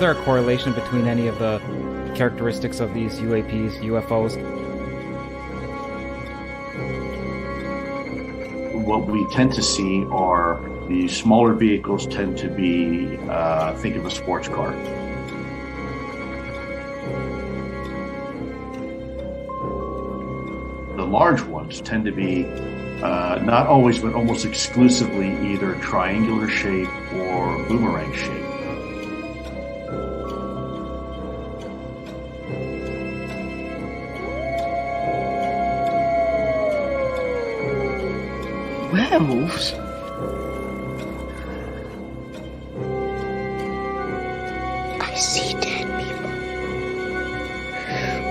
there a correlation between any of the characteristics of these UAPs, UFOs? What we tend to see are the smaller vehicles tend to be, think of a sports car. The large ones tend to be not always, but almost exclusively either triangular shape or boomerang shape. Werewolves? I see dead people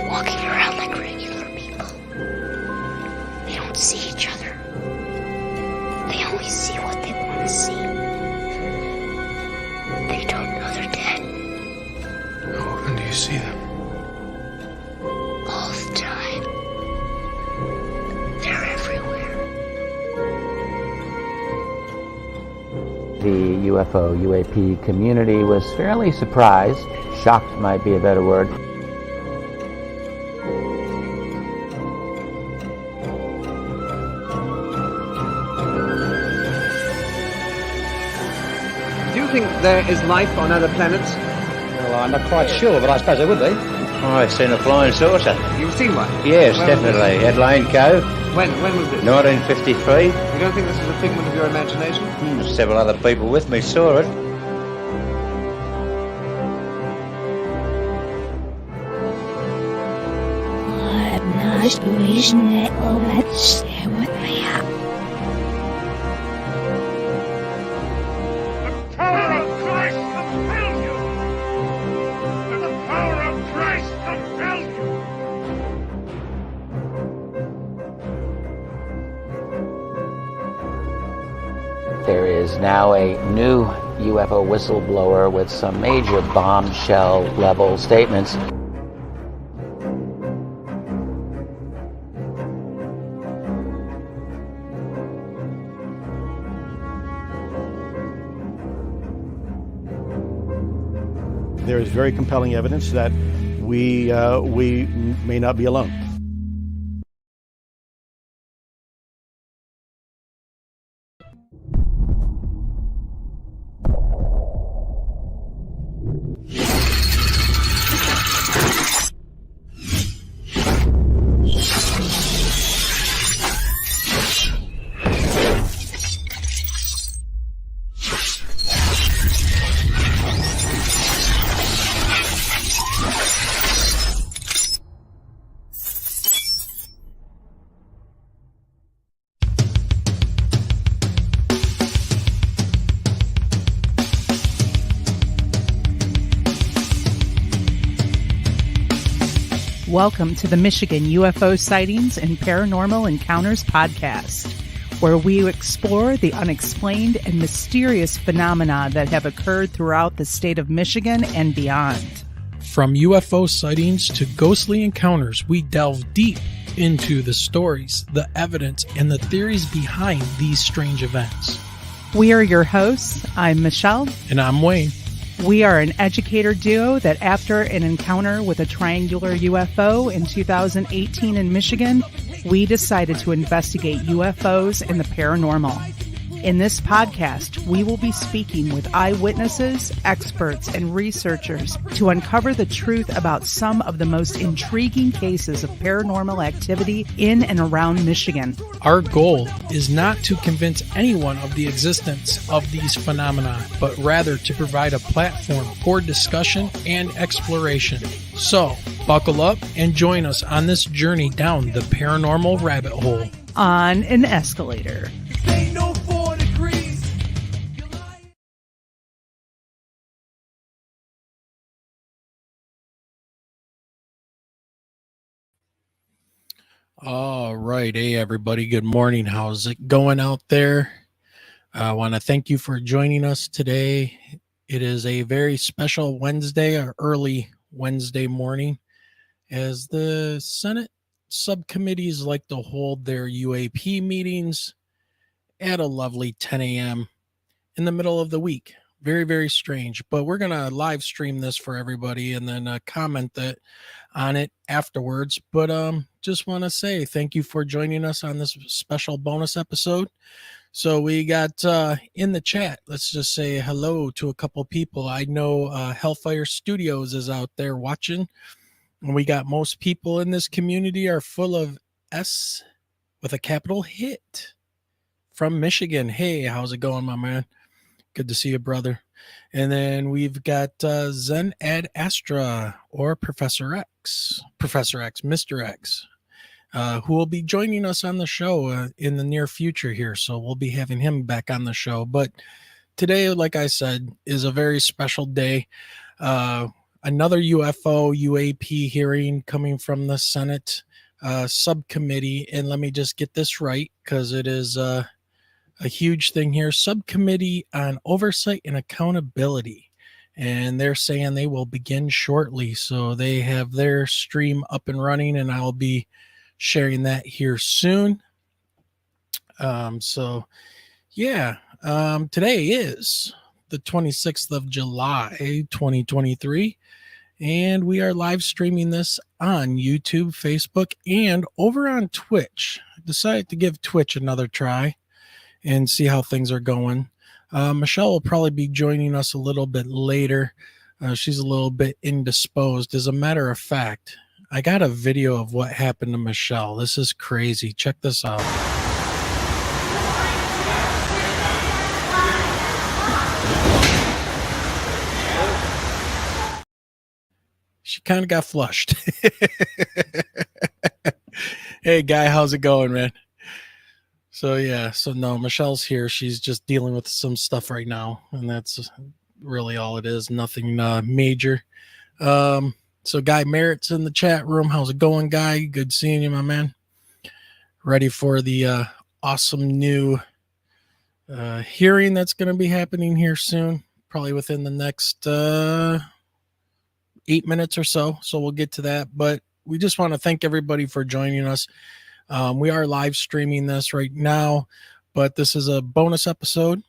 walking around like regular people. They don't see each other. They only see what they want to see. They don't know they're dead. How often do you see them? All the time. They're everywhere. The UFO UAP community was fairly surprised. Shocked might be a better word. Do you think there is life on other planets? Well, I'm not quite sure, but I suppose there would be. I've seen a flying saucer. You've seen one? Yes, When was definitely. this? At Lane Cove, When was this? 1953. You don't think this is a figment of your imagination? Several other people with me saw it. I'm not wishing that all that stay with me. The power of Christ compels you! The power of Christ compels you! There is now a new UFO whistleblower with some major bombshell level statements. There is very compelling evidence that we may not be alone. Welcome to the Michigan UFO Sightings and Paranormal Encounters podcast, where we explore the unexplained and mysterious phenomena that have occurred throughout the state of Michigan and beyond. From UFO sightings to ghostly encounters, we delve deep into the stories, the evidence, and the theories behind these strange events. We are your hosts. I'm Michelle. And I'm Wayne. We are an educator duo that after an encounter with a triangular UFO in 2018 in Michigan, we decided to investigate UFOs and the paranormal. In this podcast, we will be speaking with eyewitnesses, experts, and researchers to uncover the truth about some of the most intriguing cases of paranormal activity in and around Michigan. Our goal is not to convince anyone of the existence of these phenomena, but rather to provide a platform for discussion and exploration. So, buckle up and join us on this journey down the paranormal rabbit hole. On an escalator. All right. Hey, everybody. Good morning. How's it going out there? I want to thank you for joining us today. It is a very special Wednesday, or early Wednesday morning, as the Senate subcommittees like to hold their UAP meetings at a lovely 10 a.m. in the middle of the week. Very, very strange. But we're going to live stream this for everybody and then comment that on it afterwards. But just want to say thank you for joining us on this special bonus episode. So we got in the chat, let's just say hello to a couple people. I know Hellfire Studios is out there watching. And we got most people in this community are full of S with a capital hit from Michigan. Hey, how's it going, my man? Good to see you, brother. And then we've got Zen Ad Astra or Professor X, Mr. X, who will be joining us on the show in the near future here. So we'll be having him back on the show. But today, like I said, is a very special day. Another UFO UAP hearing coming from the Senate subcommittee. And let me just get this right, because it is a huge thing here. Subcommittee on Oversight and Accountability. And they're saying they will begin shortly. So they have their stream up and running, and I'll be sharing that here soon. Today is the 26th of July, 2023. And we are live streaming this on YouTube, Facebook, and over on Twitch. I decided to give Twitch another try and see how things are going. Michelle will probably be joining us a little bit later. She's a little bit indisposed. As a matter of fact, I got a video of what happened to Michelle. This is crazy. Check this out. She kind of got flushed. Hey, guy, how's it going, man? So no, Michelle's here. She's just dealing with some stuff right now, and that's really all it is. Nothing major. So Guy Merritt's in the chat room. How's it going, Guy? Good seeing you, my man. Ready for the awesome new hearing that's going to be happening here soon, probably within the next 8 minutes or so. So we'll get to that. But we just want to thank everybody for joining us. We are live streaming this right now, but this is a bonus episode.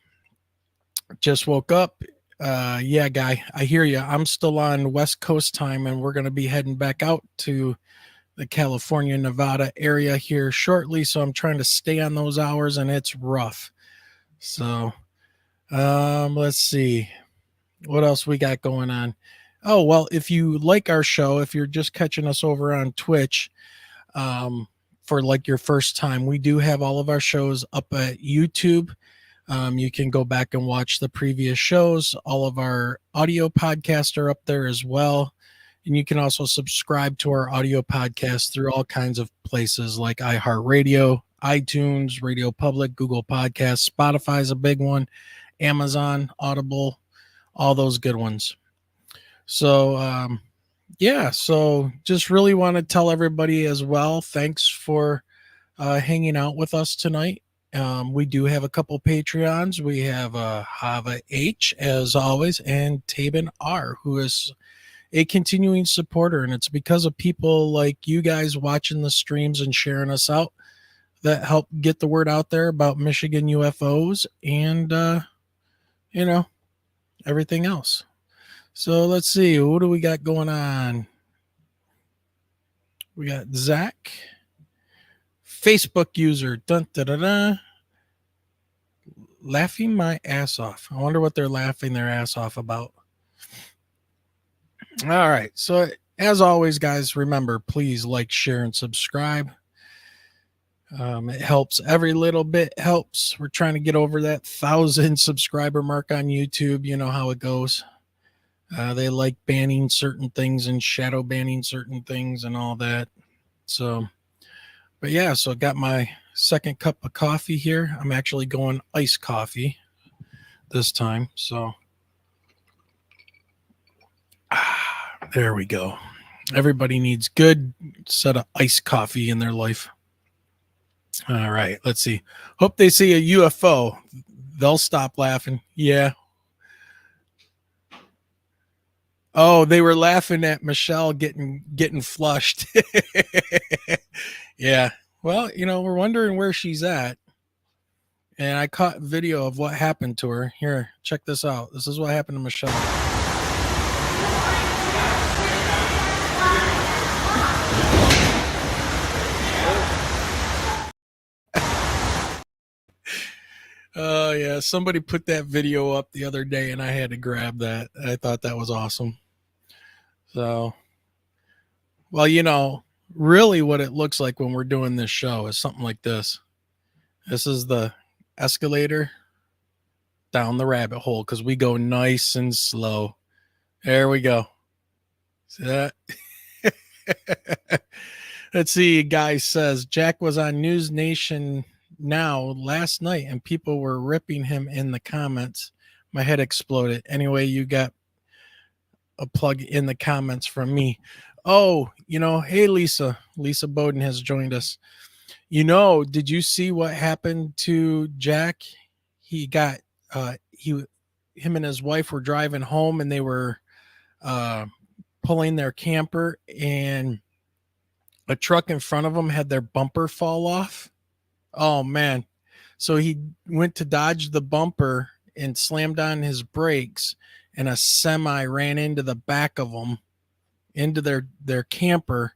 Just woke up. Yeah, Guy, I hear you. I'm still on West Coast time, and we're going to be heading back out to the California, Nevada area here shortly. So I'm trying to stay on those hours, and it's rough. So let's see what else we got going on. Oh, well, if you like our show, if you're just catching us over on Twitch, for like your first time, we do have all of our shows up at YouTube. You can go back and watch the previous shows. All of our audio podcasts are up there as well. And you can also subscribe to our audio podcast through all kinds of places like iHeartRadio, iTunes, Radio Public, Google Podcasts, Spotify is a big one, Amazon, Audible, all those good ones. So, so just really want to tell everybody as well, thanks for hanging out with us tonight. We do have a couple Patreons. We have Hava H, as always, and Taben R, who is a continuing supporter. And it's because of people like you guys watching the streams and sharing us out that help get the word out there about Michigan UFOs and, everything else. So let's see, what do we got going on? We got Zach, Facebook user, laughing my ass off. I wonder what they're laughing their ass off about. All right. So as always, guys, remember, please like, share, and subscribe. It helps. Every little bit helps. We're trying to get over that 1,000 subscriber mark on YouTube. You know how it goes. They like banning certain things and shadow banning certain things and all that. So, but yeah, so I got my second cup of coffee here. I'm actually going iced coffee this time. So, there we go. Everybody needs good set of iced coffee in their life. All right, let's see. Hope they see a UFO. They'll stop laughing. Yeah. Oh, they were laughing at Michelle getting flushed. Yeah. Well, we're wondering where she's at. And I caught video of what happened to her. Here, check this out. This is what happened to Michelle. Oh, yeah. Somebody put that video up the other day, and I had to grab that. I thought that was awesome. So, well, you know, really what it looks like when we're doing this show is something like this. This is the escalator down the rabbit hole because we go nice and slow. There we go. See that? Let's see. Guy says Jack was on News Nation Now last night and people were ripping him in the comments. My head exploded. Anyway, you got a plug in the comments from me. Oh, you know, hey, Lisa Bowden has joined us. You know, did you see what happened to Jack? He got, him and his wife were driving home and they were pulling their camper and a truck in front of them had their bumper fall off. Oh man. So he went to dodge the bumper and slammed on his brakes and a semi ran into the back of them, into their camper,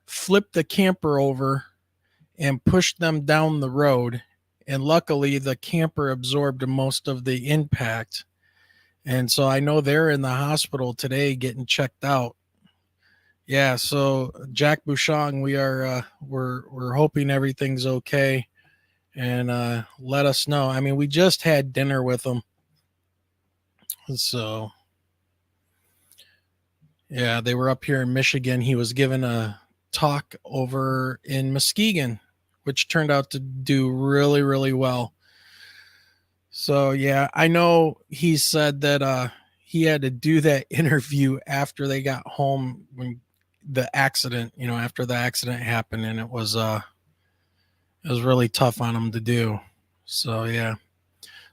flipped the camper over and pushed them down the road. And luckily the camper absorbed most of the impact. And so I know they're in the hospital today getting checked out. Yeah, so Jack Bouchon, we are we're hoping everything's okay, and let us know. I mean, we just had dinner with him, so yeah, they were up here in Michigan. He was given a talk over in Muskegon, which turned out to do really, really well. So yeah, I know he said that he had to do that interview after they got home when the accident, you know, after the accident happened, and it was really tough on him to do. So yeah.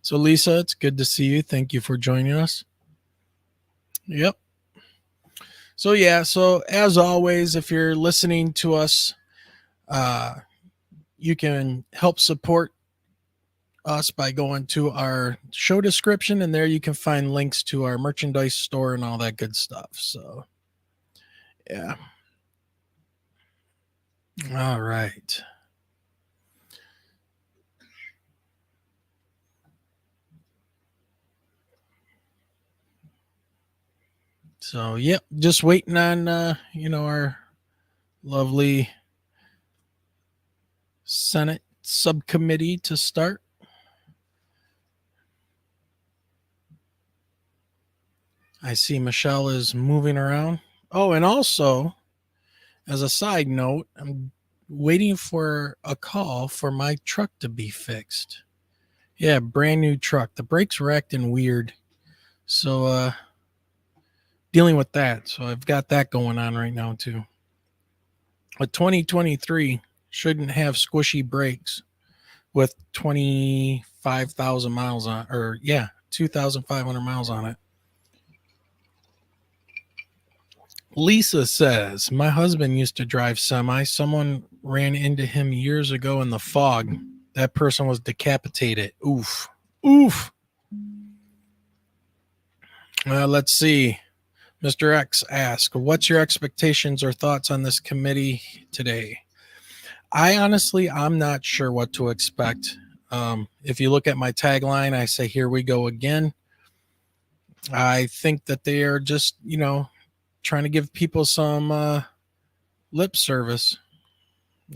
So Lisa, it's good to see you. Thank you for joining us. Yep. So yeah, so as always, if you're listening to us, you can help support us by going to our show description, and there you can find links to our merchandise store and all that good stuff. So yeah. All right. So, yep, just waiting on, you know, our lovely Senate subcommittee to start. I see Michelle is moving around. Oh, and also, as a side note, I'm waiting for a call for my truck to be fixed. Yeah, brand new truck. The brakes were acting weird. So, dealing with that. So I've got that going on right now too. A 2023 shouldn't have squishy brakes with 25,000 miles on, or yeah, 2,500 miles on it. Lisa says, my husband used to drive semi. Someone ran into him years ago in the fog. That person was decapitated. Oof. Oof. Let's see. Mr. X asks, what's your expectations or thoughts on this committee today? I'm not sure what to expect. If you look at my tagline, I say, here we go again. I think that they are just, you know, trying to give people some lip service.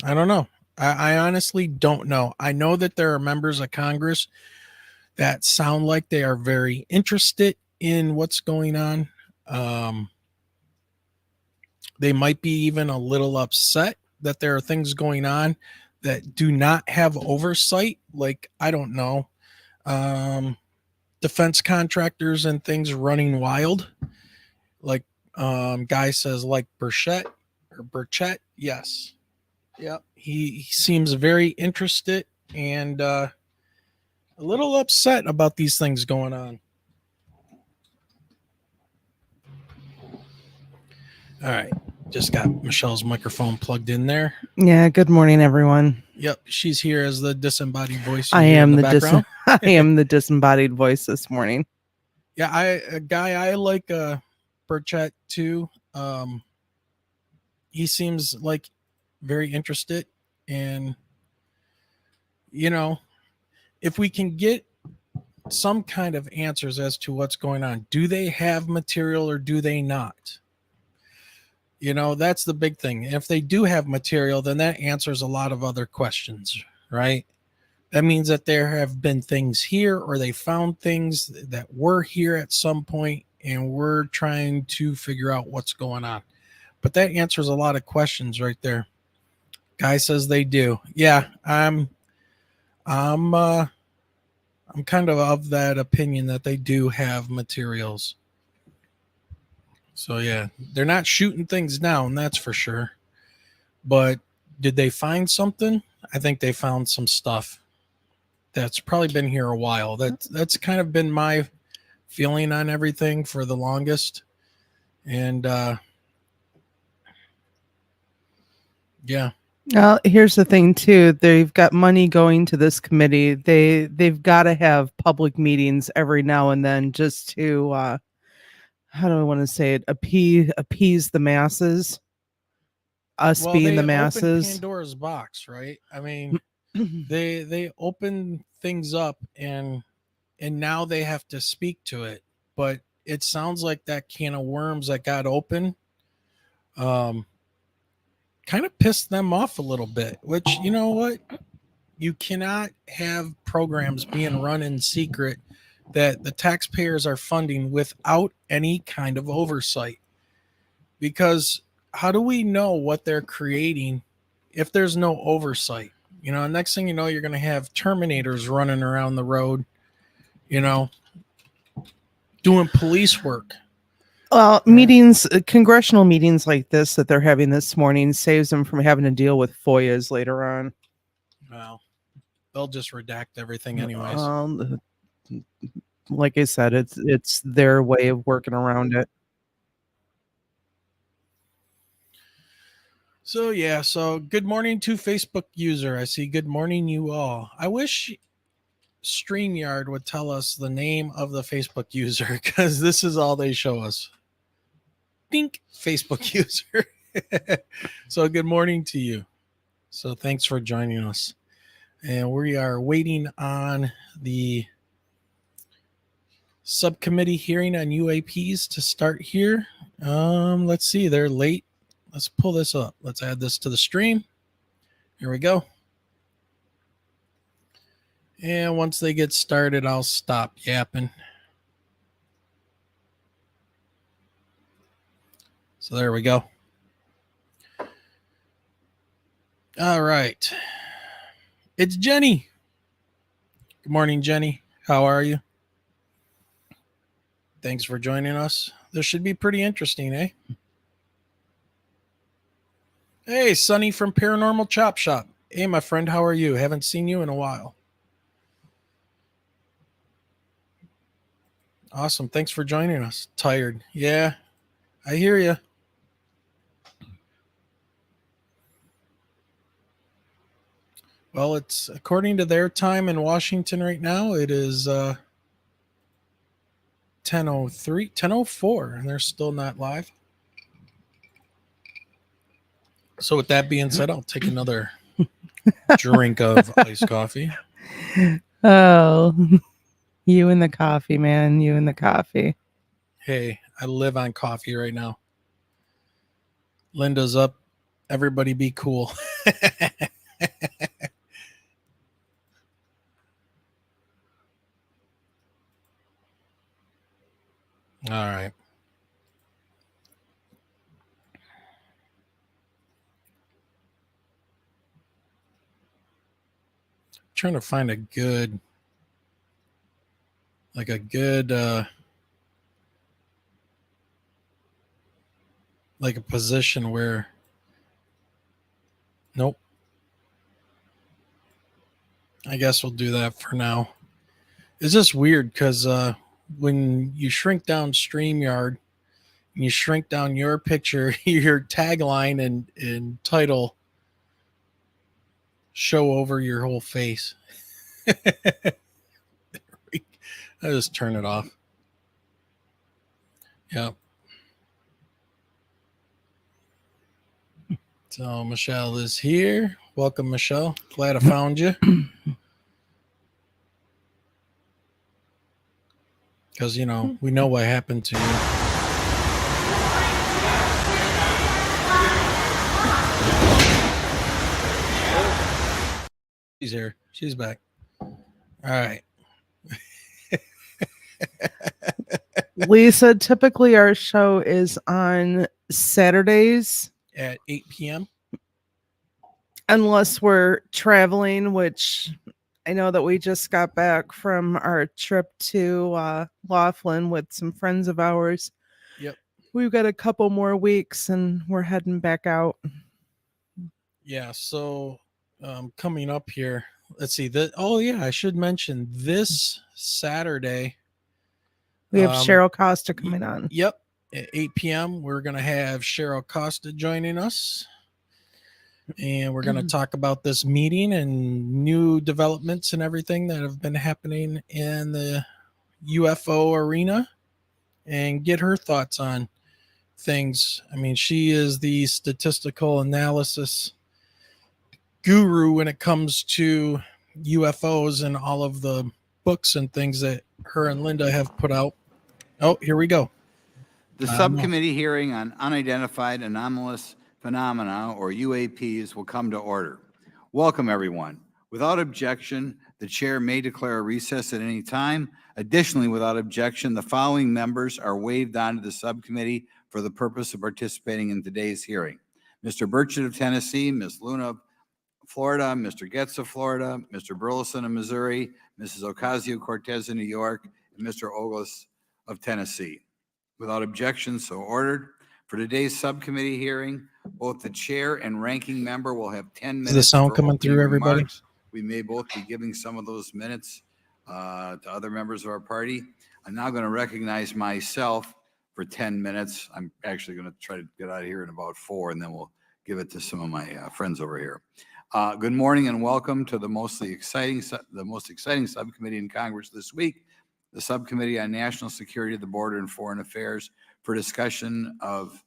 I don't know. I honestly don't know. I know that there are members of Congress that sound like they are very interested in what's going on. They might be even a little upset that there are things going on that do not have oversight. Like, I don't know, defense contractors and things running wild. Like, guy says, like Burchett. Yes. Yep. He seems very interested and a little upset about these things going on. All right. Just got Michelle's microphone plugged in there. Yeah. Good morning, everyone. Yep, she's here as the disembodied voice. I you hear am in the background. I am the disembodied voice this morning. Yeah, I like Burchett too. He seems like very interested, and if we can get some kind of answers as to what's going on, do they have material or do they not? That's the big thing. If they do have material, then that answers a lot of other questions, right? That means that there have been things here, or they found things that were here at some point, and we're trying to figure out what's going on. But that answers a lot of questions right there. Guy says they do. Yeah, I'm kind of that opinion that they do have materials. So yeah, they're not shooting things down, that's for sure. But did they find something? I think they found some stuff that's probably been here a while. That's kind of been my feeling on everything for the longest. And yeah. Here's the thing too. They've got money going to this committee. They've got to have public meetings every now and then just to how do I want to say it? Appease the masses. Us being the masses. Opened Pandora's box, right? I mean, they open things up and now they have to speak to it. But it sounds like that can of worms that got open kind of pissed them off a little bit, which, you know what? You cannot have programs being run in secret that the taxpayers are funding without any kind of oversight. Because how do we know what they're creating if there's no oversight? Next thing you know, you're going to have Terminators running around the road, doing police work. Well, meetings, congressional meetings like this that they're having this morning saves them from having to deal with FOIAs later on. Well, they'll just redact everything anyways. Like I said, it's their way of working around it. So yeah, good morning to Facebook user. I see good morning you all. I wish StreamYard would tell us the name of the Facebook user, because this is all they show us. Dink, Facebook user. So good morning to you. So thanks for joining us. And we are waiting on the subcommittee hearing on UAPs to start here. Let's see, they're late. Let's pull this up. Let's add this to the stream. Here we go. And once they get started, I'll stop yapping. So there we go. All right. It's Jenny. Good morning, Jenny. How are you? Thanks for joining us. This should be pretty interesting, eh? Hey, Sonny from Paranormal Chop Shop. Hey, my friend, how are you? Haven't seen you in a while. Awesome. Thanks for joining us. Tired. Yeah, I hear you. Well, it's according to their time in Washington right now, it is 10:03, 10:04, and they're still not live. So with that being said, I'll take another drink of iced coffee. Oh, you and the coffee, man. You and the coffee. Hey, I live on coffee right now. Linda's up. Everybody be cool. All right. Trying to find a good like a position where nope. I guess we'll do that for now. It's just weird because when you shrink down StreamYard and you shrink down your picture, your tagline and title, show over your whole face. I just turn it off. Yep. So Michelle is here. Welcome, Michelle. Glad I found you. Because, you know, we know what happened to you. She's here. She's back. All right. Lisa, typically our show is on Saturdays at 8 p.m. Unless we're traveling, which I know that we just got back from our trip to Laughlin with some friends of ours. Yep. We've got a couple more weeks and we're heading back out. Yeah. So coming up here, let's see that. Oh yeah, I should mention this Saturday. We have Cheryl Costa coming on. Yep. At 8 p.m. We're going to have Cheryl Costa joining us. And we're going to talk about this meeting and new developments and everything that have been happening in the UFO arena and get her thoughts on things. I mean, she is the statistical analysis guru when it comes to UFOs and all of the books and things that her and Linda have put out. Oh, here we go. The subcommittee hearing on unidentified anomalous phenomena, or UAPs, will come to order. Welcome, everyone. Without objection, the chair may declare a recess at any time. Additionally, without objection, the following members are waived onto the subcommittee for the purpose of participating in today's hearing: Mr. Burchett of Tennessee, Ms. Luna of Florida, Mr. Getz of Florida, Mr. Burleson of Missouri, Mrs. Ocasio-Cortez of New York, and Mr. Ogles of Tennessee. Without objection, so ordered. For today's subcommittee hearing, both the chair and ranking member will have 10 minutes. Is the sound for coming opening through, everybody? remarks. We may both be giving some of those minutes to other members of our party. I'm now going to recognize myself for 10 minutes. I'm actually going to try to get out of here in about 4, and then we'll give it to some of my friends over here. Good morning and welcome to the most exciting subcommittee in Congress this week, the Subcommittee on National Security, the Border, and Foreign Affairs, for discussion of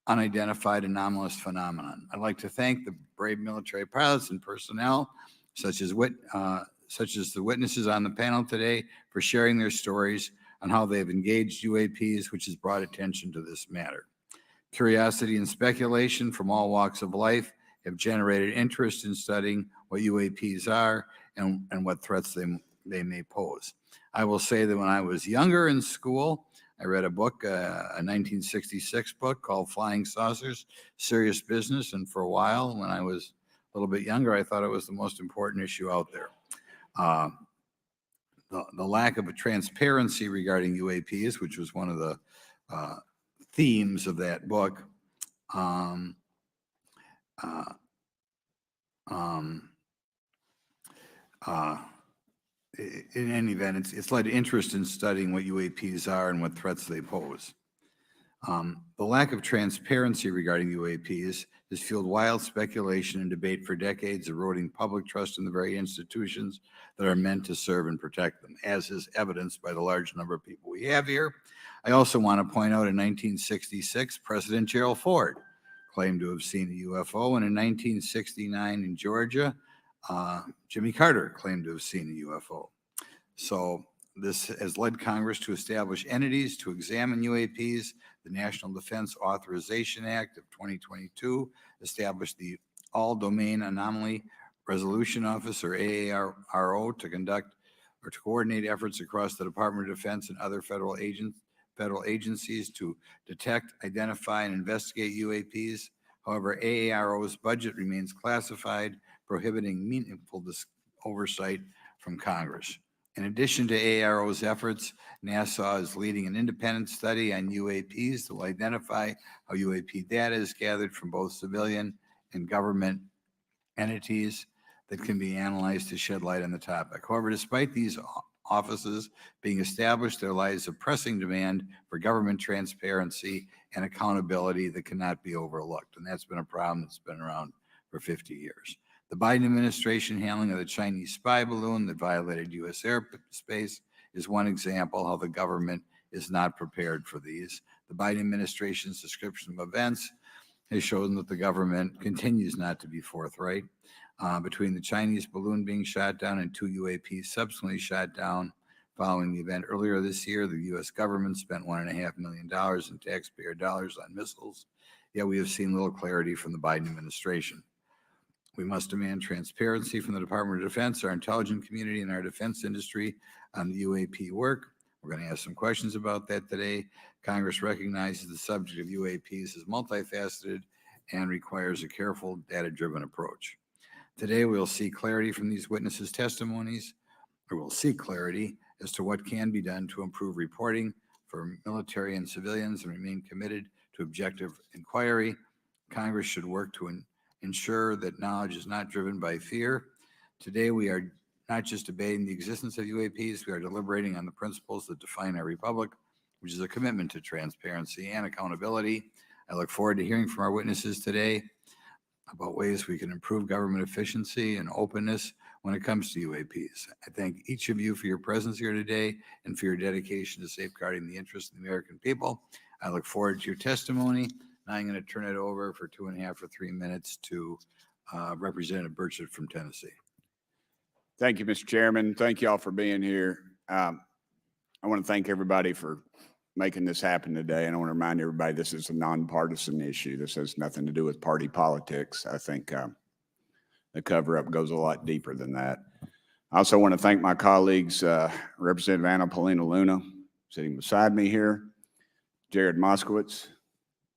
unidentified anomalous phenomenon. I'd like to thank the brave military pilots and personnel, such as the witnesses on the panel today, for sharing their stories on how they've engaged UAPs, which has brought attention to this matter. Curiosity and speculation from all walks of life have generated interest in studying what UAPs are and what threats they may pose. I will say that when I was younger in school, I read a book, a 1966 book called Flying Saucers, Serious Business. And for a while, when I was a little bit younger, I thought it was the most important issue out there. The lack of a transparency regarding UAPs, which was one of the themes of that book, in any event, it's led to interest in studying what UAPs are and what threats they pose. The lack of transparency regarding UAPs has fueled wild speculation and debate for decades, eroding public trust in the very institutions that are meant to serve and protect them, as is evidenced by the large number of people we have here. I also want to point out in 1966, President Gerald Ford claimed to have seen a UFO, and in 1969 in Georgia, Jimmy Carter claimed to have seen a UFO. So this has led Congress to establish entities to examine UAPs. The National Defense Authorization Act of 2022 established the All-Domain Anomaly Resolution Office, or AARO, to conduct or to coordinate efforts across the Department of Defense and other federal agencies to detect, identify, and investigate UAPs. However, AARO's budget remains classified, prohibiting meaningful oversight from Congress. In addition to AARO's efforts, NASA is leading an independent study on UAPs to identify how UAP data is gathered from both civilian and government entities that can be analyzed to shed light on the topic. However, despite these offices being established, there lies a pressing demand for government transparency and accountability that cannot be overlooked. And that's been a problem that's been around for 50 years. The Biden administration handling of the Chinese spy balloon that violated U.S. airspace is one example how the government is not prepared for these. The Biden administration's description of events has shown that the government continues not to be forthright. Between the Chinese balloon being shot down and 2 UAPs subsequently shot down following the event earlier this year, the U.S. government spent $1.5 million in taxpayer dollars on missiles, yet we have seen little clarity from the Biden administration. We must demand transparency from the Department of Defense, our intelligence community, and our defense industry on the UAP work. We're going to ask some questions about that today. Congress recognizes the subject of UAPs is multifaceted and requires a careful, data-driven approach. Today, we'll see clarity from these witnesses' testimonies, or we'll seek clarity as to what can be done to improve reporting for military and civilians and remain committed to objective inquiry. Congress should work to ensure that knowledge is not driven by fear. Today, we are not just debating the existence of UAPs, we are deliberating on the principles that define our republic, which is a commitment to transparency and accountability. I look forward to hearing from our witnesses today about ways we can improve government efficiency and openness when it comes to UAPs. I thank each of you for your presence here today and for your dedication to safeguarding the interests of the American people. I look forward to your testimony. Now I'm going to turn it over for 2.5 or 3 minutes to Representative Burchett from Tennessee. Thank you, Mr. Chairman. Thank you all for being here. I want to thank everybody for making this happen today. And I want to remind everybody this is a nonpartisan issue. This has nothing to do with party politics. I think the cover-up goes a lot deeper than that. I also want to thank my colleagues, Representative Anna Paulina Luna, sitting beside me here, Jared Moskowitz,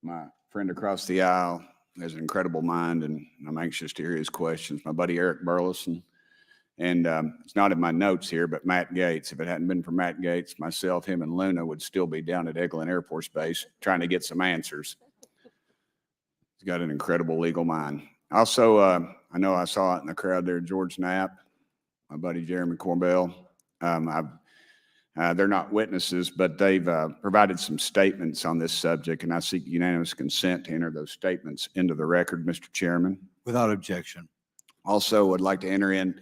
my friend across the aisle, has an incredible mind, and I'm anxious to hear his questions. My buddy Eric Burleson, and it's not in my notes here, but Matt Gates. If it hadn't been for Matt Gates, myself, him, and Luna would still be down at Eglin Air Force Base trying to get some answers. He's got an incredible legal mind. Also, I know I saw it in the crowd there, George Knapp, my buddy Jeremy Corbell. They're not witnesses, but they've provided some statements on this subject, and I seek unanimous consent to enter those statements into the record, Mr. Chairman. Without objection. Also, would like to enter in,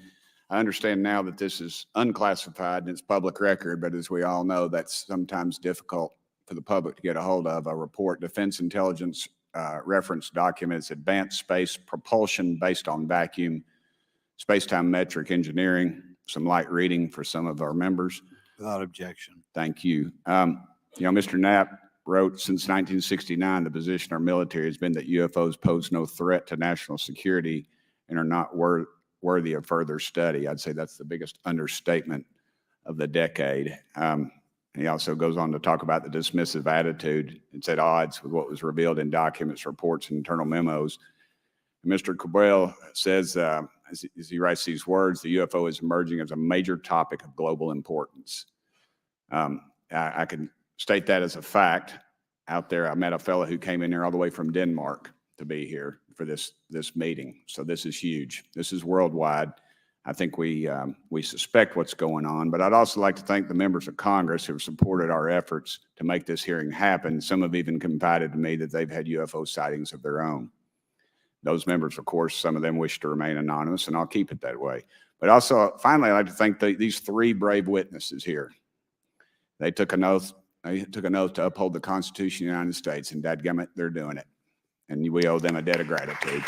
I understand now that this is unclassified and it's public record, but as we all know, that's sometimes difficult for the public to get a hold of. A report, Defense Intelligence reference documents, advanced space propulsion based on vacuum, space-time metric engineering, some light reading for some of our members. Without objection. Thank you. Mr. Knapp wrote, since 1969, the position of our military has been that UFOs pose no threat to national security and are not worthy of further study. I'd say that's the biggest understatement of the decade. He also goes on to talk about the dismissive attitude. It's at odds with what was revealed in documents, reports, and internal memos. And Mr. Cabral says, as he writes these words, the UFO is emerging as a major topic of global importance. I can state that as a fact. Out there, I met a fellow who came in here all the way from Denmark to be here for this meeting. So this is huge. This is worldwide. I think we suspect what's going on, but I'd also like to thank the members of Congress who have supported our efforts to make this hearing happen. Some have even confided to me that they've had UFO sightings of their own. Those members, of course, some of them wish to remain anonymous, and I'll keep it that way. But also, finally, I'd like to thank these 3 brave witnesses here. They took an oath. They took an oath to uphold the Constitution of the United States, and dadgummit, they're doing it. And we owe them a debt of gratitude.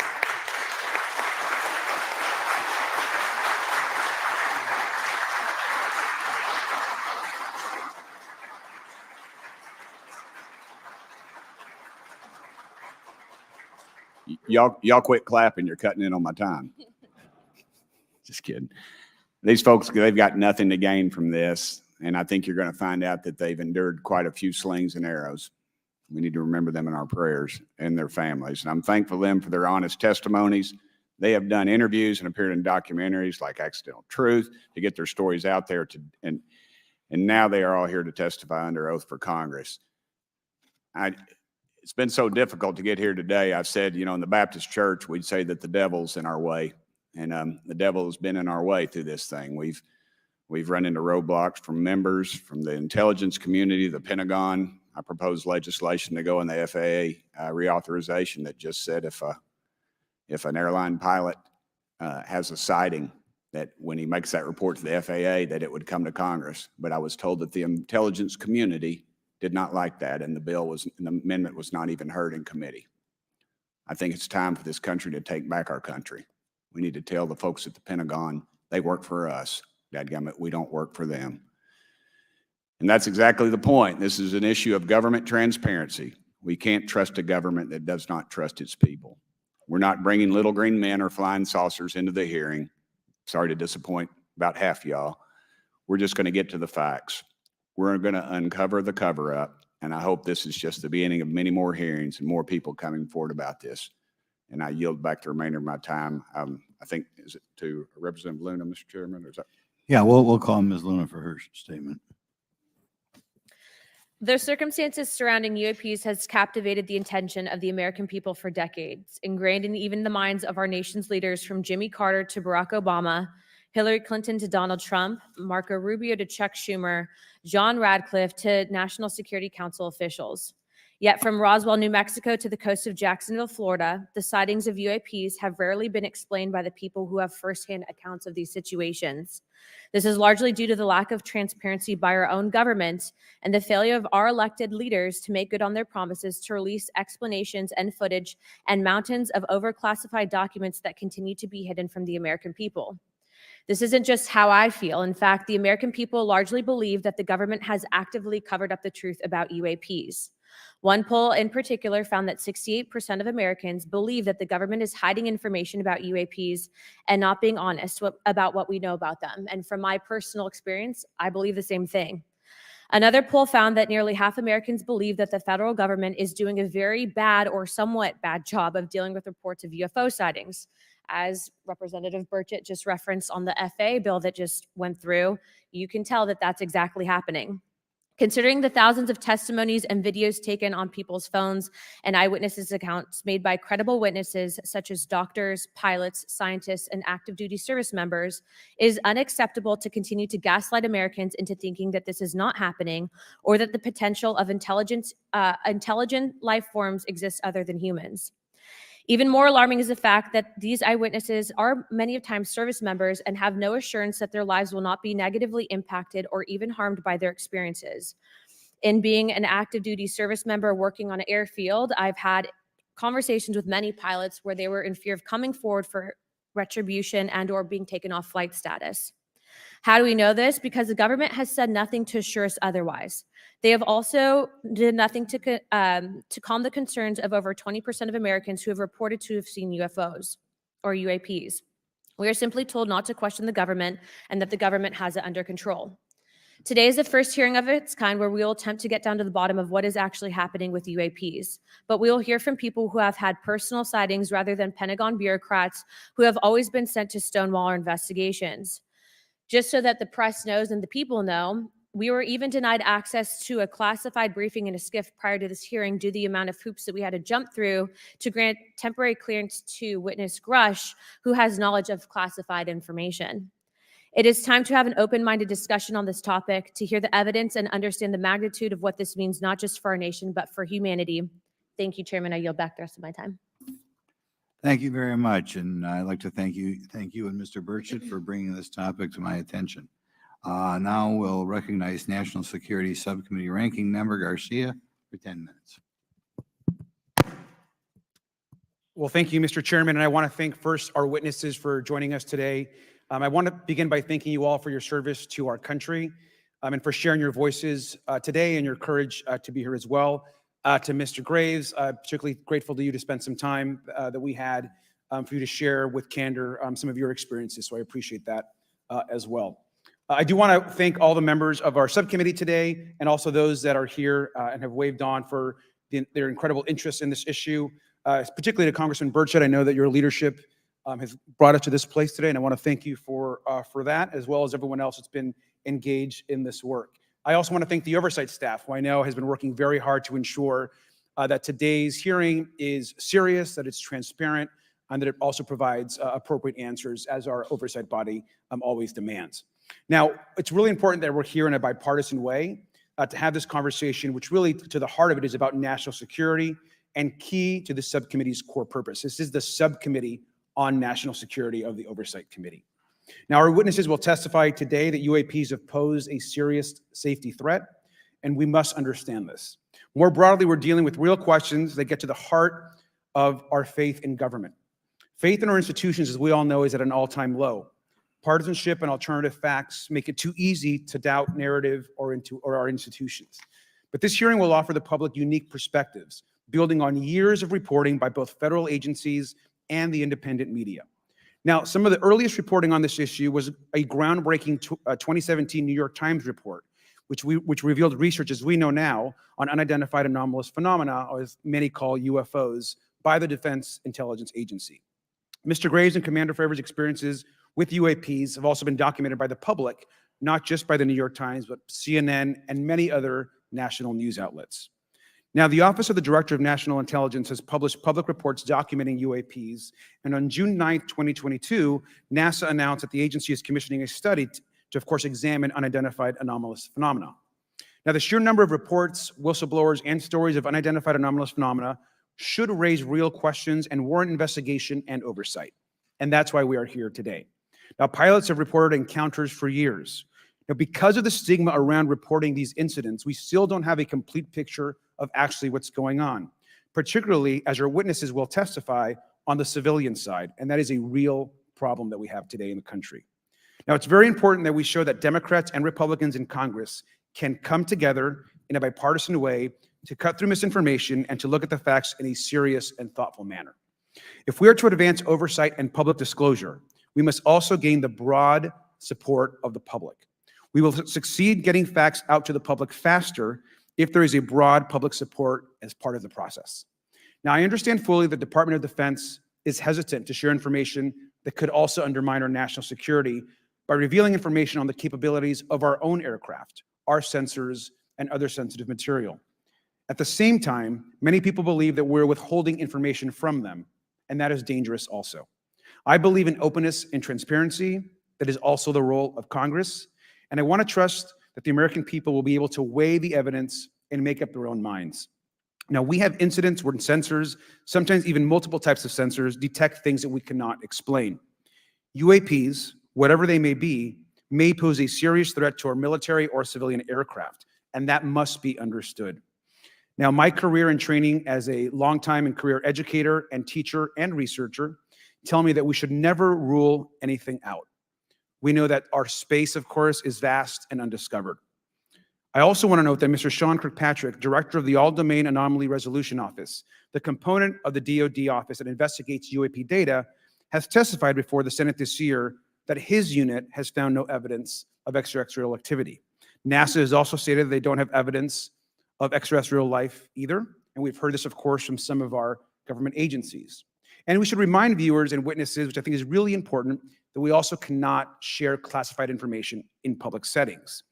Y'all quit clapping. You're cutting in on my time. Just kidding. These folks, they've got nothing to gain from this. And I think you're going to find out that they've endured quite a few slings and arrows. We need to remember them in our prayers and their families. And I'm thankful to them for their honest testimonies. They have done interviews and appeared in documentaries like Accidental Truth to get their stories out there. And now they are all here to testify under oath for Congress. It's been so difficult to get here today. I've said, in the Baptist church, we'd say that the devil's in our way. And the devil has been in our way through this thing. We've run into roadblocks from members, from the intelligence community, the Pentagon. I proposed legislation to go in the FAA reauthorization that just said if an airline pilot has a sighting that when he makes that report to the FAA, that it would come to Congress. But I was told that the intelligence community did not like that, and the amendment was not even heard in committee. I think it's time for this country to take back our country. We need to tell the folks at the Pentagon they work for us. Dadgummit, we don't work for them. And that's exactly the point. This is an issue of government transparency. We can't trust a government that does not trust its people. We're not bringing little green men or flying saucers into the hearing. Sorry to disappoint about half y'all. We're just going to get to the facts. We're going to uncover the cover-up, and I hope this is just the beginning of many more hearings and more people coming forward about this. And I yield back the remainder of my time. I think, is it to Representative Luna, Mr. Chairman? Or is that? Yeah, we'll call Ms. Luna for her statement. The circumstances surrounding UAPs has captivated the attention of the American people for decades, ingrained in even the minds of our nation's leaders from Jimmy Carter to Barack Obama, Hillary Clinton to Donald Trump, Marco Rubio to Chuck Schumer, John Radcliffe to National Security Council officials. Yet from Roswell, New Mexico to the coast of Jacksonville, Florida, the sightings of UAPs have rarely been explained by the people who have firsthand accounts of these situations. This is largely due to the lack of transparency by our own government and the failure of our elected leaders to make good on their promises to release explanations and footage and mountains of overclassified documents that continue to be hidden from the American people. This isn't just how I feel. In fact, the American people largely believe that the government has actively covered up the truth about UAPs. One poll in particular found that 68% of Americans believe that the government is hiding information about UAPs and not being honest about what we know about them. And from my personal experience, I believe the same thing. Another poll found that nearly half Americans believe that the federal government is doing a very bad or somewhat bad job of dealing with reports of UFO sightings. As Representative Burchett just referenced on the FAA bill that just went through, you can tell that that's exactly happening. Considering the thousands of testimonies and videos taken on people's phones and eyewitnesses' accounts made by credible witnesses such as doctors, pilots, scientists, and active duty service members, it is unacceptable to continue to gaslight Americans into thinking that this is not happening or that the potential of intelligent life forms exists other than humans. Even more alarming is the fact that these eyewitnesses are many times service members and have no assurance that their lives will not be negatively impacted or even harmed by their experiences. In being an active duty service member working on an airfield, I've had conversations with many pilots where they were in fear of coming forward for retribution and or being taken off flight status. How do we know this? Because the government has said nothing to assure us otherwise. They have also did nothing to calm the concerns of over 20% of Americans who have reported to have seen UFOs or UAPs. We are simply told not to question the government and that the government has it under control. Today is the first hearing of its kind where we will attempt to get down to the bottom of what is actually happening with UAPs. But we will hear from people who have had personal sightings rather than Pentagon bureaucrats who have always been sent to stonewall our investigations. Just so that the press knows and the people know, we were even denied access to a classified briefing in a SCIF prior to this hearing due to the amount of hoops that we had to jump through to grant temporary clearance to witness Grush, who has knowledge of classified information. It is time to have an open-minded discussion on this topic, to hear the evidence and understand the magnitude of what this means, not just for our nation, but for humanity. Thank you, Chairman. I yield back the rest of my time. Thank you very much, and I'd like to thank you and Mr. Burchett for bringing this topic to my attention. Now we'll recognize National Security Subcommittee Ranking Member Garcia for 10 minutes. Well, thank you, Mr. Chairman, and I want to thank first our witnesses for joining us today. I want to begin by thanking you all for your service to our country and for sharing your voices today and your courage to be here as well. To Mr. Graves, particularly grateful to you to spend some time that we had for you to share with candor some of your experiences, so I appreciate that as well. I do want to thank all the members of our subcommittee today and also those that are here and have waved on for their incredible interest in this issue, particularly to Congressman Burchett. I know that your leadership has brought us to this place today, and I want to thank you for that, as well as everyone else that's been engaged in this work. I also want to thank the oversight staff, who I know has been working very hard to ensure that today's hearing is serious, that it's transparent, and that it also provides appropriate answers, as our oversight body always demands. Now, it's really important that we're here in a bipartisan way to have this conversation, which really, to the heart of it, is about national security and key to the subcommittee's core purpose. This is the subcommittee on national security of the Oversight Committee. Now, our witnesses will testify today that UAPs have posed a serious safety threat, and we must understand this. More broadly, we're dealing with real questions that get to the heart of our faith in government. Faith in our institutions, as we all know, is at an all-time low. Partisanship and alternative facts make it too easy to doubt narrative or our institutions. But this hearing will offer the public unique perspectives, building on years of reporting by both federal agencies and the independent media. Now, some of the earliest reporting on this issue was a groundbreaking 2017 New York Times report, which revealed research, as we know now, on unidentified anomalous phenomena, or as many call UFOs, by the Defense Intelligence Agency. Mr. Graves and Commander Fravors' experiences with UAPs have also been documented by the public, not just by the New York Times, but CNN and many other national news outlets. Now, the Office of the Director of National Intelligence has published public reports documenting UAPs, and on June 9, 2022, NASA announced that the agency is commissioning a study to, of course, examine unidentified anomalous phenomena. Now, the sheer number of reports, whistleblowers, and stories of unidentified anomalous phenomena should raise real questions and warrant investigation and oversight, and that's why we are here today. Now, pilots have reported encounters for years. Now, because of the stigma around reporting these incidents, we still don't have a complete picture of actually what's going on, particularly as our witnesses will testify on the civilian side, and that is a real problem that we have today in the country. Now, it's very important that we show that Democrats and Republicans in Congress can come together in a bipartisan way to cut through misinformation and to look at the facts in a serious and thoughtful manner. If we are to advance oversight and public disclosure, we must also gain the broad support of the public. We will succeed getting facts out to the public faster if there is a broad public support as part of the process. Now, I understand fully the Department of Defense is hesitant to share information that could also undermine our national security by revealing information on the capabilities of our own aircraft, our sensors, and other sensitive material. At the same time, many people believe that we're withholding information from them, and that is dangerous also. I believe in openness and transparency. That is also the role of Congress, and I want to trust that the American people will be able to weigh the evidence and make up their own minds. Now, we have incidents where sensors, sometimes even multiple types of sensors, detect things that we cannot explain. UAPs, whatever they may pose a serious threat to our military or civilian aircraft, and that must be understood. Now, my career and training as a longtime and career educator and teacher and researcher tell me that we should never rule anything out. We know that our space, of course, is vast and undiscovered. I also want to note that Mr. Sean Kirkpatrick, director of the All-Domain Anomaly Resolution Office, the component of the DoD office that investigates UAP data, has testified before the Senate this year that his unit has found no evidence of extraterrestrial activity. NASA has also stated that they don't have evidence of extraterrestrial life either, and we've heard this, of course, from some of our government agencies. And we should remind viewers and witnesses, which I think is really important, that we also cannot share classified information in public settings.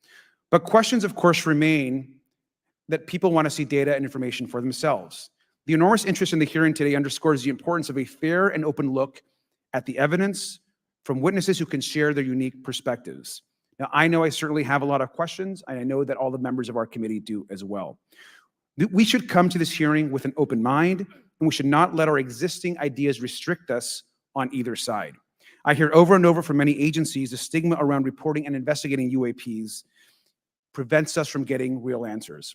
But questions, of course, remain that people want to see data and information for themselves. The enormous interest in the hearing today underscores the importance of a fair and open look at the evidence from witnesses who can share their unique perspectives. Now, I know I certainly have a lot of questions, and I know that all the members of our committee do as well. We should come to this hearing with an open mind, and we should not let our existing ideas restrict us on either side. I hear over and over from many agencies the stigma around reporting and investigating UAPs prevents us from getting real answers.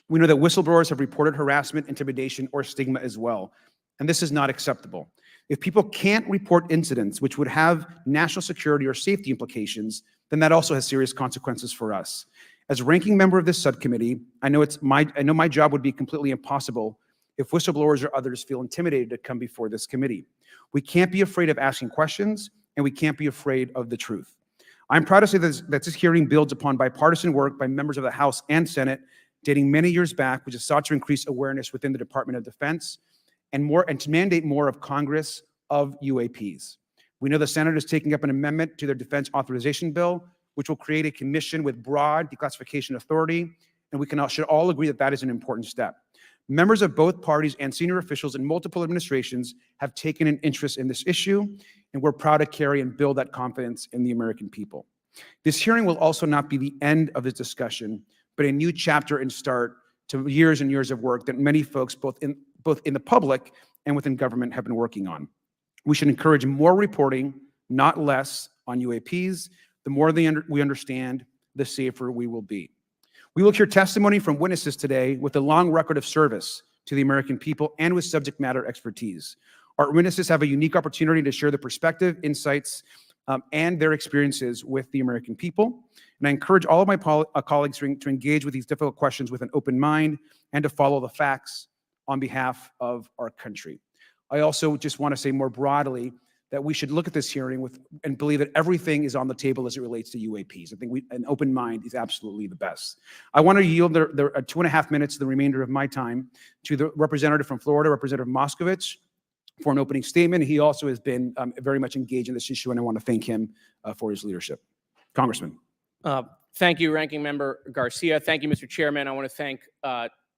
We know that whistleblowers have reported harassment, intimidation, or stigma as well, and this is not acceptable. If people can't report incidents which would have national security or safety implications, then that also has serious consequences for us. As ranking member of this subcommittee, I know my job would be completely impossible if whistleblowers or others feel intimidated to come before this committee. We can't be afraid of asking questions, and we can't be afraid of the truth. I'm proud to say that this hearing builds upon bipartisan work by members of the House and Senate dating many years back, which has sought to increase awareness within the Department of Defense and to mandate more of Congress of UAPs. We know the Senate is taking up an amendment to their defense authorization bill, which will create a commission with broad declassification authority, and we should all agree that that is an important step. Members of both parties and senior officials in multiple administrations have taken an interest in this issue, and we're proud to carry and build that confidence in the American people. This hearing will also not be the end of this discussion, but a new chapter and start to years and years of work that many folks, both in the public and within government, have been working on. We should encourage more reporting, not less, on UAPs. The more we understand, the safer we will be. We will hear testimony from witnesses today with a long record of service to the American people and with subject matter expertise. Our witnesses have a unique opportunity to share their perspective, insights, and their experiences with the American people. And I encourage all of my colleagues to engage with these difficult questions with an open mind and to follow the facts on behalf of our country. I also just want to say more broadly that we should look at this hearing and believe that everything is on the table as it relates to UAPs. I think an open mind is absolutely the best. I want to yield the 2.5 minutes, the remainder of my time, to the representative from Florida, Representative Moskowitz, for an opening statement. He also has been very much engaged in this issue, and I want to thank him for his leadership. Congressman. Thank you, Ranking Member Garcia. Thank you, Mr. Chairman. I want to thank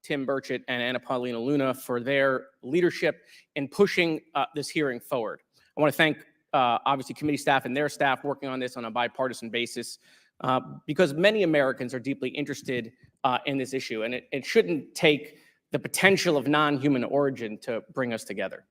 Tim Burchett and Anna Paulina Luna for their leadership in pushing this hearing forward. I want to thank, obviously, committee staff and their staff working on this on a bipartisan basis because many Americans are deeply interested in this issue, and it shouldn't take the potential of non-human origin to bring us together.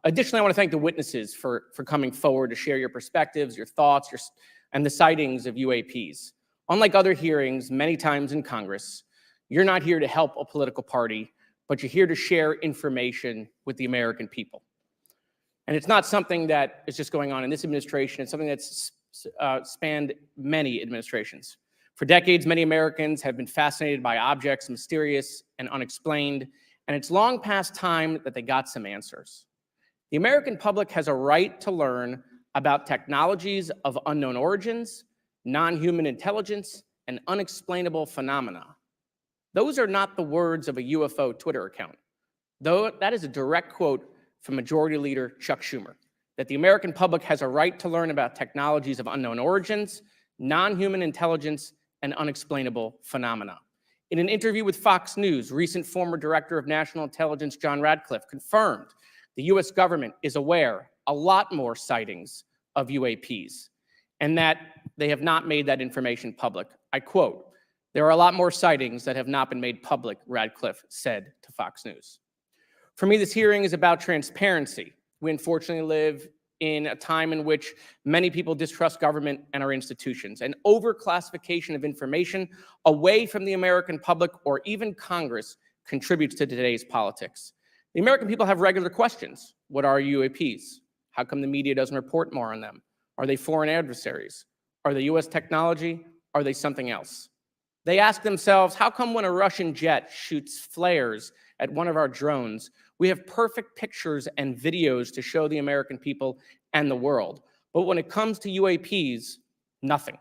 Additionally, I want to thank the witnesses for coming forward to share your perspectives, your thoughts, and the sightings of UAPs. Unlike other hearings many times in Congress, you're not here to help a political party, but you're here to share information with the American people. And it's not something that is just going on in this administration. It's something that's spanned many administrations. For decades, many Americans have been fascinated by objects mysterious and unexplained, and it's long past time that they got some answers. The American public has a right to learn about technologies of unknown origins, non-human intelligence, and unexplainable phenomena. Those are not the words of a UFO Twitter account, though that is a direct quote from Majority Leader Chuck Schumer, that the American public has a right to learn about technologies of unknown origins, non-human intelligence, and unexplainable phenomena. In an interview with Fox News, recent former Director of National Intelligence John Radcliffe confirmed the U.S. government is aware a lot more sightings of UAPs, and that they have not made that information public. I quote, "There are a lot more sightings that have not been made public," Radcliffe said to Fox News. For me, this hearing is about transparency. We unfortunately live in a time in which many people distrust government and our institutions, and overclassification of information away from the American public or even Congress contributes to today's politics. The American people have regular questions. What are UAPs? How come the media doesn't report more on them? Are they foreign adversaries? Are they US technology? Are they something else? They ask themselves, how come when a Russian jet shoots flares at one of our drones, we have perfect pictures and videos to show the American people and the world, but when it comes to UAPs, nothing?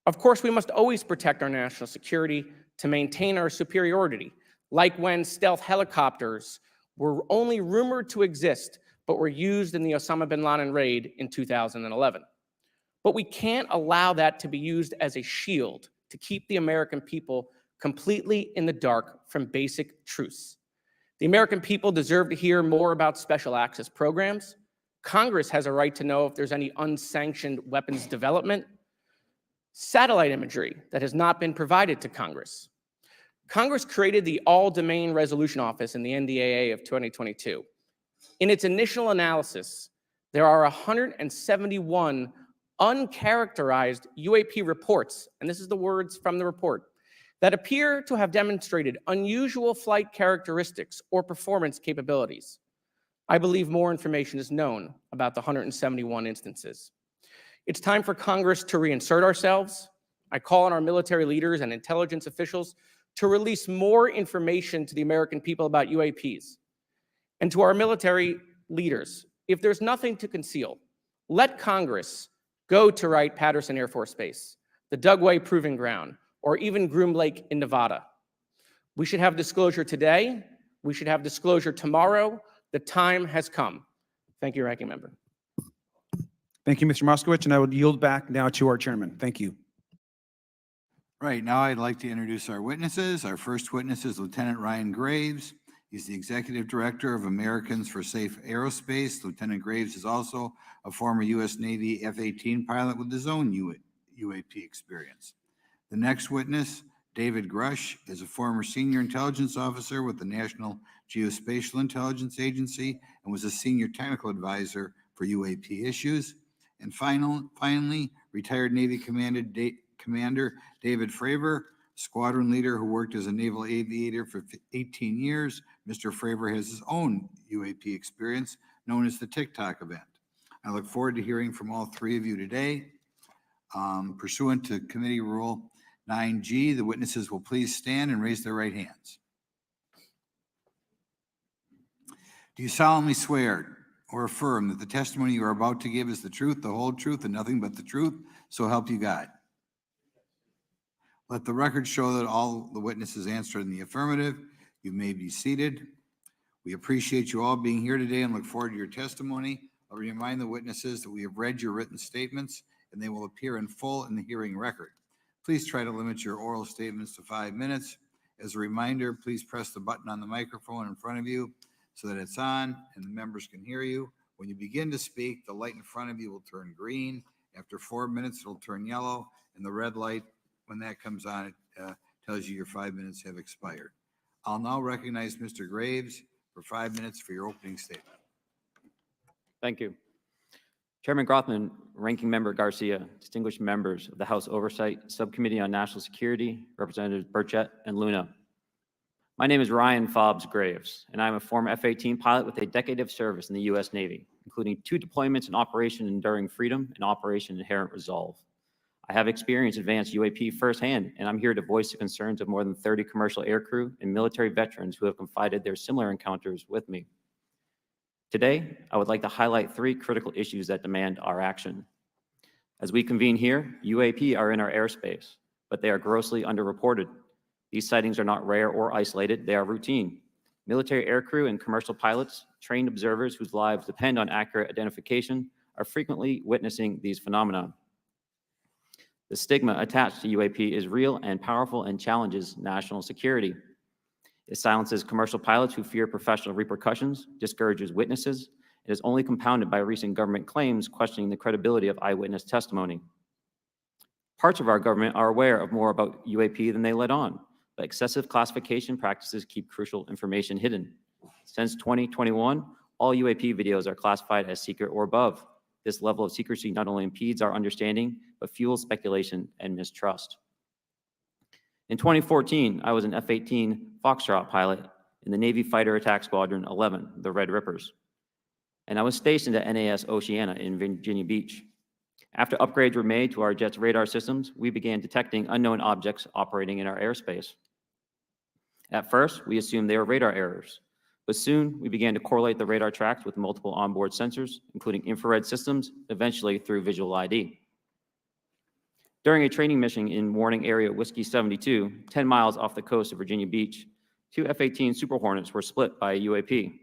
Of course, we must always protect our national security to maintain our superiority, like when stealth helicopters were only rumored to exist, but were used in the Osama bin Laden raid in 2011. But we can't allow that to be used as a shield to keep the American people completely in the dark from basic truths. The American people deserve to hear more about special access programs. Congress has a right to know if there's any unsanctioned weapons development, satellite imagery that has not been provided to Congress. Congress created the All-Domain Resolution Office in the NDAA of 2022. In its initial analysis, there are 171 uncharacterized UAP reports, and this is the words from the report, that appear to have demonstrated unusual flight characteristics or performance capabilities. I believe more information is known about the 171 instances. It's time for Congress to reinsert ourselves. I call on our military leaders and intelligence officials to release more information to the American people about UAPs. And to our military leaders, if there's nothing to conceal, let Congress go to Wright-Patterson Air Force Base, the Dugway Proving Ground, or even Groom Lake in Nevada. We should have disclosure today. We should have disclosure tomorrow. The time has come. Thank you, Ranking Member. Thank you, Mr. Moskowitz, and I would yield back now to our chairman. Thank you. Right, now I'd like to introduce our witnesses. Our first witness is Lieutenant Ryan Graves. He's the Executive Director of Americans for Safe Aerospace. Lieutenant Graves is also a former U.S. Navy F-18 pilot with his own UAP experience. The next witness David Grush is a former senior intelligence officer with the National Geospatial Intelligence Agency and was a senior technical advisor for UAP issues. And finally, retired Navy Commander David Fravor, squadron leader who worked as a naval aviator for 18 years. Mr. Fravor has his own UAP experience known as the TikTok event. I look forward to hearing from all three of you today. Pursuant to Committee Rule 9G, the witnesses will please stand and raise their right hands. Do you solemnly swear or affirm that the testimony you are about to give is the truth, the whole truth, and nothing but the truth, so help you God? Let the record show that all the witnesses answered in the affirmative. You may be seated. We appreciate you all being here today and look forward to your testimony. I'll remind the witnesses that we have read your written statements and they will appear in full in the hearing record. Please try to limit your oral statements to 5 minutes. As a reminder, please press the button on the microphone in front of you so that it's on and the members can hear you. When you begin to speak, the light in front of you will turn green. After 4 minutes, it'll turn yellow, and the red light, when that comes on, it tells you your 5 minutes have expired. I'll now recognize Mr. Graves for 5 minutes for your opening statement. Thank you. Chairman Grothman, Ranking Member Garcia, distinguished members of the House Oversight Subcommittee on National Security, Representatives Burchett and Luna. My name is Ryan Fobbs Graves, and I'm a former F-18 pilot with a decade of service in the U.S. Navy, including 2 deployments in Operation Enduring Freedom and Operation Inherent Resolve. I have experienced advanced UAP firsthand, and I'm here to voice the concerns of more than 30 commercial aircrew and military veterans who have confided their similar encounters with me. Today, I would like to highlight 3 critical issues that demand our action. As we convene here, UAP are in our airspace, but they are grossly underreported. These sightings are not rare or isolated, they are routine. Military aircrew and commercial pilots, trained observers whose lives depend on accurate identification, are frequently witnessing these phenomena. The stigma attached to UAP is real and powerful and challenges national security. It silences commercial pilots who fear professional repercussions, discourages witnesses, and is only compounded by recent government claims questioning the credibility of eyewitness testimony. Parts of our government are aware of more about UAP than they let on, but excessive classification practices keep crucial information hidden. Since 2021, all UAP videos are classified as secret or above. This level of secrecy not only impedes our understanding, but fuels speculation and mistrust. In 2014, I was an F-18 Foxtrot pilot in the Navy Fighter Attack Squadron 11, the Red Rippers, and I was stationed at NAS Oceana in Virginia Beach. After upgrades were made to our jet's radar systems, we began detecting unknown objects operating in our airspace. At first, we assumed they were radar errors, but soon we began to correlate the radar tracks with multiple onboard sensors, including infrared systems, eventually through visual ID. During a training mission in Warning Area Whiskey 72, 10 miles off the coast of Virginia Beach, 2 F-18 Super Hornets were split by a UAP.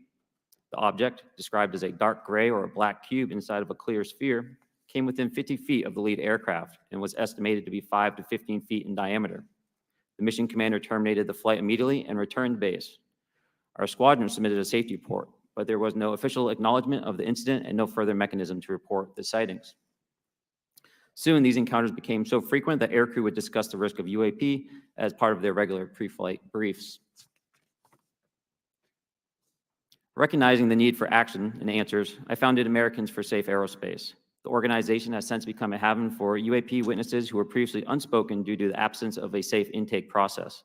The object, described as a dark gray or a black cube inside of a clear sphere, came within 50 feet of the lead aircraft and was estimated to be 5 to 15 feet in diameter. The mission commander terminated the flight immediately and returned to base. Our squadron submitted a safety report, but there was no official acknowledgement of the incident and no further mechanism to report the sightings. Soon, these encounters became so frequent that aircrew would discuss the risk of UAP as part of their regular pre-flight briefs. Recognizing the need for action and answers, I founded Americans for Safe Aerospace. The organization has since become a haven for UAP witnesses who were previously unspoken due to the absence of a safe intake process.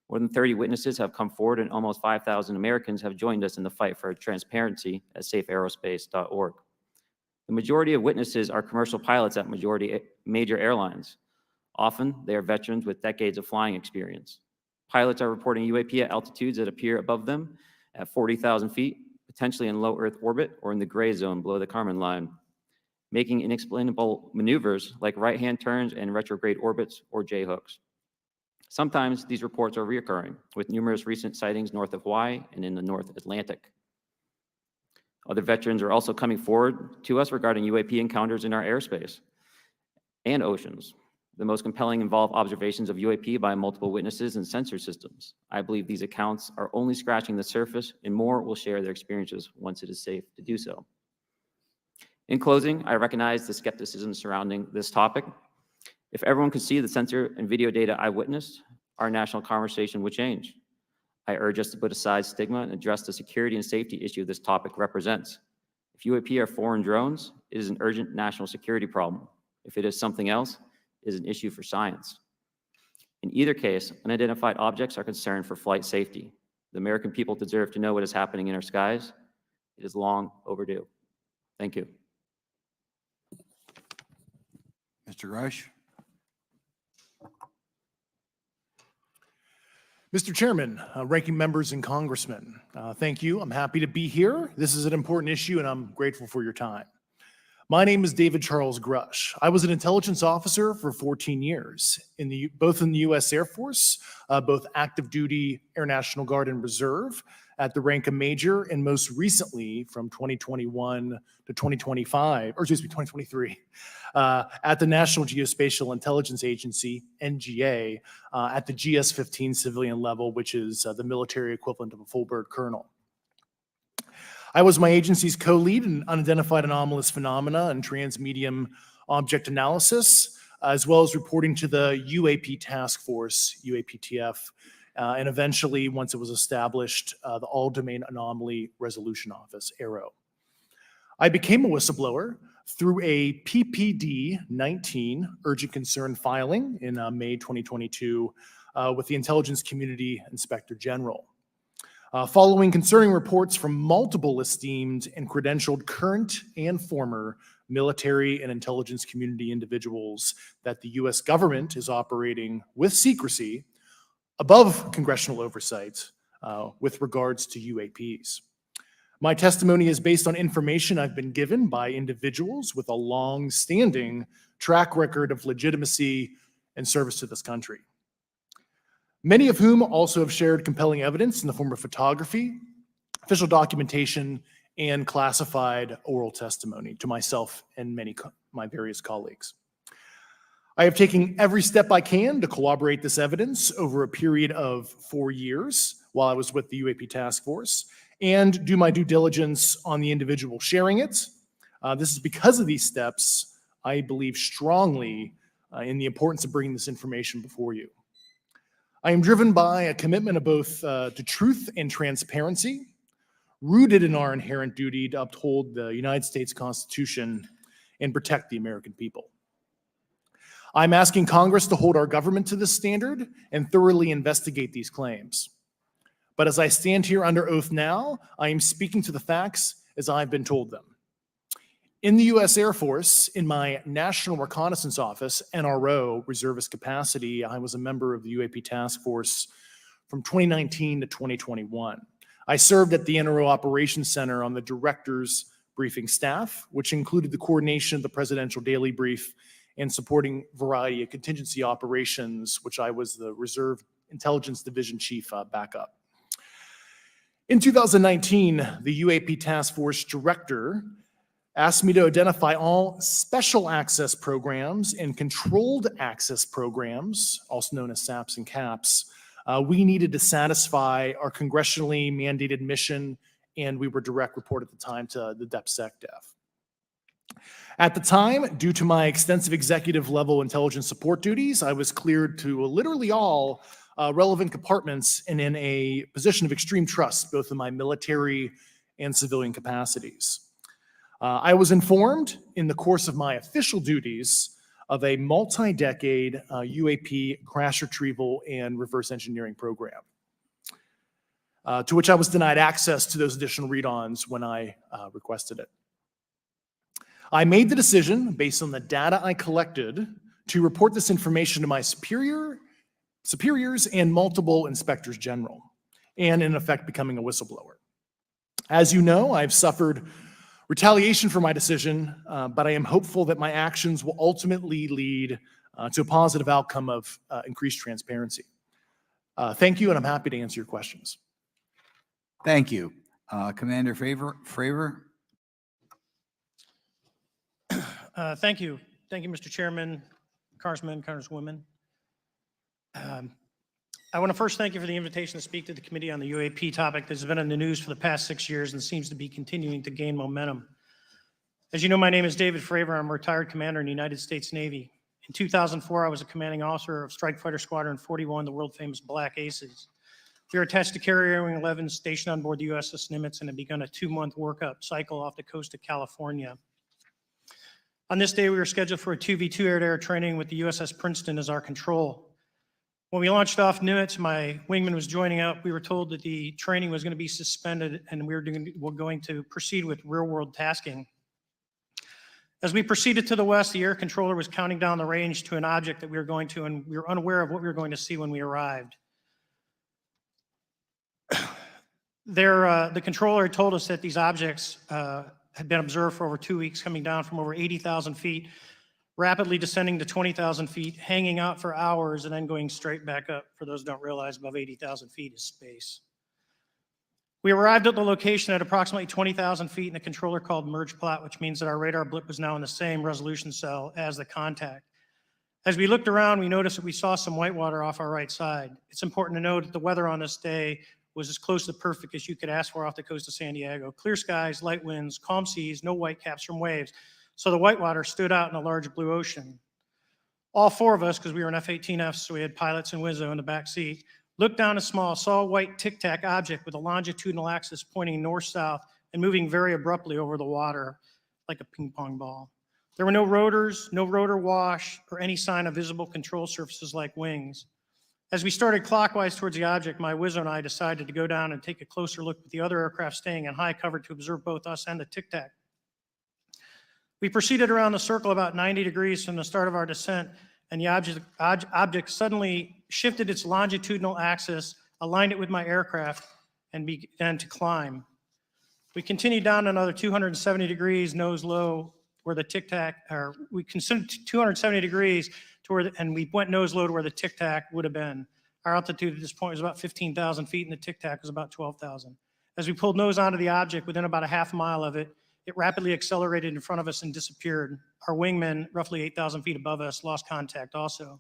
More than 30 witnesses have come forward and almost 5,000 Americans have joined us in the fight for transparency at safeaerospace.org. The majority of witnesses are commercial pilots at major airlines. Often, they are veterans with decades of flying experience. Pilots are reporting UAP at altitudes that appear above them at 40,000 feet, potentially in low Earth orbit or in the gray zone below the Kármán line, making inexplainable maneuvers like right-hand turns and retrograde orbits or J-hooks. Sometimes these reports are reoccurring, with numerous recent sightings north of Hawaii and in the North Atlantic. Other veterans are also coming forward to us regarding UAP encounters in our airspace and oceans. The most compelling involve observations of UAP by multiple witnesses and sensor systems. I believe these accounts are only scratching the surface, and more will share their experiences once it is safe to do so. In closing, I recognize the skepticism surrounding this topic. If everyone could see the sensor and video data I witnessed, our national conversation would change. I urge us to put aside stigma and address the security and safety issue this topic represents. If UAP are foreign drones, it is an urgent national security problem. If it is something else, it is an issue for science. In either case, unidentified objects are concerned for flight safety. The American people deserve to know what is happening in our skies. It is long overdue. Thank you. Mr. Rush. Mr. Chairman, ranking members and congressmen, thank you. I'm happy to be here. This is an important issue and I'm grateful for your time. My name is David Charles Grush. I was an intelligence officer for 14 years, both in the U.S. Air Force, both active duty, Air National Guard, and Reserve at the rank of major, and most recently from 2021 to 2023, at the National Geospatial Intelligence Agency, NGA, at the GS-15 civilian level, which is the military equivalent of a full bird colonel. I was my agency's co-lead in unidentified anomalous phenomena and transmedium object analysis, as well as reporting to the UAP task force, UAPTF, and eventually, once it was established, the All-Domain Anomaly Resolution Office, AARO. I became a whistleblower through a PPD-19 urgent concern filing in May 2022 with the Intelligence Community Inspector General. Following concerning reports from multiple esteemed and credentialed current and former military and intelligence community individuals that the U.S. government is operating with secrecy above congressional oversight with regards to UAPs. My testimony is based on information I've been given by individuals with a long-standing track record of legitimacy and service to this country, many of whom also have shared compelling evidence in the form of photography, official documentation, and classified oral testimony to myself and my various colleagues. I have taken every step I can to corroborate this evidence over a period of 4 years while I was with the UAP task force and do my due diligence on the individual sharing it. This is because of these steps, I believe strongly in the importance of bringing this information before you. I am driven by a commitment of both to truth and transparency, rooted in our inherent duty to uphold the United States Constitution and protect the American people. I'm asking Congress to hold our government to this standard and thoroughly investigate these claims. But as I stand here under oath now, I am speaking to the facts as I've been told them. In the U.S. Air Force, in my National Reconnaissance Office, NRO, reservist capacity, I was a member of the UAP Task Force from 2019 to 2021. I served at the NRO Operations Center on the Director's Briefing staff, which included the coordination of the Presidential Daily Brief and supporting variety of contingency operations, which I was the Reserve Intelligence Division Chief backup. In 2019, the UAP Task Force Director asked me to identify all special access programs and controlled access programs, also known as SAPs and CAPs, we needed to satisfy our congressionally mandated mission, and we were direct report at the time to the DepSecDef. At the time, due to my extensive executive level intelligence support duties, I was cleared to literally all relevant compartments and in a position of extreme trust, both in my military and civilian capacities. I was informed in the course of my official duties of a multi-decade UAP crash retrieval and reverse engineering program, to which I was denied access to those additional read-ons when I requested it. I made the decision, based on the data I collected, to report this information to my superiors and multiple inspectors general, and in effect becoming a whistleblower. As you know, I've suffered retaliation for my decision, but I am hopeful that my actions will ultimately lead to a positive outcome of increased transparency. Thank you, and I'm happy to answer your questions. Thank you. Commander Fravor. Thank you. Thank you, Mr. Chairman, Congressmen, Congresswomen. I want to first thank you for the invitation to speak to the committee on the UAP topic that's been in the news for the past 6 years and seems to be continuing to gain momentum. As you know, my name is David Fravor. I'm a retired commander in the United States Navy. In 2004, I was a commanding officer of Strike Fighter Squadron 41, the world-famous Black Aces. We were attached to Carrier Wing 11, stationed on board the USS Nimitz, and had begun a 2-month workup cycle off the coast of California. On this day, we were scheduled for a 2v2 air-to-air training with the USS Princeton as our control. When we launched off Nimitz, my wingman was joining up. We were told that the training was going to be suspended and we were going to proceed with real-world tasking. As we proceeded to the west, the air controller was counting down the range to an object that we were going to, and we were unaware of what we were going to see when we arrived. The controller had told us that these objects had been observed for over 2 weeks, coming down from over 80,000 feet, rapidly descending to 20,000 feet, hanging out for hours, and then going straight back up. For those who don't realize, above 80,000 feet is space. We arrived at the location at approximately 20,000 feet, and the controller called merge plot, which means that our radar blip was now in the same resolution cell as the contact. As we looked around, we noticed that we saw some whitewater off our right side. It's important to note that the weather on this day was as close to perfect as you could ask for off the coast of San Diego. Clear skies, light winds, calm seas, no whitecaps from waves. So the whitewater stood out in a large blue ocean. All 4 of us, because we were in F-18Fs, so we had pilots and Wizzo in the back seat, looked down a small, saw a white tic-tac object with a longitudinal axis pointing north-south and moving very abruptly over the water like a ping pong ball. There were no rotors, no rotor wash, or any sign of visible control surfaces like wings. As we started clockwise towards the object, my Wizzo and I decided to go down and take a closer look with the other aircraft staying in high cover to observe both us and the tic-tac. We proceeded around the circle about 90 degrees from the start of our descent, and the object suddenly shifted its longitudinal axis, aligned it with my aircraft, and began to climb. We continued down another 270 degrees, nose low, where the tic-tac, or we considered 270 degrees to where, and we went nose low to where the tic-tac would have been. Our altitude at this point was about 15,000 feet, and the tic-tac was about 12,000. As we pulled nose onto the object, within about a half mile of it, it rapidly accelerated in front of us and disappeared. Our wingman, roughly 8,000 feet above us, lost contact also.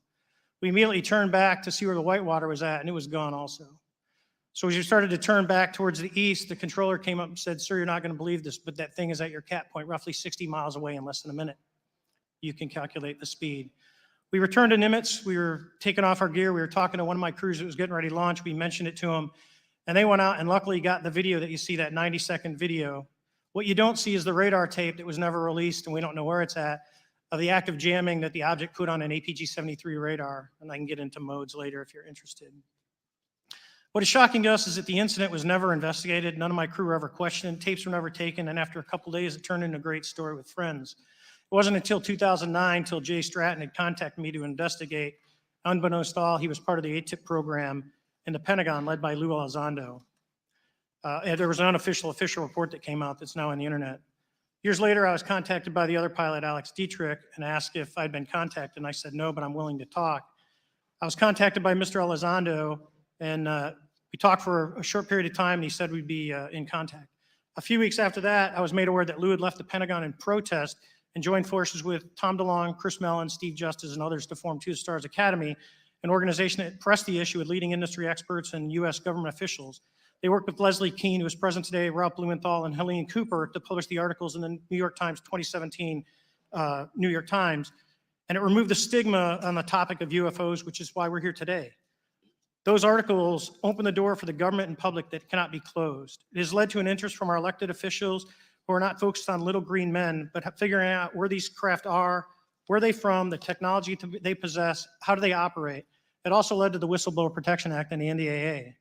We immediately turned back to see where the whitewater was at, and it was gone also. So as we started to turn back towards the east, the controller came up and said, "Sir, you're not going to believe this, but that thing is at your cap point, roughly 60 miles away in less than a minute. You can calculate the speed." We returned to Nimitz. We were taking off our gear. We were talking to one of my crews that was getting ready to launch. We mentioned it to them, and they went out and luckily got the video that you see, that 90-second video. What you don't see is the radar tape that was never released, and we don't know where it's at, of the active jamming that the object put on an APG-73 radar, and I can get into modes later if you're interested. What is shocking to us is that the incident was never investigated. None of my crew were ever questioned. Tapes were never taken, and after a couple days, it turned into a great story with friends. It wasn't until 2009 till Jay Stratton had contacted me to investigate. Unbeknownst to all, he was part of the ATIP program in the Pentagon led by Lou Elizondo. And there was an official report that came out that's now on the internet. Years later, I was contacted by the other pilot, Alex Dietrich, and asked if I'd been contacted, and I said no, but I'm willing to talk. I was contacted by Mr. Elizondo, and we talked for a short period of time, and he said we'd be in contact. A few weeks after that, I was made aware that Lou had left the Pentagon in protest and joined forces with Tom DeLonge, Chris Mellon, Steve Justice, and others to form Two Stars Academy, an organization that pressed the issue with leading industry experts and U.S. government officials. They worked with Leslie Kean, who is present today, Ralph Blumenthal, and Helene Cooper to publish the articles in the New York Times 2017 New York Times. And it removed the stigma on the topic of UFOs, which is why we're here today. Those articles open the door for the government and public that cannot be closed. It has led to an interest from our elected officials who are not focused on little green men, but figuring out where these craft are, where they're from, the technology they possess, how do they operate. It also led to the Whistleblower Protection Act and the NDAA.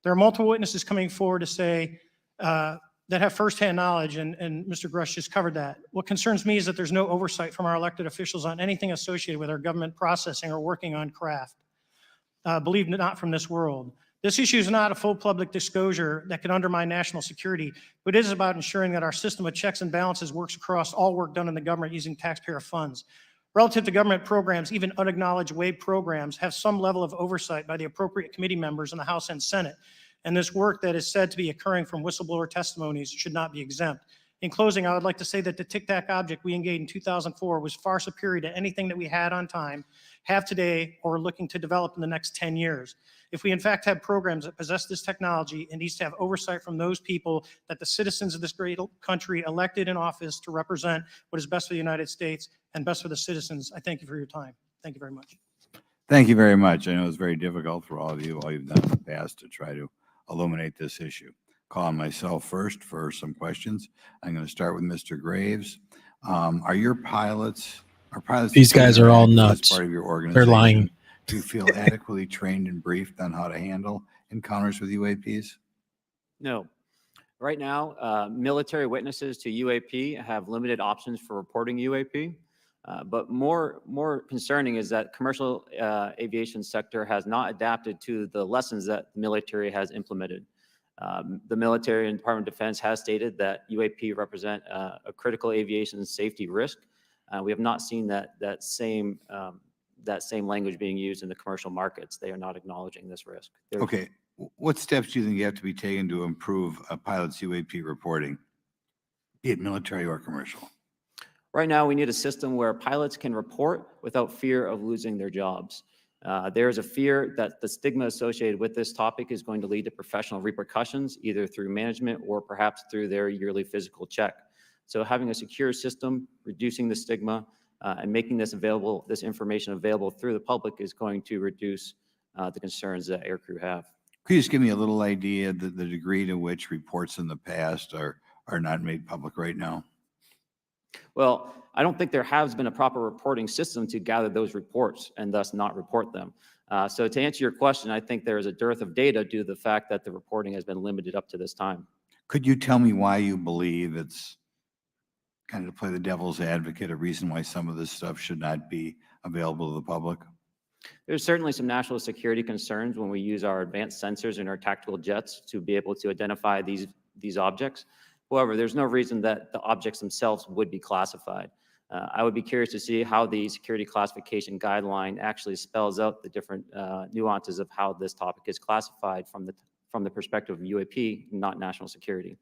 There are multiple witnesses coming forward to say that have firsthand knowledge, and Mr. Grush just covered that. What concerns me is that there's no oversight from our elected officials on anything associated with our government processing or working on craft. Believe it or not, from this world. This issue is not a full public disclosure that can undermine national security, but it is about ensuring that our system of checks and balances works across all work done in the government using taxpayer funds. Relative to government programs, even unacknowledged WAVE programs have some level of oversight by the appropriate committee members in the House and Senate. And this work that is said to be occurring from whistleblower testimonies should not be exempt. In closing, I would like to say that the tic-tac object we engaged in 2004 was far superior to anything that we had on time, have today, or are looking to develop in the next 10 years. If we in fact have programs that possess this technology, it needs to have oversight from those people that the citizens of this great country elected in office to represent what is best for the United States and best for the citizens. I thank you for your time. Thank you very much. Thank you very much. I know it's very difficult for all of you, all you've done in the past to try to illuminate this issue. Calling myself first for some questions. I'm going to start with Mr. Graves. Are your pilots, These guys are all nuts. as part of your They're organization? lying. Do you feel adequately trained and briefed on how to handle encounters with UAPs? No. Right now, military witnesses to UAP have limited options for reporting UAP. But more concerning is that commercial aviation sector has not adapted to the lessons that the military has implemented. The military and Department of Defense has stated that UAP represent a critical aviation safety risk. We have not seen that same language being used in the commercial markets. They are not acknowledging this risk. Okay. What steps do you think have to be taken to improve a pilot's UAP reporting, be it military or commercial? Right now, we need a system where pilots can report without fear of losing their jobs. There is a fear that the stigma associated with this topic is going to lead to professional repercussions, either through management or perhaps through their yearly physical check. So having a secure system, reducing the stigma, and making this information available through the public is going to reduce the concerns that aircrew have. Could you just give me a little idea of the degree to which reports in the past are not made public right now? Well, I don't think there has been a proper reporting system to gather those reports and thus not report them. So to answer your question, I think there is a dearth of data due to the fact that the reporting has been limited up to this time. Could you tell me why you believe it's, kind of to play the devil's advocate, a reason why some of this stuff should not be available to the public? There's certainly some national security concerns when we use our advanced sensors in our tactical jets to be able to identify these objects. However, there's no reason that the objects themselves would be classified. I would be curious to see how the security classification guideline actually spells out the different nuances of how this topic is classified from the perspective of UAP, not national security.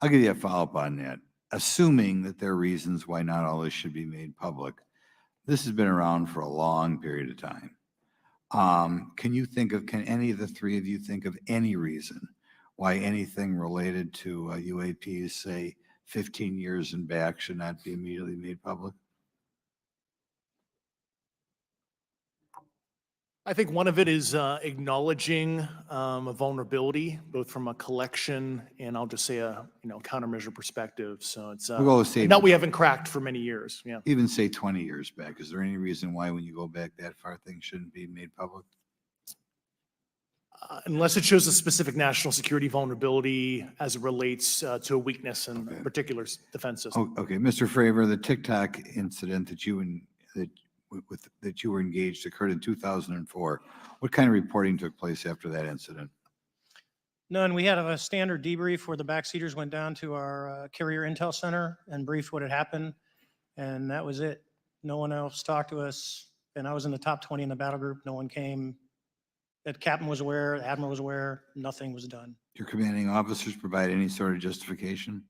I'll give you a follow-up on that. Assuming that there are reasons why not all this should be made public, this has been around for a long period of time. Can any of the three of you think of any reason why anything related to UAPs, say 15 years and back, should not be immediately made public? I think one of it is acknowledging a vulnerability, both from a collection and I'll just say a countermeasure perspective. So it's that we haven't cracked for many years. Yeah. Even say 20 years back. Is there any reason why, when you go back that far, things shouldn't be made public? Unless it shows a specific national security vulnerability as it relates to a weakness in a particular defense system. Oh, okay, Mr. Fravor, the TikTok incident that you were engaged occurred in 2004. What kind of reporting took place after that incident? None. We had a standard debrief where the backseaters went down to our carrier intel center and briefed what had happened, and that was it. No one else talked to us, and I was in the top 20 in the battle group. No one came. The captain was aware, the admiral was aware, nothing was done. Your commanding officers provide any sort of justification?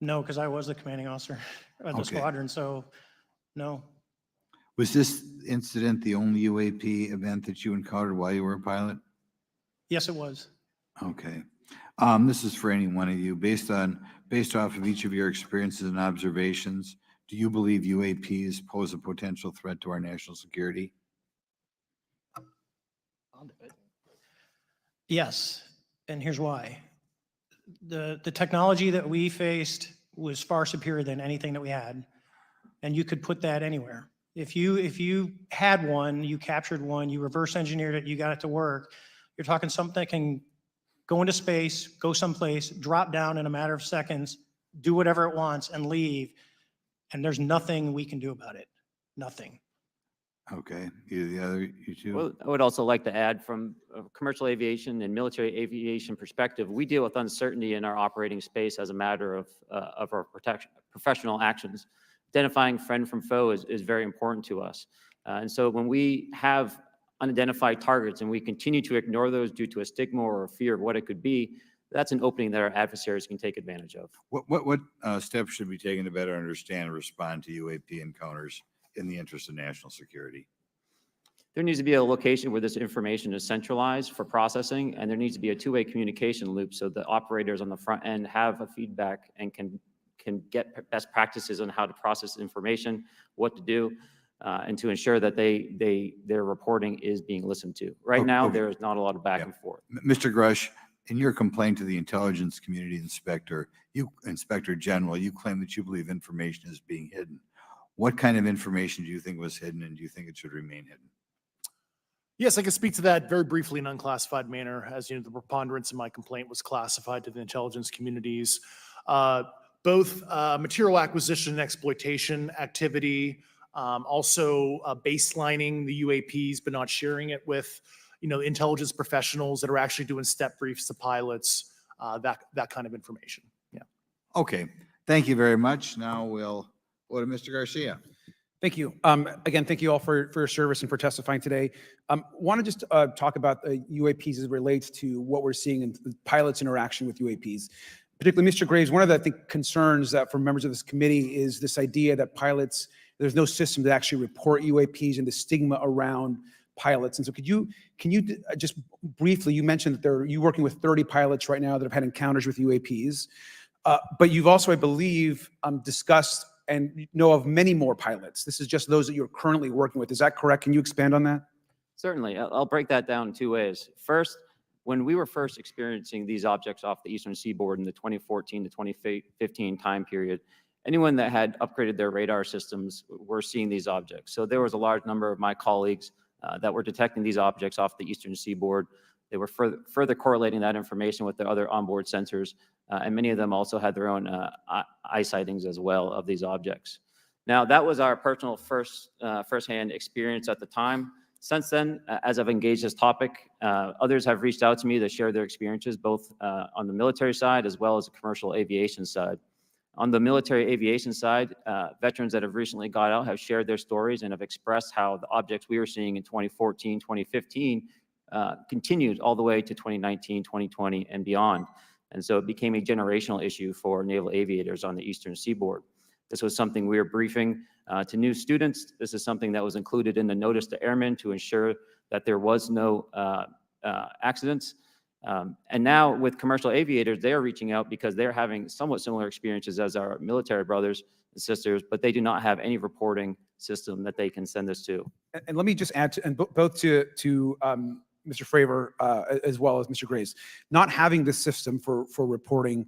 No, because I was the commanding officer of the squadron, so no. Was this incident the only UAP event that you encountered while you were a pilot? Yes, it was. Okay. This is for any one of you. Based off of each of your experiences and observations, do you believe UAPs pose a potential threat to our national security? Yes, and here's why. The technology that we faced was far superior than anything that we had, and you could put that anywhere. If you had one, you captured one, you reverse engineered it, you got it to work, you're talking something that can go into space, go someplace, drop down in a matter of seconds, do whatever it wants, and leave, and there's nothing we can do about it. Nothing. Okay, you two? Well, I would also like to add, from a commercial aviation and military aviation perspective, we deal with uncertainty in our operating space as a matter of our professional actions. Identifying friend from foe is very important to us. And so when we have unidentified targets and we continue to ignore those due to a stigma or a fear of what it could be, that's an opening that our adversaries can take advantage of. What steps should be taken to better understand and respond to UAP encounters in the interest of national security? There needs to be a location where this information is centralized for processing, and there needs to be a two-way communication loop so the operators on the front end have a feedback and can get best practices on how to process information, what to do. and to ensure that their reporting is being listened to. Right now, there is not a lot of back and forth. Mr. Grush, in your complaint to the intelligence community inspector, Inspector General, you claim that you believe information is being hidden. What kind of information do you think was hidden, and do you think it should remain hidden? Yes, I can speak to that very briefly in unclassified manner. As you know, the preponderance of my complaint was classified to the intelligence communities. Both material acquisition and exploitation activity, also baselining the UAPs, but not sharing it with, intelligence professionals that are actually doing step briefs to pilots, that kind of information. Yeah. Okay. Thank you very much. Now we'll go to Mr. Garcia. Thank you. Again, thank you all for your service and for testifying today. Want to just talk about UAPs as it relates to what we're seeing in pilots' interaction with UAPs. Particularly, Mr. Graves, one of the, I think, concerns that for members of this committee is this idea that pilots, there's no system to actually report UAPs and the stigma around pilots. And so can you just briefly, you mentioned that you're working with 30 pilots right now that have had encounters with UAPs, but you've also, I believe, discussed and know of many more pilots. This is just those that you're currently working with. Is that correct? Can you expand on that? Certainly. I'll break that down in two ways. First, when we were first experiencing these objects off the eastern seaboard in the 2014 to 2015 time period, anyone that had upgraded their radar systems were seeing these objects. So there was a large number of my colleagues that were detecting these objects off the eastern seaboard. They were further correlating that information with their other onboard sensors, and many of them also had their own eye sightings as well of these objects. Now, that was our personal firsthand experience at the time. Since then, as I've engaged this topic, others have reached out to me to share their experiences, both on the military side as well as the commercial aviation side. On the military aviation side, veterans that have recently got out have shared their stories and have expressed how the objects we were seeing in 2014, 2015 continued all the way to 2019, 2020, and beyond. And so it became a generational issue for naval aviators on the eastern seaboard. This was something we were briefing to new students. This is something that was included in the notice to airmen to ensure that there was no accidents. And now with commercial aviators, they are reaching out because they're having somewhat similar experiences as our military brothers and sisters, but they do not have any reporting system that they can send this to. And let me just add, both to Mr. Fravor as well as Mr. Graves, not having this system for reporting,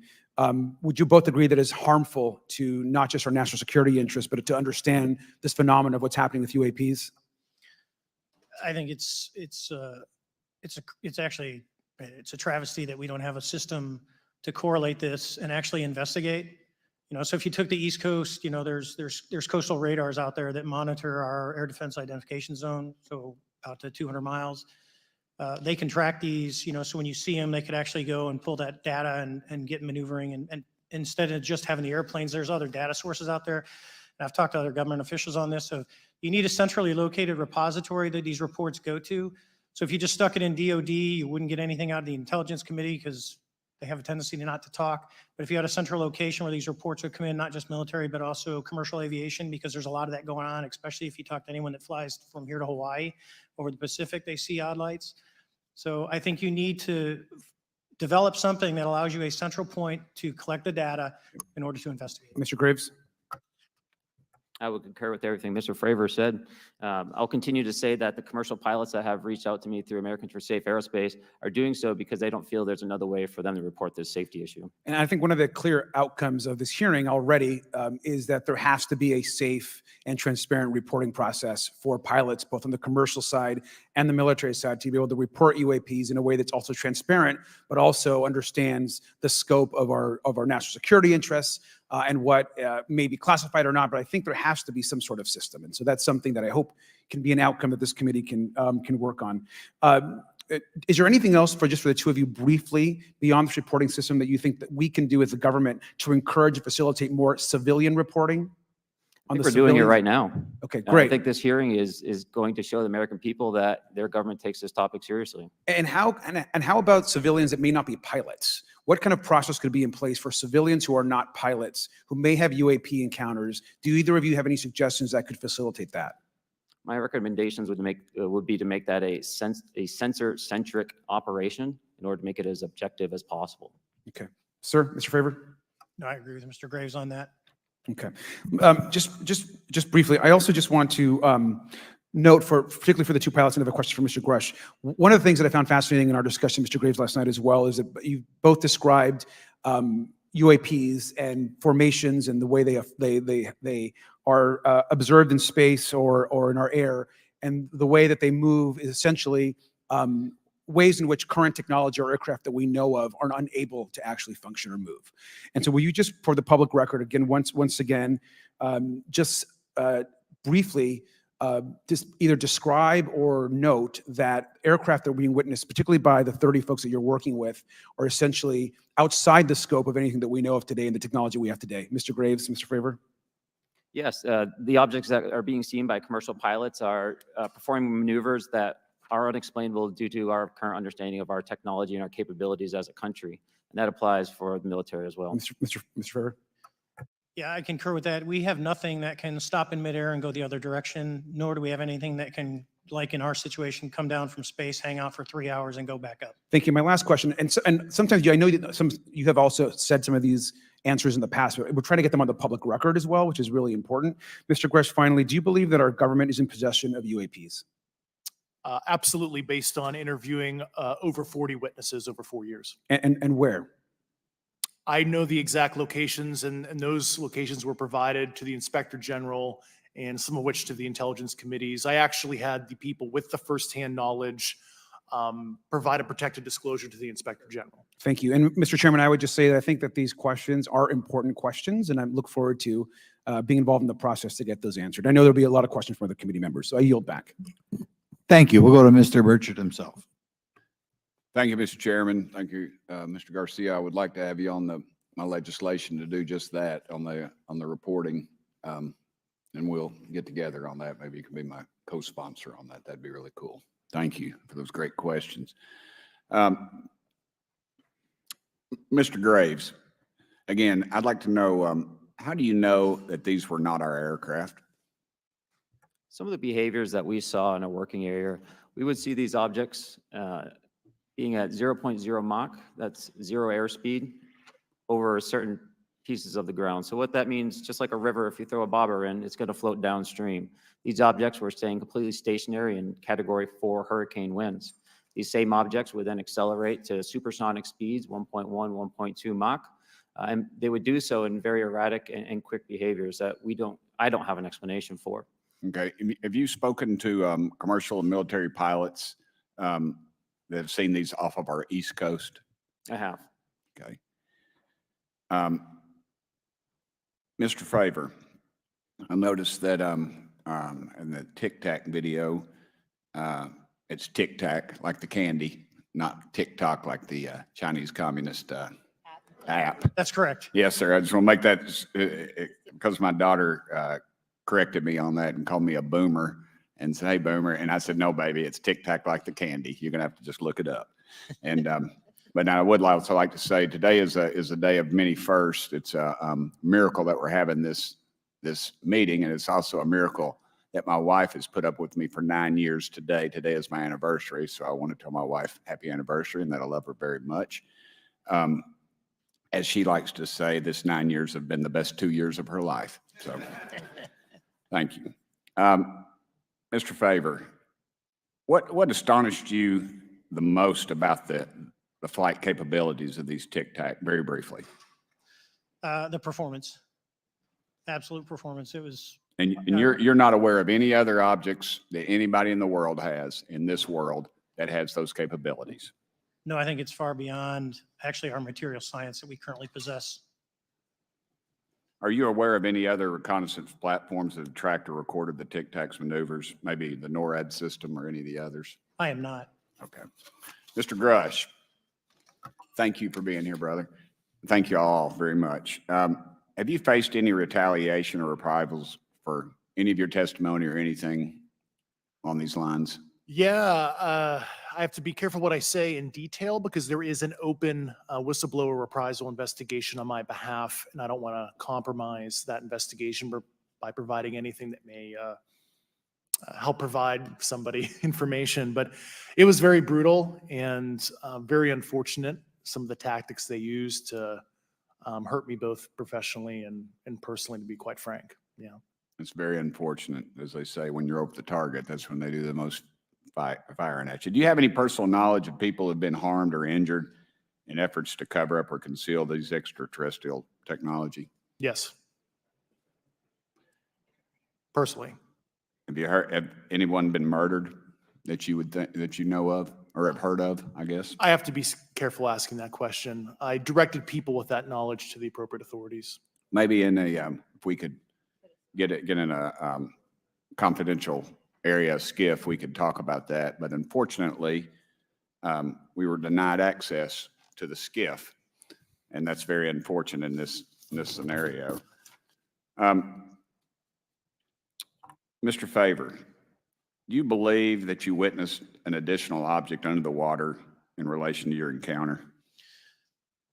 would you both agree that is harmful to not just our national security interests, but to understand this phenomenon of what's happening with UAPs? I think it's actually a travesty that we don't have a system to correlate this and actually investigate. So if you took the East Coast, there's coastal radars out there that monitor our air defense identification zone, so out to 200 miles. They can track these, so when you see them, they could actually go and pull that data and get maneuvering. And instead of just having the airplanes, there's other data sources out there. And I've talked to other government officials on this. So you need a centrally located repository that these reports go to. So if you just stuck it in DOD, you wouldn't get anything out of the Intelligence Committee because they have a tendency to not to talk. But if you had a central location where these reports would come in, not just military, but also commercial aviation, because there's a lot of that going on, especially if you talk to anyone that flies from here to Hawaii, over the Pacific, they see odd lights. So I think you need to develop something that allows you a central point to collect the data in order to investigate. Mr. Graves? I would concur with everything Mr. Fravor said. I'll continue to say that the commercial pilots that have reached out to me through Americans for Safe Aerospace are doing so because they don't feel there's another way for them to report this safety issue. And I think one of the clear outcomes of this hearing already is that there has to be a safe and transparent reporting process for pilots, both on the commercial side and the military side, to be able to report UAPs in a way that's also transparent, but also understands the scope of our national security interests and what may be classified or not. But I think there has to be some sort of system. And so that's something that I hope can be an outcome that this committee can work on. Is there anything else for the two of you briefly beyond this reporting system that you think that we can do as a government to encourage and facilitate more civilian reporting? I think we're doing it right now. Okay, great. I think this hearing is going to show the American people that their government takes this topic seriously. And how about civilians that may not be pilots? What kind of process could be in place for civilians who are not pilots, who may have UAP encounters? Do either of you have any suggestions that could facilitate that? My recommendations would be to make that a sensor-centric operation in order to make it as objective as possible. Okay. Sir, Mr. Fravor? No, I agree with Mr. Graves on that. Okay. Just just briefly, I also just want to note, particularly for the two pilots, and I have a question for Mr. Grush. One of the things that I found fascinating in our discussion, Mr. Graves, last night as well, is that you both described UAPs and formations and the way they are observed in space or in our air, and the way that they move is essentially ways in which current technology or aircraft that we know of are unable to actually function or move. And so will you just, for the public record, again, once again, just briefly just either describe or note that aircraft that are being witnessed, particularly by the 30 folks that you're working with, are essentially outside the scope of anything that we know of today and the technology we have today. Mr. Graves, Mr. Fravor? Yes, the objects that are being seen by commercial pilots are performing maneuvers that are unexplainable due to our current understanding of our technology and our capabilities as a country. And that applies for the military as well. Mr. Fravor? Yeah, I concur with that. We have nothing that can stop in midair and go the other direction, nor do we have anything that can, like in our situation, come down from space, hang out for 3 hours, and go back up. Thank you. My last question, and sometimes I know that you have also said some of these answers in the past, but we're trying to get them on the public record as well, which is really important. Mr. Grush, finally, do you believe that our government is in possession of UAPs? Absolutely, based on interviewing over 40 witnesses over 4 years. And where? I know the exact locations, and those locations were provided to the Inspector General, and some of which to the intelligence committees. I actually had the people with the firsthand knowledge provide a protected disclosure to the Inspector General. Thank you. And Mr. Chairman, I would just say that I think that these questions are important questions, and I look forward to being involved in the process to get those answered. I know there'll be a lot of questions from other committee members, so I yield back. Thank you. We'll go to Mr. Burchett himself. Thank you, Mr. Chairman. Thank you, Mr. Garcia. I would like to have you on my legislation to do just that on the reporting, and we'll get together on that. Maybe you can be my co-sponsor on that. That'd be really cool. Thank you for those great questions. Mr. Graves, again, I'd like to know, how do you know that these were not our aircraft? Some of the behaviors that we saw in a working area, we would see these objects being at 0.0 Mach, that's 0 airspeed, over certain pieces of the ground. So what that means, just like a river, if you throw a bobber in, it's going to float downstream. These objects were staying completely stationary in Category 4 hurricane winds. These same objects would then accelerate to supersonic speeds, 1.1, 1.2 Mach, and they would do so in very erratic and quick behaviors that I don't have an explanation for. Okay. Have you spoken to commercial and military pilots that have seen these off of our East Coast? I have. Okay. Mr. Fravor, I noticed that in the Tic Tac video, it's Tic Tac like the candy, not TikTok like the Chinese Communist app. That's correct. Yes, sir. I just want to make that because my daughter corrected me on that and called me a boomer and said, "Hey, boomer." And I said, "No, baby, it's Tic Tac like the candy. You're going to have to just look it up." And but now I would also like to say today is a day of many firsts. It's a miracle that we're having this meeting, and it's also a miracle that my wife has put up with me for 9 years today. Today is my anniversary, so I want to tell my wife happy anniversary and that I love her very much. As she likes to say, this 9 years have been the best 2 years of her life. So thank you. Mr. Fravor, what astonished you the most about the flight capabilities of these Tic Tac, very briefly? The performance, absolute performance. It was. And you're not aware of any other objects that anybody in the world has in this world that has those capabilities? No, I think it's far beyond actually our material science that we currently possess. Are you aware of any other reconnaissance platforms that have tracked or recorded the Tic Tac's maneuvers, maybe the NORAD system or any of the others? I am not. Okay. Mr. Grush, thank you for being here, brother. Thank you all very much. Have you faced any retaliation or reprisals for any of your testimony or anything on these lines? Yeah, I have to be careful what I say in detail because there is an open whistleblower reprisal investigation on my behalf, and I don't want to compromise that investigation by providing anything that may help provide somebody information. But it was very brutal and very unfortunate, some of the tactics they used to hurt me both professionally and personally, to be quite frank. Yeah. It's very unfortunate. As they say, when you're over the target, that's when they do the most firing at you. Do you have any personal knowledge of people who have been harmed or injured in efforts to cover up or conceal these extraterrestrial technology? Yes. Personally. Have anyone been murdered that you would think that you know of or have heard of, I guess? I have to be careful asking that question. I directed people with that knowledge to the appropriate authorities. Maybe in a, if we could get in a confidential area, SCIF, we could talk about that. But unfortunately, we were denied access to the SCIF, and that's very unfortunate in this scenario. Mr. Favor, do you believe that you witnessed an additional object under the water in relation to your encounter?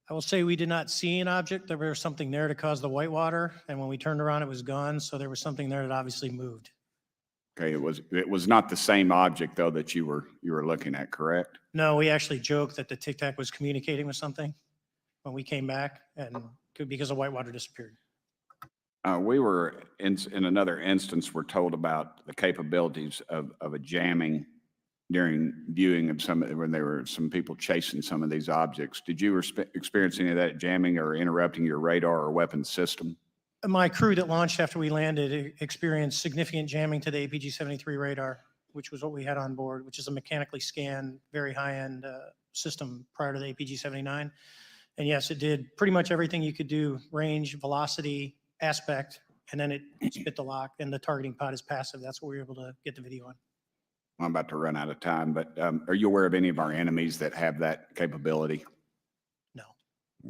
I will say we did not see an object. There was something there to cause the whitewater, and when we turned around, it was gone. So there was something there that obviously moved. Okay, it was not the same object though that you were looking at, correct? No, we actually joked that the Tic Tac was communicating with something when we came back, and because the whitewater disappeared. We were in another instance. We're told about the capabilities of a jamming during viewing of when there were some people chasing some of these objects. Did you experience any of that jamming or interrupting your radar or weapons system? My crew that launched after we landed experienced significant jamming to the APG-73 radar, which was what we had on board, which is a mechanically scanned, very high-end system prior to the APG-79. And yes, it did pretty much everything you could do: range, velocity, aspect, and then it spit the lock, and the targeting pod is passive. That's what we were able to get the video on. I'm about to run out of time, but are you aware of any of our enemies that have that capability? No.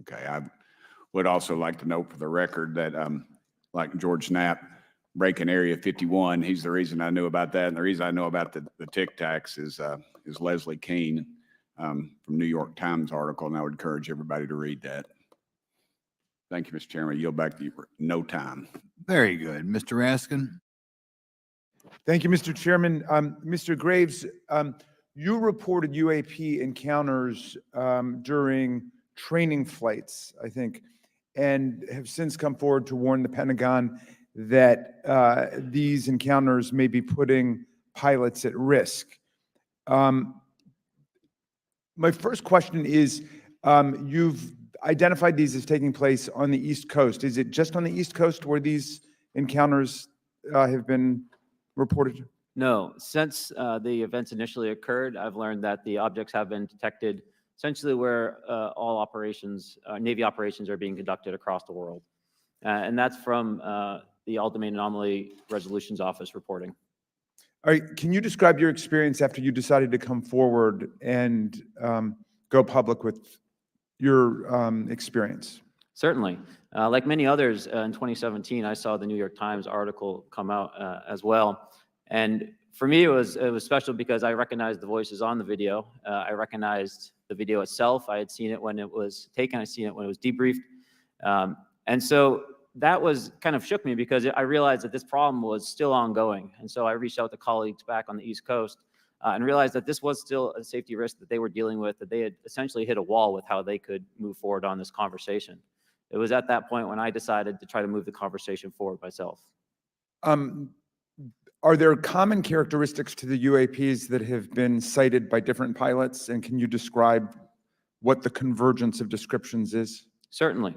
Okay. I would also like to note for the record that, like George Knapp breaking Area 51, he's the reason I knew about that. And the reason I know about the Tic Tacs is Leslie Keene from New York Times article, and I would encourage everybody to read that. Thank you, Mr. Chairman. Yield back to you for no time. Very good. Mr. Raskin? Thank you, Mr. Chairman. Mr. Graves, you reported UAP encounters during training flights, I think, and have since come forward to warn the Pentagon that these encounters may be putting pilots at risk. My first question is, you've identified these as taking place on the East Coast. Is it just on the East Coast where these encounters have been reported? No, since the events initially occurred, I've learned that the objects have been detected essentially where all operations, Navy operations are being conducted across the world. And that's from the All-Domain Anomaly Resolutions Office reporting. All right, can you describe your experience after you decided to come forward and go public with your experience? Certainly. Like many others, in 2017, I saw the New York Times article come out as well. And for me, it was special because I recognized the voices on the video. I recognized the video itself. I had seen it when it was taken. I seen it when it was debriefed. And so that was kind of shook me because I realized that this problem was still ongoing. And so I reached out to colleagues back on the East Coast and realized that this was still a safety risk that they were dealing with, that they had essentially hit a wall with how they could move forward on this conversation. It was at that point when I decided to try to move the conversation forward myself. Are there common characteristics to the UAPs that have been cited by different pilots? And can you describe what the convergence of descriptions is? Certainly.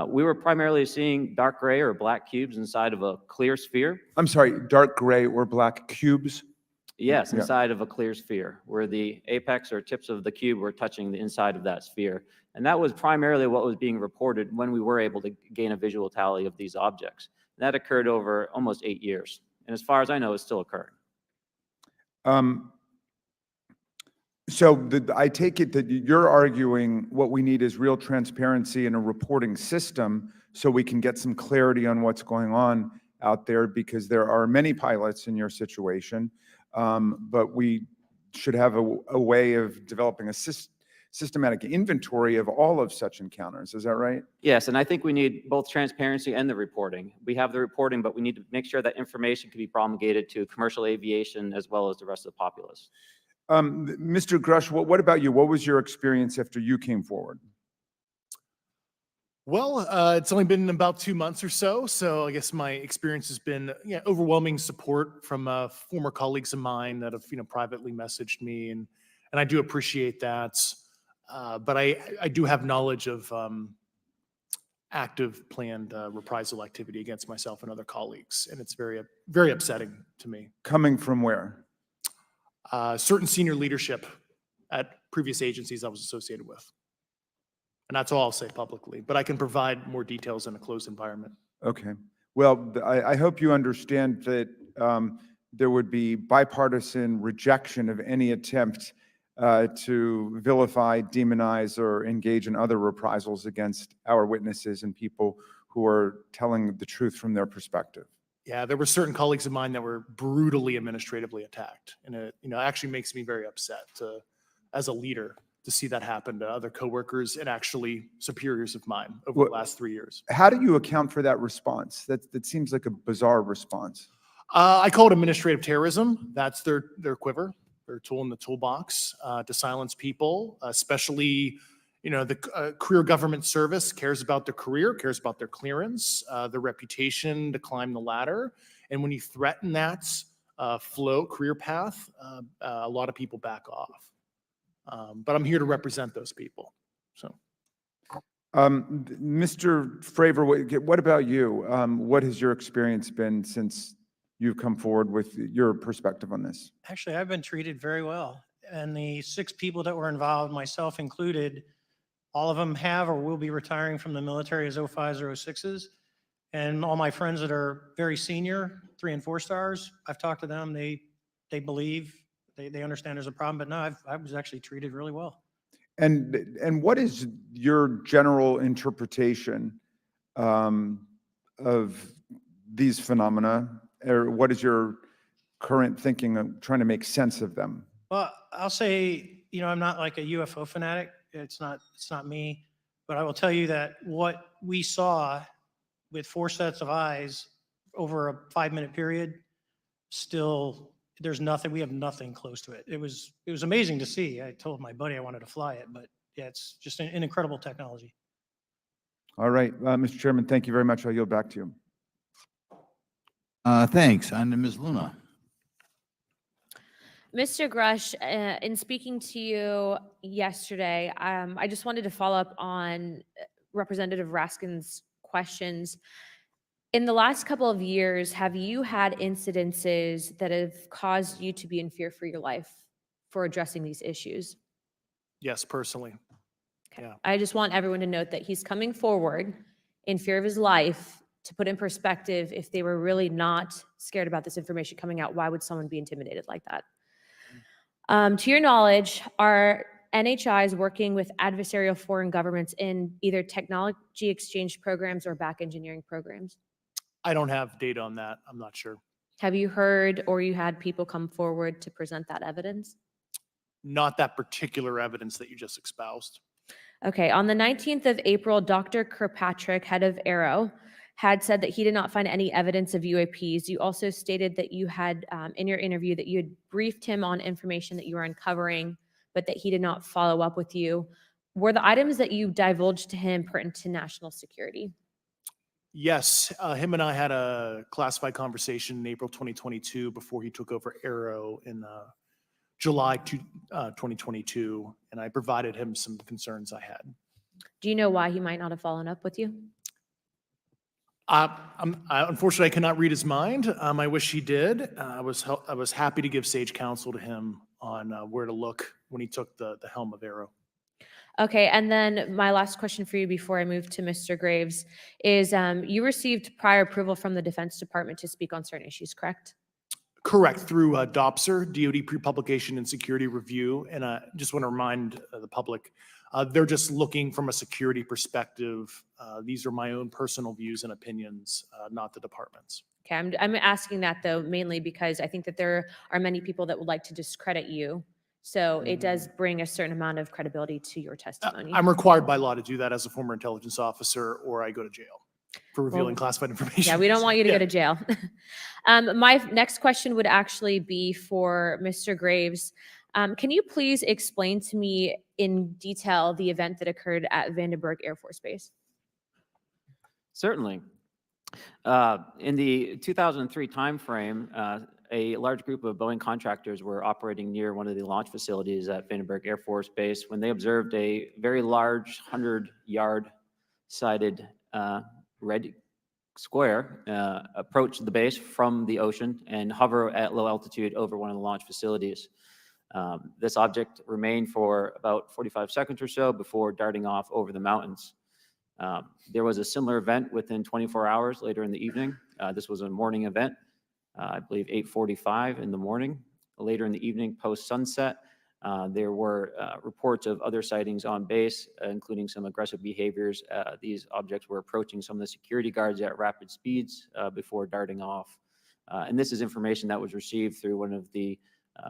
We were primarily seeing dark gray or black cubes inside of a clear sphere. I'm sorry, dark gray or black cubes? Yes, inside of a clear sphere, where the apex or tips of the cube were touching the inside of that sphere. And that was primarily what was being reported when we were able to gain a visual tally of these objects. And that occurred over almost 8 years. And as far as I know, it's still occurring. I take it that you're arguing what we need is real transparency in a reporting system so we can get some clarity on what's going on out there, because there are many pilots in your situation, but we should have a way of developing a systematic inventory of all of such encounters. Is that right? Yes, and I think we need both transparency and the reporting. We have the reporting, but we need to make sure that information can be promulgated to commercial aviation as well as the rest of the populace. Mr. Grush, what about you? What was your experience after you came forward? Well, it's only been about 2 months or so, so I guess my experience has been overwhelming support from former colleagues of mine that have privately messaged me, and I do appreciate that. But I do have knowledge of active planned reprisal activity against myself and other colleagues, and it's very upsetting to me. Coming from where? Certain senior leadership at previous agencies I was associated with. And that's all I'll say publicly, but I can provide more details in a closed environment. Okay. Well, I hope you understand that there would be bipartisan rejection of any attempt to vilify, demonize, or engage in other reprisals against our witnesses and people who are telling the truth from their perspective. Yeah, there were certain colleagues of mine that were brutally administratively attacked, and it actually makes me very upset as a leader to see that happen to other coworkers and actually superiors of mine over the last 3 years. How do you account for that response? That seems like a bizarre response. I call it administrative terrorism. That's their quiver, their tool in the toolbox to silence people, especially the career government service cares about their career, cares about their clearance, their reputation to climb the ladder. And when you threaten that career path, a lot of people back off. But I'm here to represent those people. So, Mr. Fravor, what about you? What has your experience been since you've come forward with your perspective on this? Actually, I've been treated very well. And the 6 people that were involved, myself included, all of them have or will be retiring from the military as 05s or 06s. And all my friends that are very senior, 3 and 4 stars, I've talked to them. They believe, they understand there's a problem, but no, I was actually treated really well. And what is your general interpretation of these phenomena, or what is your current thinking of trying to make sense of them? Well, I'll say, I'm not like a UFO fanatic. It's not me, but I will tell you that what we saw with 4 sets of eyes over a 5-minute period, still we have nothing close to it. It was amazing to see. I told my buddy I wanted to fly it, but yeah, it's just an incredible technology. All right, Mr. Chairman, thank you very much. I'll yield back to you. Thanks. On to Ms. Luna. Mr. Grush, in speaking to you yesterday, I just wanted to follow up on Representative Raskin's questions. In the last couple of years, have you had incidences that have caused you to be in fear for your life for addressing these issues? Yes, personally. Okay. Yeah. I just want everyone to note that he's coming forward in fear of his life. To put in perspective, if they were really not scared about this information coming out, why would someone be intimidated like that? To your knowledge, are NHIs working with adversarial foreign governments in either technology exchange programs or back engineering programs? I don't have data on that. I'm not sure. Have you heard or you had people come forward to present that evidence? Not that particular evidence that you just espoused. Okay, on the 19th of April, Dr. Kirkpatrick, head of Aero, had said that he did not find any evidence of UAPs. You also stated that you had, in your interview, that you had briefed him on information that you were uncovering, but that he did not follow up with you. Were the items that you divulged to him pertinent to national security? Yes, him and I had a classified conversation in April 2022 before he took over Aero in July 2022, and I provided him some concerns I had. Do you know why he might not have followed up with you? Unfortunately, I cannot read his mind. I wish he did. I was happy to give sage counsel to him on where to look when he took the helm of Aero. Okay, and then my last question for you before I move to Mr. Graves is you received prior approval from the Defense Department to speak on certain issues, correct? Correct, through DOPSR, DoD Pre-Publication and Security Review. And I just want to remind the public, they're just looking from a security perspective. These are my own personal views and opinions, not the department's. Okay, I'm asking that though mainly because I think that there are many people that would like to discredit you. So it does bring a certain amount of credibility to your testimony. I'm required by law to do that as a former intelligence officer, or I go to jail for revealing classified information. Yeah, we don't want you to go to jail. My next question would actually be for Mr. Graves. Can you please explain to me in detail the event that occurred at Vandenberg Air Force Base? Certainly. In the 2003 timeframe, a large group of Boeing contractors were operating near one of the launch facilities at Vandenberg Air Force Base when they observed a very large 100-yard sided red square approach the base from the ocean and hover at low altitude over one of the launch facilities. This object remained for about 45 seconds or so before darting off over the mountains. There was a similar event within 24 hours later in the evening. This was a morning event, I believe 8:45 in the morning. Later in the evening, post-sunset, there were reports of other sightings on base, including some aggressive behaviors. These objects were approaching some of the security guards at rapid speeds before darting off. And this is information that was received through one of the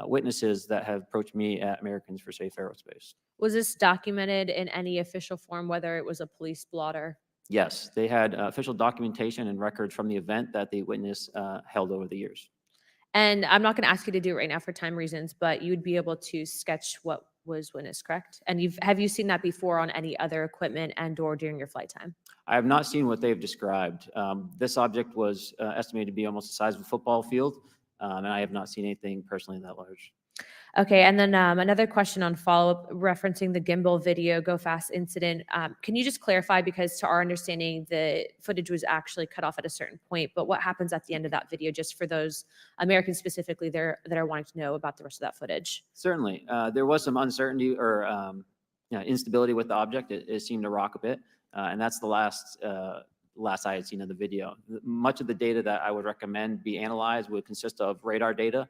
witnesses that have approached me at Americans for Safe Aerospace. Was this documented in any official form, whether it was a police blotter? Yes, they had official documentation and records from the event that the witness held over the years. And I'm not going to ask you to do it right now for time reasons, but you would be able to sketch what was witnessed, correct? And have you seen that before on any other equipment and/or during your flight time? I have not seen what they've described. This object was estimated to be almost the size of a football field, and I have not seen anything personally that large. Okay, and then another question on follow-up referencing the gimbal video Go Fast incident. Can you just clarify, because to our understanding, the footage was actually cut off at a certain point, but what happens at the end of that video, just for those Americans specifically there that are wanting to know about the rest of that footage? Certainly. There was some uncertainty or instability with the object. It seemed to rock a bit, and that's the last I had seen of the video. Much of the data that I would recommend be analyzed would consist of radar data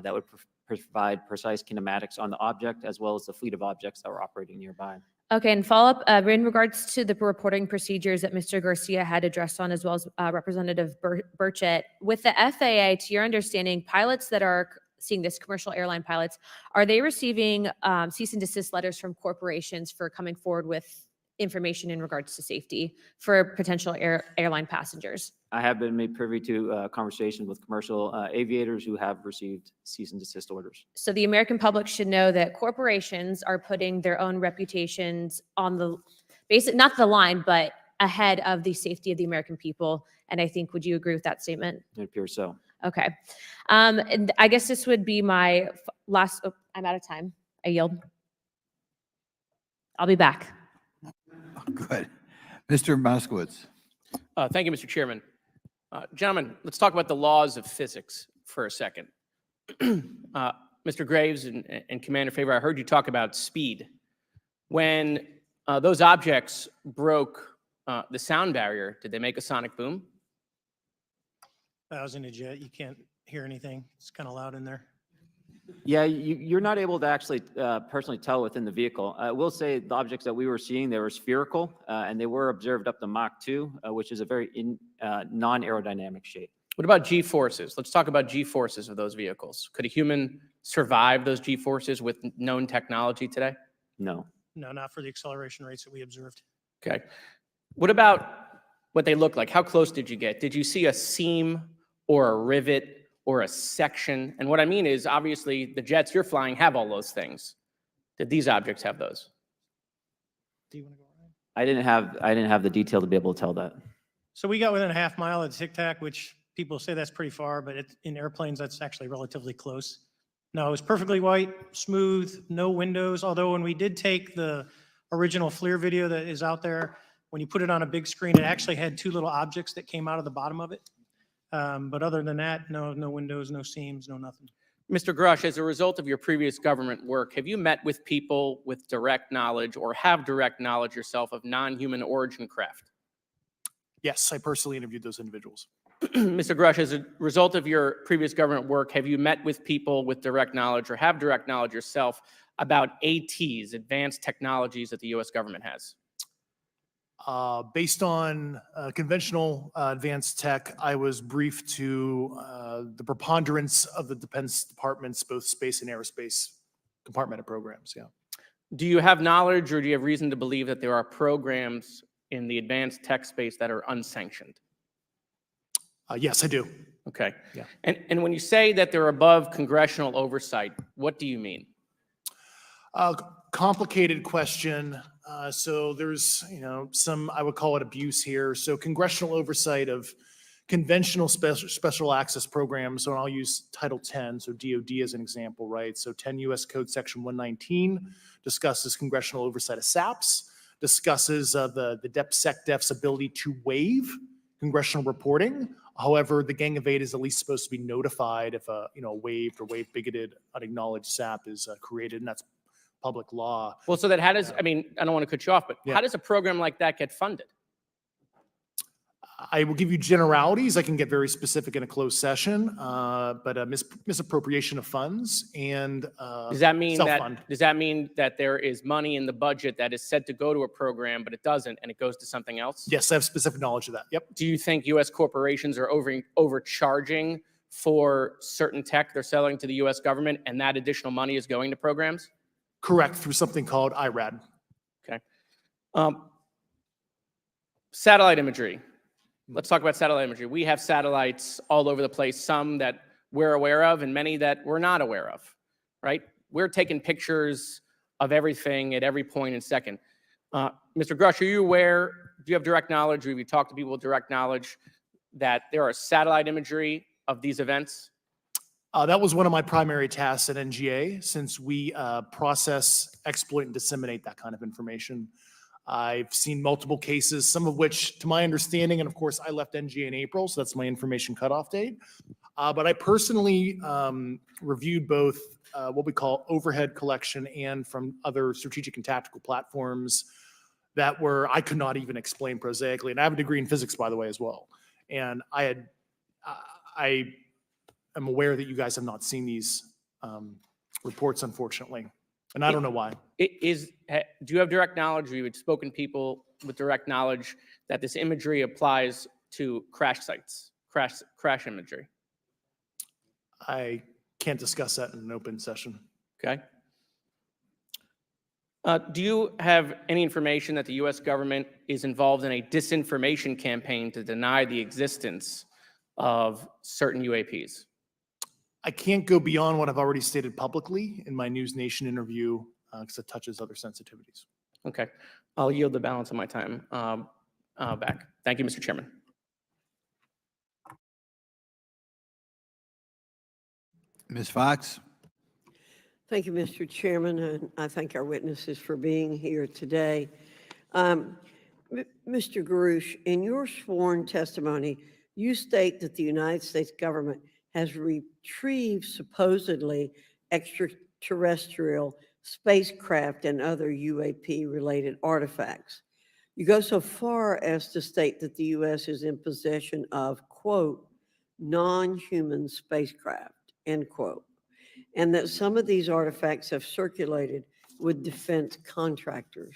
that would provide precise kinematics on the object, as well as the fleet of objects that were operating nearby. Okay, and follow-up in regards to the reporting procedures that Mr. Garcia had addressed on, as well as Representative Burchett, with the FAA, to your understanding, pilots that are seeing this, commercial airline pilots, are they receiving cease and desist letters from corporations for coming forward with information in regards to safety for potential airline passengers? I have been made privy to conversations with commercial aviators who have received cease and desist orders. So the American public should know that corporations are putting their own reputations on the basic, not the line, but ahead of the safety of the American people. And I think, would you agree with that statement? It appears so. Okay. And I guess this would be my last, I'm out of time. I yield. I'll be back. Good. Mr. Moskowitz. Thank you, Mr. Chairman. Gentlemen, let's talk about the laws of physics for a second. Mr. Graves and Commander Favor, I heard you talk about speed. When those objects broke the sound barrier, did they make a sonic boom? I was in a jet. You can't hear anything. It's kind of loud in there. Yeah, you're not able to actually personally tell within the vehicle. I will say the objects that we were seeing, they were spherical, and they were observed up to Mach 2, which is a very non-aerodynamic shape. What about G-forces? Let's talk about G-forces of those vehicles. Could a human survive those G-forces with known technology today? No. No, not for the acceleration rates that we observed. Okay. What about what they look like? How close did you get? Did you see a seam or a rivet or a section? And what I mean is, obviously, the jets you're flying have all those things. Did these objects have those? Do you want to go ahead? I didn't have the detail to be able to tell that. So we got within a half mile of Tic Tac, which people say that's pretty far, but in airplanes, that's actually relatively close. No, it was perfectly white, smooth, no windows. Although when we did take the original FLIR video that is out there, when you put it on a big screen, it actually had two little objects that came out of the bottom of it. But other than that, no windows, no seams, no nothing. Mr. Grush, as a result of your previous government work, have you met with people with direct knowledge or have direct knowledge yourself of non-human origin craft? Yes, I personally interviewed those individuals. Mr. Grush, as a result of your previous government work, have you met with people with direct knowledge or have direct knowledge yourself about ATs, advanced technologies that the U.S. government has? Based on conventional advanced tech, I was briefed to the preponderance of the Defense Department's both space and aerospace compartmented programs, yeah. Do you have knowledge or do you have reason to believe that there are programs in the advanced tech space that are unsanctioned? Yes, I do. Okay. Yeah. And when you say that they're above congressional oversight, what do you mean? Complicated question. So there's, some, I would call it abuse here. So congressional oversight of conventional special access programs. So I'll use Title 10, so DOD as an example, right? So 10 U.S. Code Section 119 discusses congressional oversight of SAPs, discusses the DepSecDef's ability to waive congressional reporting. However, the Gang of Eight is at least supposed to be notified if a waived or waive bigoted unacknowledged SAP is created, and that's public law. Well, so that how does, I mean, I don't want to cut you off, but how does a program like that get funded? I will give you generalities. I can get very specific in a closed session, but misappropriation of funds and Does that mean self-fund. that there is money in the budget that is said to go to a program, but it doesn't, and it goes to something else? Yes, I have specific knowledge of that. Yep. Do you think U.S. corporations are overcharging for certain tech they're selling to the U.S. government, and that additional money is going to programs? Correct, through something called IRAD. Okay. Satellite imagery. Let's talk about satellite imagery. We have satellites all over the place, some that we're aware of and many that we're not aware of, right? We're taking pictures of everything at every point and second. Mr. Grush, are you aware, do you have direct knowledge, or have you talked to people with direct knowledge that there are satellite imagery of these events? That was one of my primary tasks at NGA, since we process, exploit, and disseminate that kind of information. I've seen multiple cases, some of which, to my understanding, and of course, I left NGA in April, so that's my information cutoff date. But I personally reviewed both what we call overhead collection and from other strategic and tactical platforms that I could not even explain prosaically. And I have a degree in physics, by the way, as well. And I am aware that you guys have not seen these reports, unfortunately. And I don't know why. Do you have direct knowledge, or you've spoken to people with direct knowledge that this imagery applies to crash sites, crash imagery? I can't discuss that in an open session. Okay. Do you have any information that the U.S. government is involved in a disinformation campaign to deny the existence of certain UAPs? I can't go beyond what I've already stated publicly in my News Nation interview because it touches other sensitivities. Okay. I'll yield the balance of my time back. Thank you, Mr. Chairman. Ms. Fox? Thank you, Mr. Chairman, and I thank our witnesses for being here today. Mr. Garouche, in your sworn testimony, you state that the United States government has retrieved supposedly extraterrestrial spacecraft and other UAP-related artifacts. You go so far as to state that the U.S. is in possession of, quote, non-human spacecraft, end quote, and that some of these artifacts have circulated with defense contractors.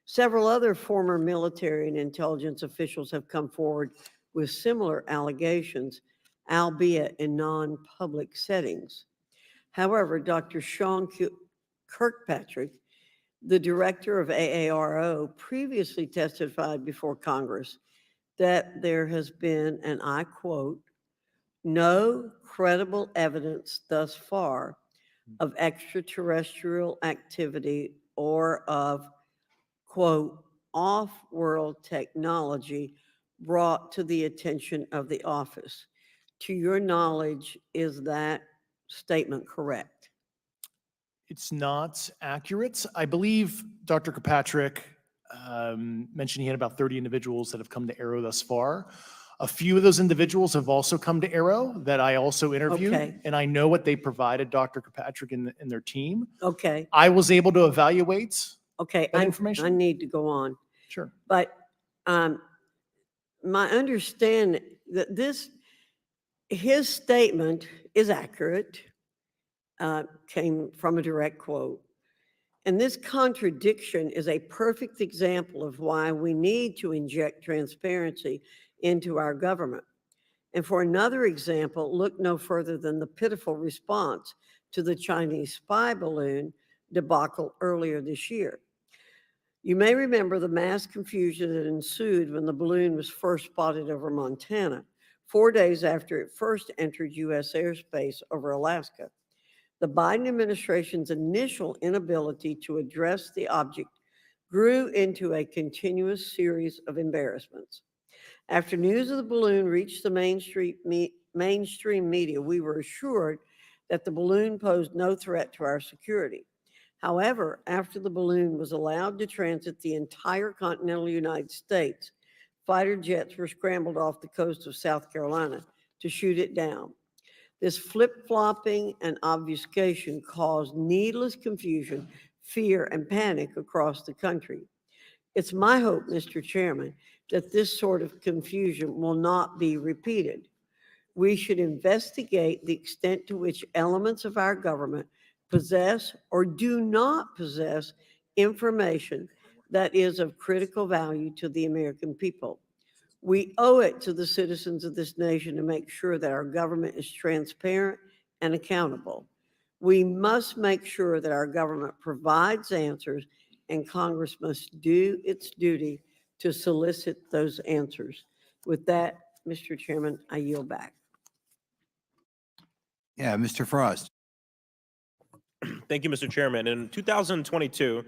Several other former military and intelligence officials have come forward with similar allegations, albeit in non-public settings. However, Dr. Sean Kirkpatrick, the director of AARO, previously testified before Congress that there has been, and I quote, no credible evidence thus far of extraterrestrial activity or of, quote, off-world technology brought to the attention of the office. To your knowledge, is that statement correct? It's not accurate. I believe Dr. Kirkpatrick mentioned he had about 30 individuals that have come to Arrow thus far. A few of those individuals have also come to Arrow that I also interviewed, and I know what they provided Dr. Kirkpatrick and their team. Okay. I was able to evaluate that information. I need to go on. Sure. But my understanding that his statement is accurate, came from a direct quote. And this contradiction is a perfect example of why we need to inject transparency into our government. And for another example, look no further than the pitiful response to the Chinese spy balloon debacle earlier this year. You may remember the mass confusion that ensued when the balloon was first spotted over Montana, 4 days after it first entered U.S. airspace over Alaska. The Biden administration's initial inability to address the object grew into a continuous series of embarrassments. After news of the balloon reached the mainstream media, we were assured that the balloon posed no threat to our security. However, after the balloon was allowed to transit the entire continental United States, fighter jets were scrambled off the coast of South Carolina to shoot it down. This flip-flopping and obfuscation caused needless confusion, fear, and panic across the country. It's my hope, Mr. Chairman, that this sort of confusion will not be repeated. We should investigate the extent to which elements of our government possess or do not possess information that is of critical value to the American people. We owe it to the citizens of this nation to make sure that our government is transparent and accountable. We must make sure that our government provides answers, and Congress must do its duty to solicit those answers. With that, Mr. Chairman, I yield back. Yeah, Mr. Frost. Thank you, Mr. Chairman. In 2022,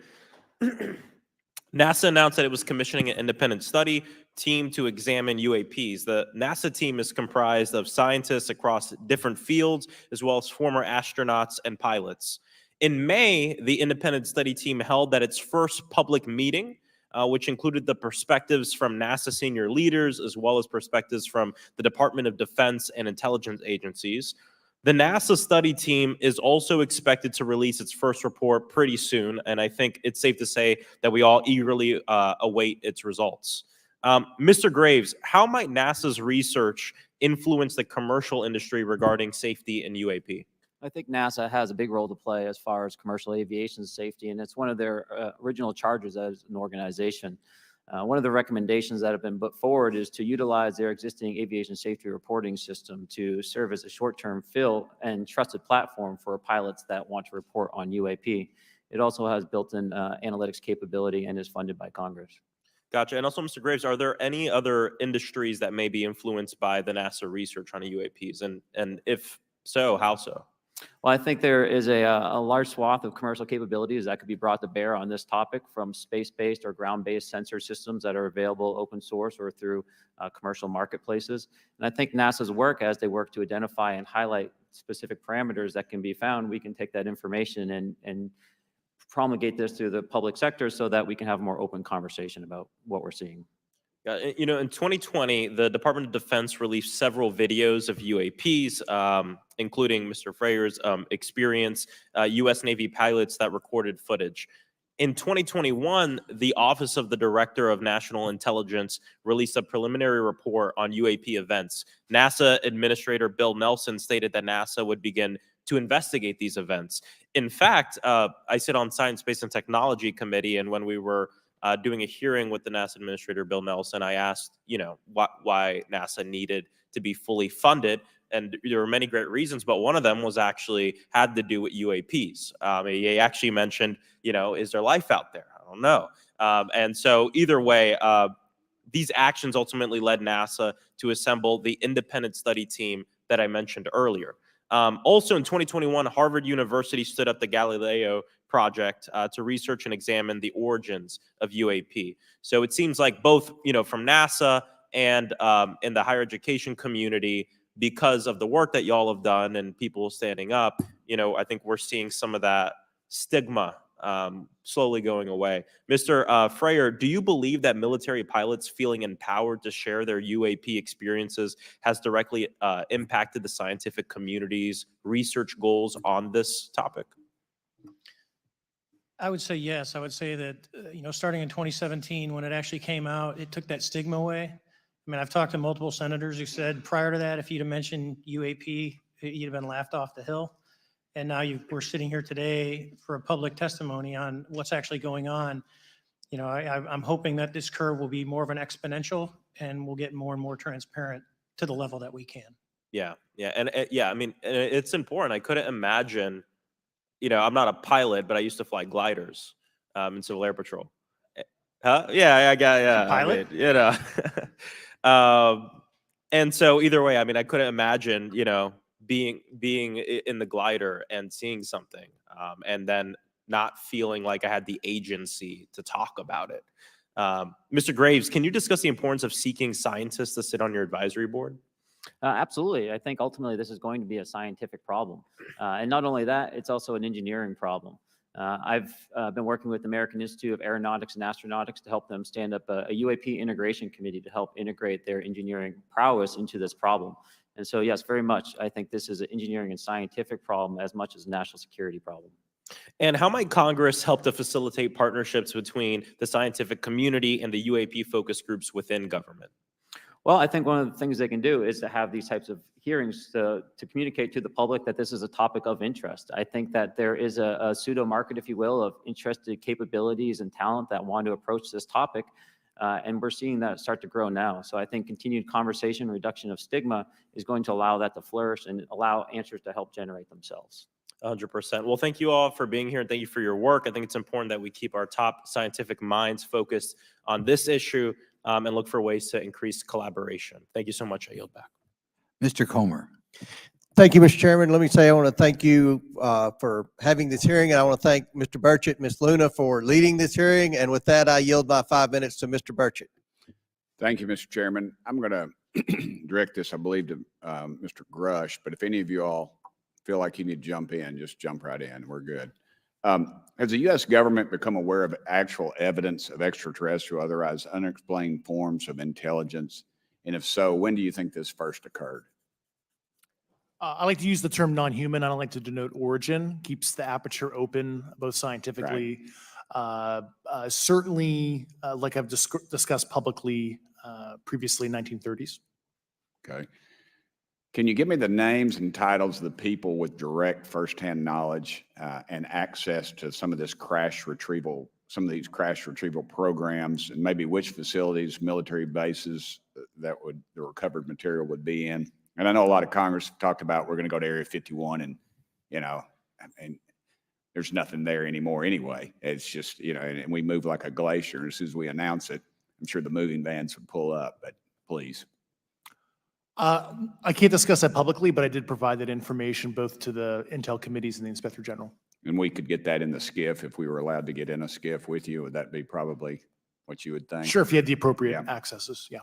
NASA announced that it was commissioning an independent study team to examine UAPs. The NASA team is comprised of scientists across different fields, as well as former astronauts and pilots. In May, the independent study team held that its first public meeting, which included the perspectives from NASA senior leaders, as well as perspectives from the Department of Defense and intelligence agencies. The NASA study team is also expected to release its first report pretty soon, and I think it's safe to say that we all eagerly await its results. Mr. Graves, how might NASA's research influence the commercial industry regarding safety in UAP? I think NASA has a big role to play as far as commercial aviation safety, and it's one of their original charges as an organization. One of the recommendations that have been put forward is to utilize their existing aviation safety reporting system to serve as a short-term fill and trusted platform for pilots that want to report on UAP. It also has built-in analytics capability and is funded by Congress. Gotcha. And also, Mr. Graves, are there any other industries that may be influenced by the NASA research on UAPs? And if so, how so? Well, I think there is a large swath of commercial capabilities that could be brought to bear on this topic, from space-based or ground-based sensor systems that are available open source or through commercial marketplaces. And I think NASA's work, as they work to identify and highlight specific parameters that can be found, we can take that information and promulgate this through the public sector so that we can have a more open conversation about what we're seeing. You know, in 2020, the Department of Defense released several videos of UAPs, including Mr. Freyer's experience, U.S. Navy pilots that recorded footage. In 2021, the Office of the Director of National Intelligence released a preliminary report on UAP events. NASA Administrator Bill Nelson stated that NASA would begin to investigate these events. In fact, I sit on Science, Space, and Technology Committee, and when we were doing a hearing with the NASA Administrator Bill Nelson, I asked, you know, why NASA needed to be fully funded, and there were many great reasons, but one of them was actually had to do with UAPs. He actually mentioned, you know, is there life out there? I don't know. And so either way, these actions ultimately led NASA to assemble the independent study team that I mentioned earlier. Also in 2021, Harvard University stood up the Galileo project to research and examine the origins of UAP. So it seems like both, you know, from NASA and in the higher education community, because of the work that y'all have done and people standing up, you know, I think we're seeing some of that stigma slowly going away. Mr. Freyer, do you believe that military pilots feeling empowered to share their UAP experiences has directly impacted the scientific community's research goals on this topic? I would say yes. I would say that, you know, starting in 2017, when it actually came out, it took that stigma away. I mean, I've talked to multiple senators who said prior to that, if you'd have mentioned UAP, you'd have been laughed off the hill. And now we're sitting here today for a public testimony on what's actually going on. You know, I'm hoping that this curve will be more of an exponential and we'll get more and more transparent to the level that we can. Yeah, yeah, and yeah, I mean, it's important. I couldn't imagine, you know, I'm not a pilot, but I used to fly gliders in Civil Air Patrol. Huh? Yeah, I got, yeah. Pilot? I mean, you know. And so either way, I mean, I couldn't imagine, you know, in the glider and seeing something, and then not feeling like I had the agency to talk about it. Mr. Graves, can you discuss the importance of seeking scientists to sit on your advisory board? Absolutely. I think ultimately this is going to be a scientific problem. And not only that, it's also an engineering problem. I've been working with the American Institute of Aeronautics and Astronautics to help them stand up a UAP integration committee to help integrate their engineering prowess into this problem. And so, yes, very much, I think this is an engineering and scientific problem as much as a national security problem. And how might Congress help to facilitate partnerships between the scientific community and the UAP focus groups within government? Well, I think one of the things they can do is to have these types of hearings to communicate to the public that this is a topic of interest. I think that there is a pseudo market, if you will, of interested capabilities and talent that want to approach this topic. And we're seeing that start to grow now. So I think continued conversation, reduction of stigma is going to allow that to flourish and allow answers to help generate themselves. 100%. Well, thank you all for being here and thank you for your work. I think it's important that we keep our top scientific minds focused on this issue and look for ways to increase collaboration. Thank you so much. I yield back. Mr. Comer. Thank you, Mr. Chairman. Let me say I want to thank you for having this hearing, and I want to thank Mr. Burchett, Ms. Luna for leading this hearing. And with that, I yield my 5 minutes to Mr. Burchett. Thank you, Mr. Chairman. I'm going to direct this, I believe, to Mr. Grush, but if any of you all feel like you need to jump in, just jump right in. We're good. Has the U.S. government become aware of actual evidence of extraterrestrial, otherwise unexplained forms of intelligence? And if so, when do you think this first occurred? I like to use the term non-human. I don't like to denote origin. Keeps the aperture open, both scientifically. Right. Certainly, like I've discussed publicly previously, 1930s. Okay. Can you give me the names and titles of the people with direct firsthand knowledge and access to some of this crash retrieval, some of these crash retrieval programs, and maybe which facilities, military bases that the recovered material would be in? And I know a lot of Congress talked about we're going to go to Area 51, and and there's nothing there anymore anyway. It's just and we move like a glacier. And as soon as we announce it, I'm sure the moving vans would pull up. But please. I can't discuss that publicly, but I did provide that information both to the Intel committees and the Inspector General. And we could get that in the skiff if we were allowed to get in a skiff with you. Would that be probably what you would think? Sure, if you had the appropriate accesses, yeah.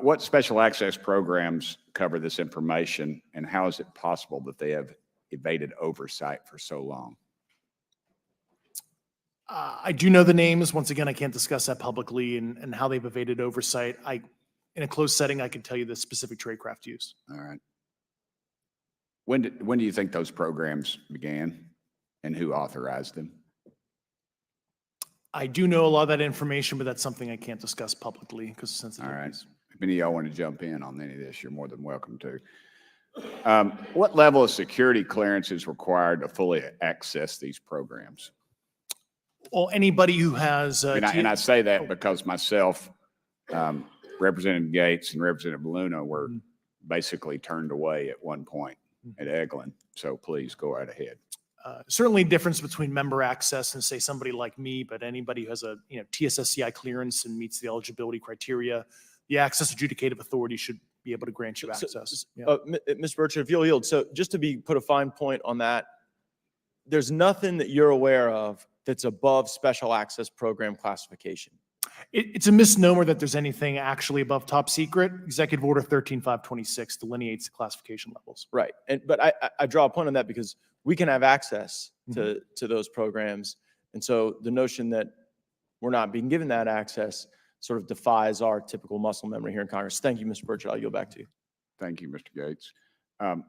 What special access programs cover this information, and how is it possible that they have evaded oversight for so long? I do know the names. Once again, I can't discuss that publicly and how they've evaded oversight. In a closed setting, I can tell you the specific tradecraft used. All right. When do you think those programs began, and who authorized them? I do know a lot of that information, but that's something I can't discuss publicly because of sensitivities. All right. If any of y'all want to jump in on any of this, you're more than welcome to. What level of security clearance is required to fully access these programs? Well, anybody who has... and I say that because myself, Representative Gates and Representative Luna were basically turned away at one point at Eglin. So please go right ahead. Certainly difference between member access and say somebody like me, but anybody who has a TSSCI clearance and meets the eligibility criteria, the access adjudicative authority should be able to grant you access. Mr. Burchett, if you'll yield. So just to put a fine point on that, there's nothing that you're aware of that's above special access program classification. It's a misnomer that there's anything actually above top secret. Executive Order 13526 delineates the classification levels. Right. But I draw a point on that because we can have access to those programs. And so the notion that we're not being given that access sort of defies our typical muscle memory here in Congress. Thank you, Mr. Burchett. I'll yield back to you. Thank you, Mr. Gates.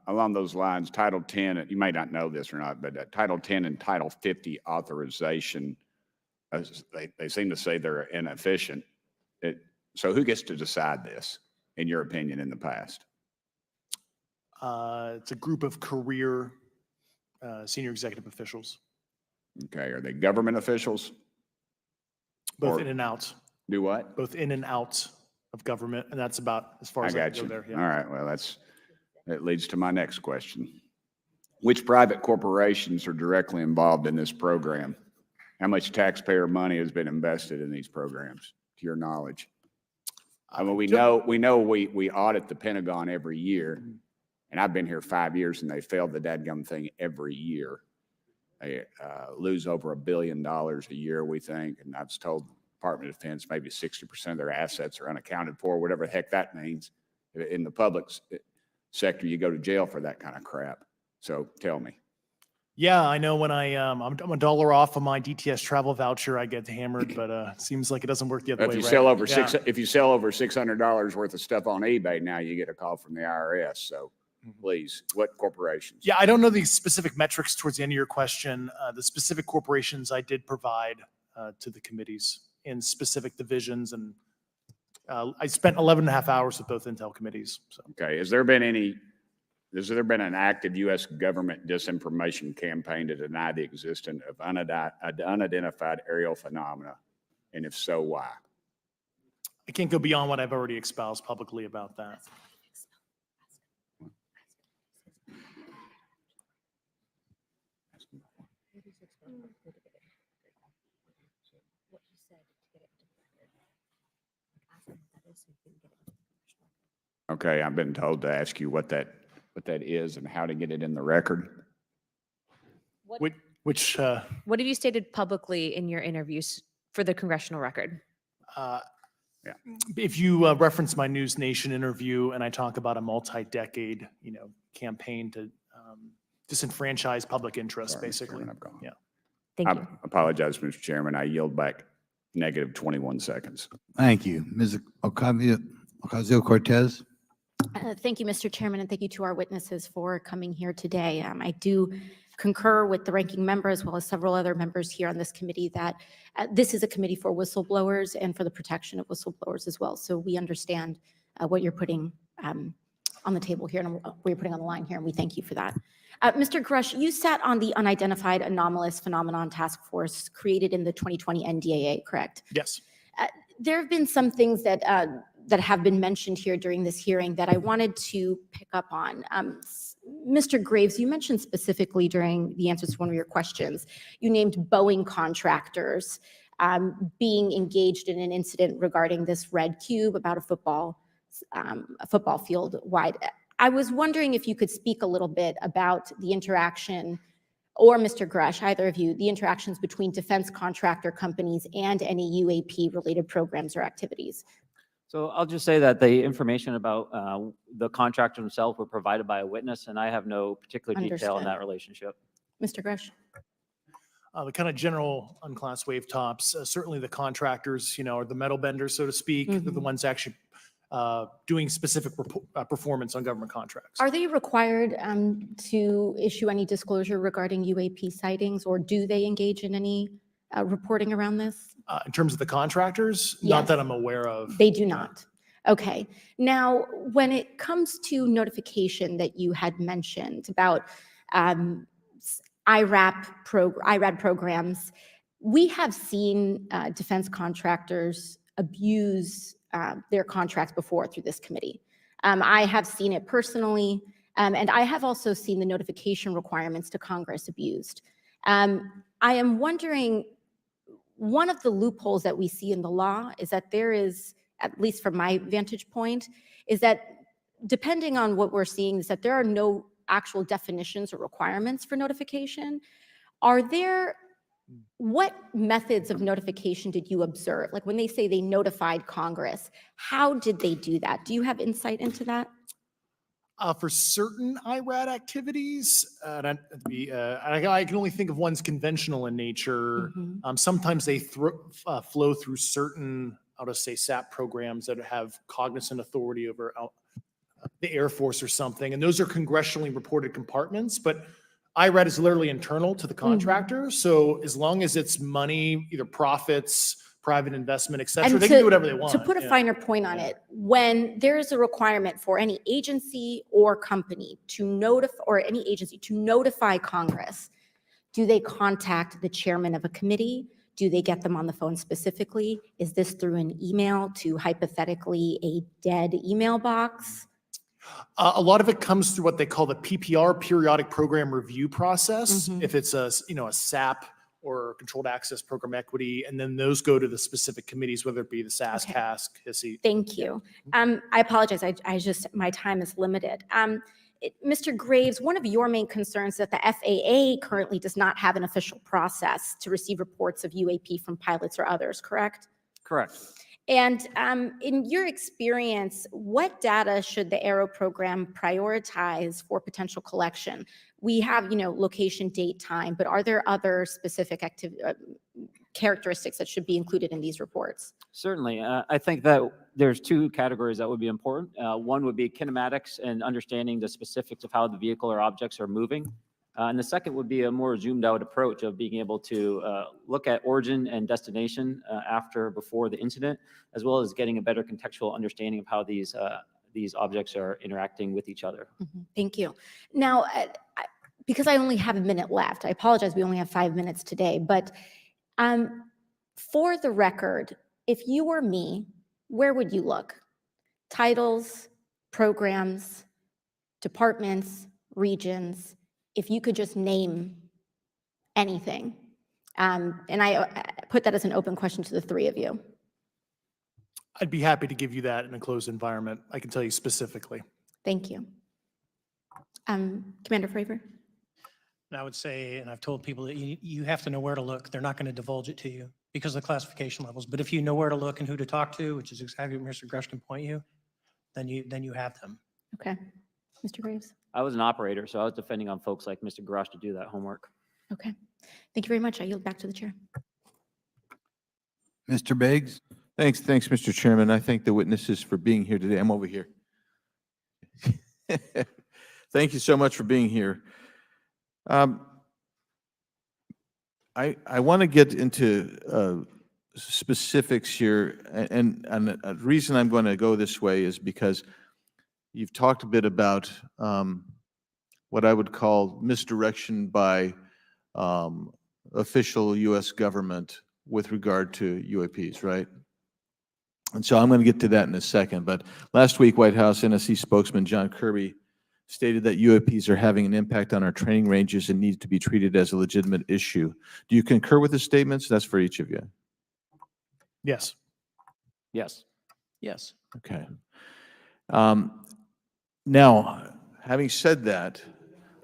Along those lines, Title 10, you may not know this or not, but Title 10 and Title 50 authorization, they seem to say they're inefficient. So who gets to decide this, in your opinion, in the past? It's a group of career senior executive officials. Okay, are they government officials? Both in and out. Do what? Both in and out of government, and that's about as far as I can go there. Yeah. All right, well, that leads to my next question. Which private corporations are directly involved in this program? How much taxpayer money has been invested in these programs, to your knowledge? I mean, we know we audit the Pentagon every year. And I've been here 5 years and they failed the dadgum thing every year. They lose over $1 billion a year, we think. And I was told the Department of Defense maybe 60% of their assets are unaccounted for, whatever the heck that means. In the public sector, you go to jail for that kind of crap. So tell me. Yeah, I know when I'm $1 off of my DTS travel voucher, I get hammered, but seems like it doesn't work the other If way. you right? sell over Yeah. if you sell over $600 worth of stuff on eBay, now you get a call from the IRS. So please, what corporations? Yeah, I don't know the specific metrics towards the end of your question. The specific corporations I did provide to the committees in specific divisions, and I spent 11 and a half hours with both Intel committees. So. Okay, has there been an active U.S. government disinformation campaign to deny the existence of unidentified aerial phenomena? And if so, why? I can't go beyond what I've already espoused publicly about that. Okay, I've been told to ask you what that is and how to get it in the record. Which What have you stated publicly in your interviews for the congressional record? if you reference my News Nation interview and I talk about a multi-decade, campaign to disenfranchise public interest, Sorry, Mr. Basically. Chairman, I've gone. Yeah. Thank you. I apologize, Mr. Chairman. I yield back negative 21 seconds. Thank you. Ms. Ocasio-Cortez? Thank you, Mr. Chairman, and thank you to our witnesses for coming here today. I do concur with the ranking member as well as several other members here on this committee that this is a committee for whistleblowers and for the protection of whistleblowers as well. So we understand what you're putting on the table here and what you're putting on the line here, and we thank you for that. Mr. Grush, you sat on the Unidentified Anomalous Phenomenon Task Force created in the 2020 NDAA, correct? Yes. There have been some things that have been mentioned here during this hearing that I wanted to pick up on. Mr. Graves, you mentioned specifically during the answers to one of your questions, you named Boeing contractors being engaged in an incident regarding this red cube about a football field wide. I was wondering if you could speak a little bit about the interaction, or Mr. Grush, either of you, the interactions between defense contractor companies and any UAP-related programs or activities. So I'll just say that the information about the contractor himself were provided by a witness, and I have no particular detail in that relationship. Mr. Grush. The kind of general unclassed wave tops, certainly the contractors, are the metal benders, so to speak. They're the ones actually doing specific performance on government contracts. Are they required to issue any disclosure regarding UAP sightings, or do they engage in any reporting around this? In terms of the contractors, Yes. not that I'm aware of. They do not. Okay. Now, when it comes to notification that you had mentioned about IRAD programs, we have seen defense contractors abuse their contracts before through this committee. I have seen it personally, and I have also seen the notification requirements to Congress abused. I am wondering, one of the loopholes that we see in the law is that there is, at least from my vantage point, is that depending on what we're seeing, is that there are no actual definitions or requirements for notification. What methods of notification did you observe? Like when they say they notified Congress, how did they do that? Do you have insight into that? For certain IRAD activities, I can only think of ones conventional in nature. Sometimes they flow through certain, I'll just say SAP programs that have cognizant authority over the Air Force or something. And those are congressionally reported compartments, but IRAD is literally internal to the contractor. So as long as it's money, either profits, private investment, et cetera, they can do whatever they want. To put a finer point on it, when there is a requirement for any agency or company to notify Congress, do they contact the chairman of a committee? Do they get them on the phone specifically? Is this through an email to hypothetically a dead email box? A lot of it comes through what they call the PPR, Periodic Program Review Process. If it's a SAP or Controlled Access Program Equity, and then those go to the specific committees, whether it be the SAS, CASC, HISI. Thank you. I apologize. My time is limited. Mr. Graves, one of your main concerns is that the FAA currently does not have an official process to receive reports of UAP from pilots or others, correct? Correct. And in your experience, what data should the Aero program prioritize for potential collection? We have, location, date, time, but are there other specific characteristics that should be included in these reports? Certainly. I think that there's two categories that would be important. One would be kinematics and understanding the specifics of how the vehicle or objects are moving. And the second would be a more zoomed out approach of being able to look at origin and destination before the incident, as well as getting a better contextual understanding of how these objects are interacting with each other. Thank you. Now, because I only have a minute left, I apologize, we only have 5 minutes today, but for the record, if you were me, where would you look? Titles, programs, departments, regions, if you could just name anything. And I put that as an open question to the three of you. I'd be happy to give you that in a closed environment. I can tell you specifically. Thank you. Commander Fravor? And I would say, and I've told people that you have to know where to look. They're not going to divulge it to you because of the classification levels. But if you know where to look and who to talk to, which is exactly what Mr. Grush can point you, then you have them. Okay. Mr. Graves? I was an operator, so I was depending on folks like Mr. Garage to do that homework. Okay. Thank you very much. I yield back to the chair. Mr. Biggs? Thanks, Mr. Chairman. I thank the witnesses for being here today. I'm over here. Thank you so much for being here. I want to get into specifics here, and the reason I'm going to go this way is because you've talked a bit about what I would call misdirection by official U.S. government with regard to UAPs, right? And so I'm going to get to that in a second. But last week, White House NSC spokesman John Kirby stated that UAPs are having an impact on our training ranges and need to be treated as a legitimate issue. Do you concur with the statements? That's for each of you. Yes. Yes. Yes. Okay. Now, having said that,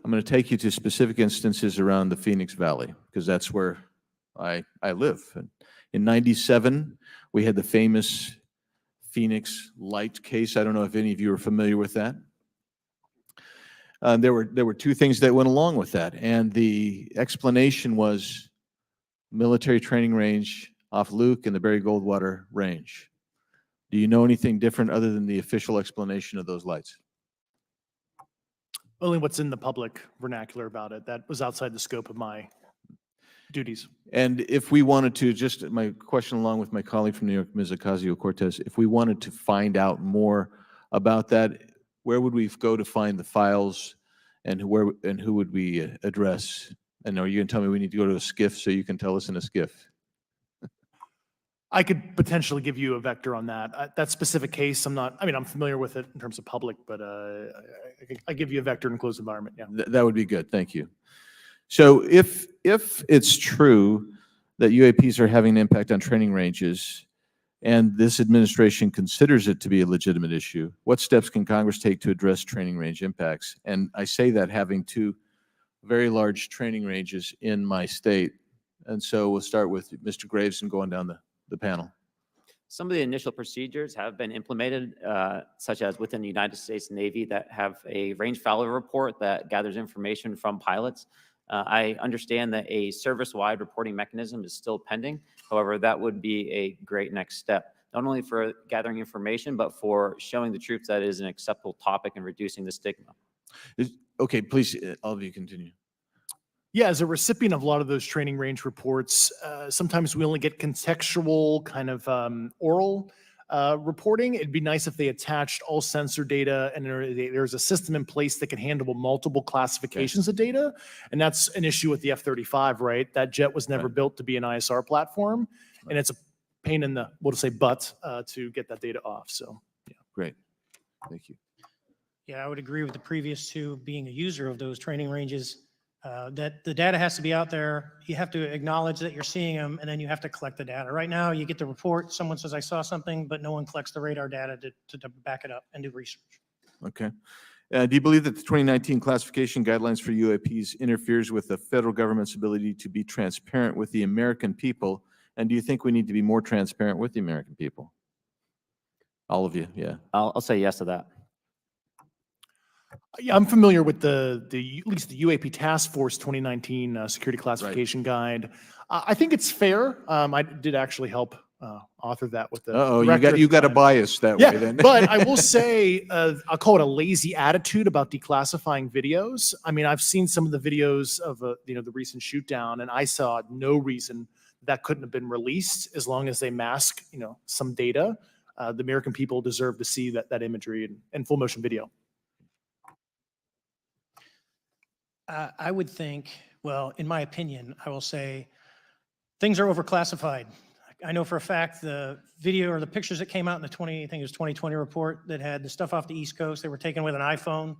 I'm going to take you to specific instances around the Phoenix Valley, because that's where I live. In '97, we had the famous Phoenix Light case. I don't know if any of you are familiar with that. There were two things that went along with that, and the explanation was military training range off Luke and the Barry Goldwater Range. Do you know anything different other than the official explanation of those lights? Only what's in the public vernacular about it. That was outside the scope of my duties. And if we wanted to, just my question along with my colleague from New York, Ms. Ocasio-Cortez, if we wanted to find out more about that, where would we go to find the files, and who would we address? And are you going to tell me we need to go to a SCIF so you can tell us in a SCIF? I could potentially give you a vector on that. That specific case, I'm familiar with it in terms of public, but I give you a vector in a closed environment, yeah. That would be good, thank you. So if it's true that UAPs are having an impact on training ranges, and this administration considers it to be a legitimate issue, what steps can Congress take to address training range impacts? And I say that having two very large training ranges in my state. And so we'll start with Mr. Graves and going down the panel. Some of the initial procedures have been implemented, such as within the United States Navy, that have a range failure report that gathers information from pilots. I understand that a service-wide reporting mechanism is still pending. However, that would be a great next step, not only for gathering information, but for showing the troops that it is an acceptable topic and reducing the stigma. Okay, please, all of you continue. Yeah, as a recipient of a lot of those training range reports, sometimes we only get contextual kind of oral reporting. It'd be nice if they attached all sensor data and there's a system in place that can handle multiple classifications of data. And that's an issue with the F-35, right? That jet was never built to be an ISR platform. And it's a pain in the, we'll just say butt, to get that data off. So, yeah. Great. Thank you. Yeah, I would agree with the previous two. Being a user of those training ranges, that the data has to be out there. You have to acknowledge that you're seeing them, and then you have to collect the data. Right now, you get the report, someone says, I saw something, but no one collects the radar data to back it up and do research. Okay. Do you believe that the 2019 classification guidelines for UAPs interferes with the federal government's ability to be transparent with the American people? And do you think we need to be more transparent with the American people? All of you, yeah. I'll say yes to that. Yeah, I'm familiar with at least the UAP Task Force 2019 Security Classification Guide. I think it's fair. I did actually help author that with the Uh-oh, director at you the got a time. bias that Yeah, way then. but I will say, I'll call it a lazy attitude about declassifying videos. I mean, I've seen some of the videos of the recent shoot down, and I saw no reason that couldn't have been released as long as they mask some data. The American people deserve to see that imagery and full motion video. I would think, well, in my opinion, I will say things are overclassified. I know for a fact the video or the pictures that came out in the I think it was 2020 report that had the stuff off the East Coast, they were taken with an iPhone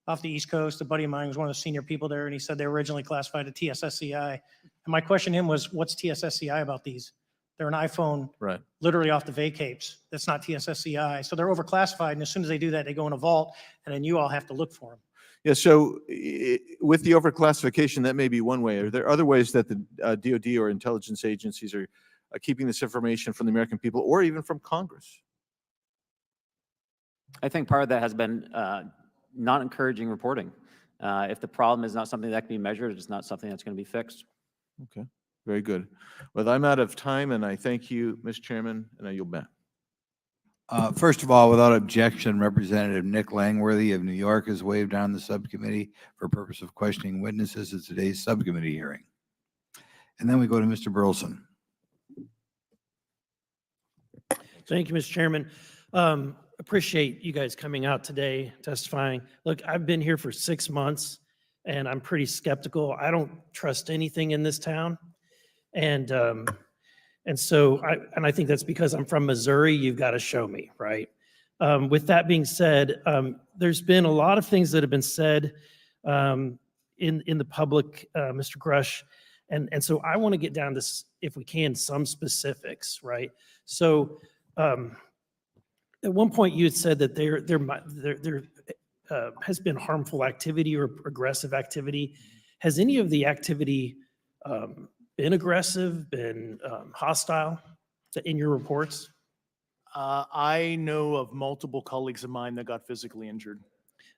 off the East Coast. A buddy of mine was one of the senior people there, and he said they were originally classified at TSSCI. And my question to him was, what's TSSCI about these? They're an iPhone Right. literally off the vacapes. That's not TSSCI. So they're overclassified, and as soon as they do that, they go in a vault, and then you all have to look for them. Yeah, so with the overclassification, that may be one way. Are there other ways that the DoD or intelligence agencies are keeping this information from the American people or even from Congress? I think part of that has been not encouraging reporting. If the problem is not something that can be measured, it's not something that's going to be fixed. Okay, very good. Well, I'm out of time, and I thank you, Mr. Chairman, and I yield back. First of all, without objection, Representative Nick Langworthy of New York has waived down the subcommittee for purpose of questioning witnesses at today's subcommittee hearing. And then we go to Mr. Burleson. Thank you, Mr. Chairman. Appreciate you guys coming out today testifying. Look, I've been here for 6 months and I'm pretty skeptical. I don't trust anything in this town. And so I think that's because I'm from Missouri. You've got to show me, right? With that being said, there's been a lot of things that have been said in the public, Mr. Grush. And so I want to get down to, if we can, some specifics, right? So at one point you had said that there has been harmful activity or aggressive activity. Has any of the activity been aggressive, been hostile in your reports? I know of multiple colleagues of mine that got physically injured,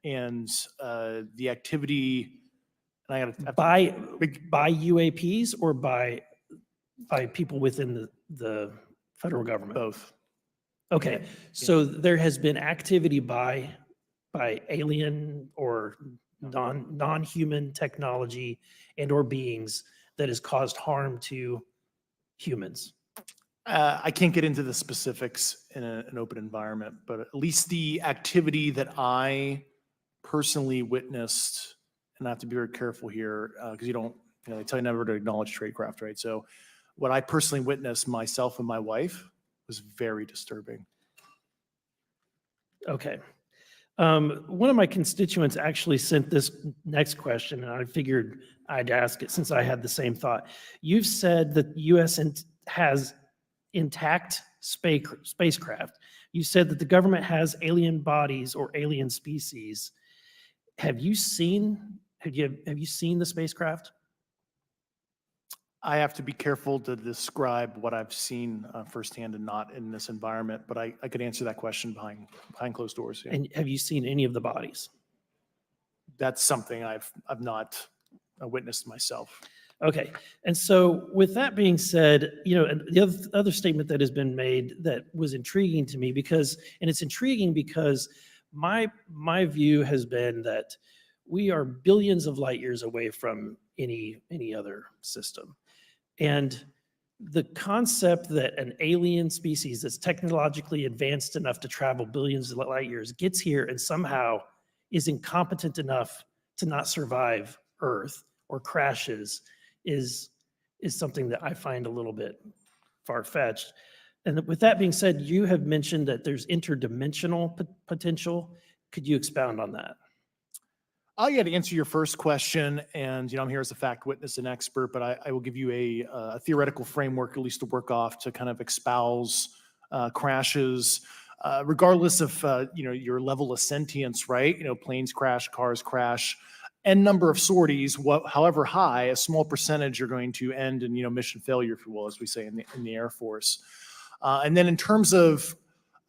and the activity. And I got by UAPs or by people within the federal government? Both. Okay, Yeah. so there has been activity by alien or non-human technology and or beings that has caused harm to humans. I can't get into the specifics in an open environment, but at least the activity that I personally witnessed, and I have to be very careful here because they tell you never to acknowledge tradecraft, right? So what I personally witnessed myself and my wife was very disturbing. Okay. One of my constituents actually sent this next question, and I figured I'd ask it since I had the same thought. You've said that the U.S. has intact spacecraft. You said that the government has alien bodies or alien species. Have you seen the spacecraft? I have to be careful to describe what I've seen firsthand and not in this environment, but I could answer that question behind closed doors. Yeah. And have you seen any of the bodies? That's something I've not witnessed myself. Okay. And so with that being said, and the other statement that has been made that was intriguing to me it's intriguing because my view has been that we are billions of light years away from any other system. And the concept that an alien species that's technologically advanced enough to travel billions of light years gets here and somehow is incompetent enough to not survive Earth or crashes is something that I find a little bit far-fetched. And with that being said, you have mentioned that there's interdimensional potential. Could you expound on that? Yeah, to answer your first question, and I'm here as a fact witness and expert, but I will give you a theoretical framework, at least to work off, to kind of espouse crashes. regardless of, your level of sentience, right? Planes crash, cars crash, n number of sorties, however high, a small percentage are going to end in, mission failure, if you will, as we say in the Air Force. And then in terms of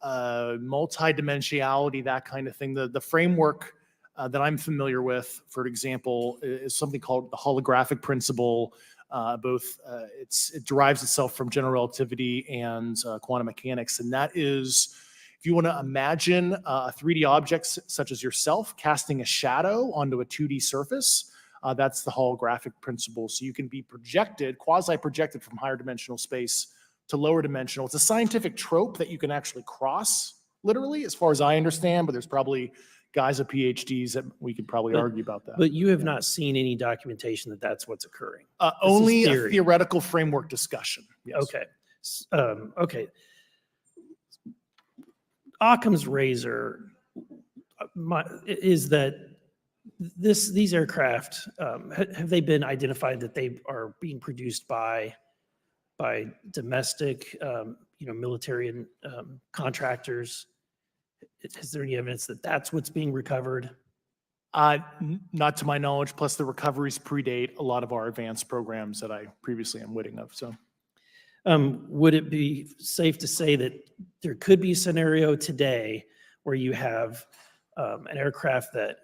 multidimensionality, that kind of thing, the framework that I'm familiar with, for example, is something called the holographic principle. It derives itself from general relativity and quantum mechanics, and that is, if you want to imagine a 3D object such as yourself casting a shadow onto a 2D surface, that's the holographic principle. So you can be projected, quasi-projected from higher dimensional space to lower dimensional. It's a scientific trope that you can actually cross, literally, as far as I understand, but there's probably guys with PhDs that we could probably argue about that. But you have not seen any documentation that that's what's occurring. Only a theoretical framework discussion. Yes. Okay. Okay. Occam's razor is that these aircraft, have they been identified that they are being produced by domestic, military and contractors? Is there any evidence that that's what's being recovered? Not to my knowledge, plus the recoveries predate a lot of our advanced programs that I previously am witting of, so. Would it be safe to say that there could be a scenario today where you have an aircraft that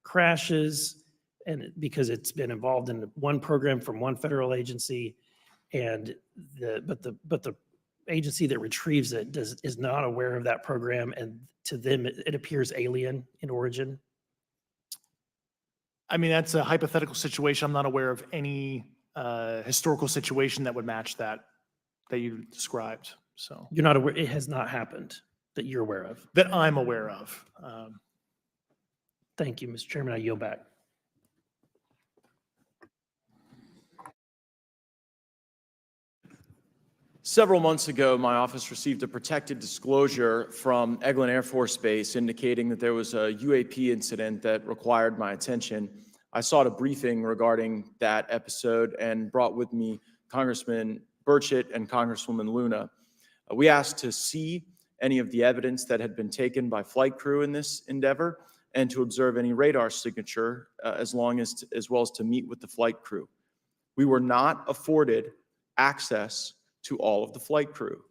crashes and because it's been involved in one program from one federal agency, and but the agency that retrieves it is not aware of that program, and to them it appears alien in origin? I mean, that's a hypothetical situation. I'm not aware of any historical situation that would match that you described. So you're not aware, it has not happened that you're aware of? That I'm aware of. Thank you, Mr. Chairman. I yield back. Several months ago, my office received a protected disclosure from Eglin Air Force Base indicating that there was a UAP incident that required my attention. I sought a briefing regarding that episode and brought with me Congressman Burchett and Congresswoman Luna. We asked to see any of the evidence that had been taken by flight crew in this endeavor and to observe any radar signature as well as to meet with the flight crew. We were not afforded access to all of the flight crew.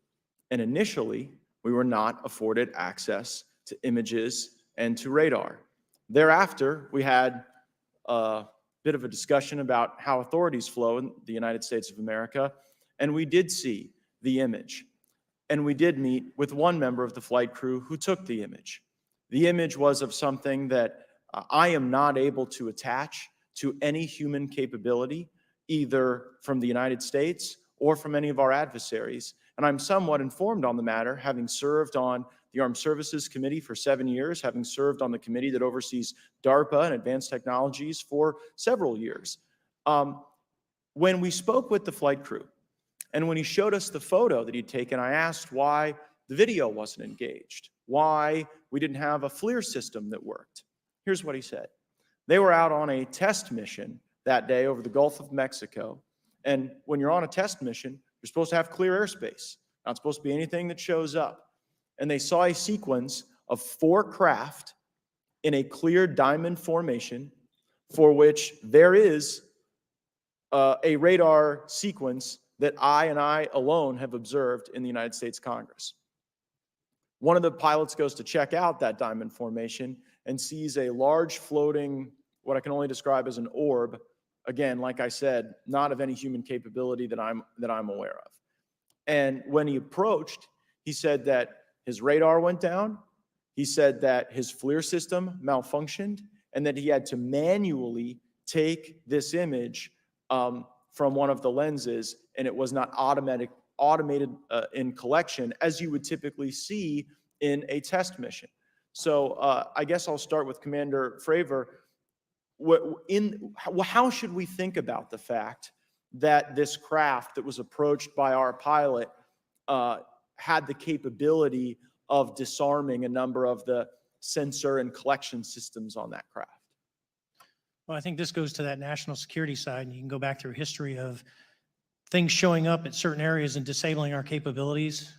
And initially, we were not afforded access to images and to radar. Thereafter, we had a bit of a discussion about how authorities flow in the United States of America, and we did see the image. And we did meet with one member of the flight crew who took the image. The image was of something that I am not able to attach to any human capability, either from the United States or from any of our adversaries. And I'm somewhat informed on the matter, having served on the Armed Services Committee for 7 years, having served on the committee that oversees DARPA and advanced technologies for several years. When we spoke with the flight crew, and when he showed us the photo that he'd taken, I asked why the video wasn't engaged, why we didn't have a FLIR system that worked. Here's what he said. They were out on a test mission that day over the Gulf of Mexico. And when you're on a test mission, you're supposed to have clear airspace. Not supposed to be anything that shows up. And they saw a sequence of 4 craft in a clear diamond formation for which there is a radar sequence that I alone have observed in the United States Congress. One of the pilots goes to check out that diamond formation and sees a large floating, what I can only describe as an orb. Again, like I said, not of any human capability that I'm aware of. And when he approached, he said that his radar went down. He said that his FLIR system malfunctioned and that he had to manually take this image from one of the lenses, and it was not automated in collection as you would typically see in a test mission. So I guess I'll start with Commander Fravor. How should we think about the fact that this craft that was approached by our pilot had the capability of disarming a number of the sensor and collection systems on that craft? Well, I think this goes to that national security side, and you can go back through history of things showing up at certain areas and disabling our capabilities,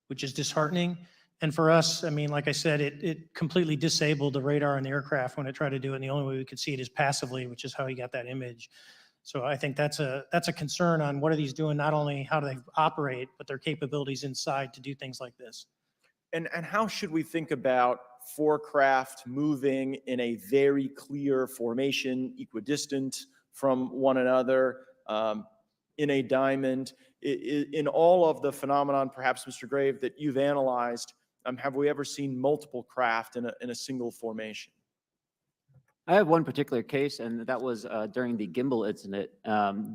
which is disheartening. And for us, I mean, like I said, it completely disabled the radar in the aircraft when it tried to do it. And the only way we could see it is passively, which is how you got that image. So I think that's a concern on what are these doing, not only how do they operate, but their capabilities inside to do things like this. And how should we think about four craft moving in a very clear formation, equidistant from one another, in a diamond? In all of the phenomenon, perhaps, Mr. Grave, that you've analyzed, have we ever seen multiple craft in a single formation? I have one particular case, and that was during the gimbal incident.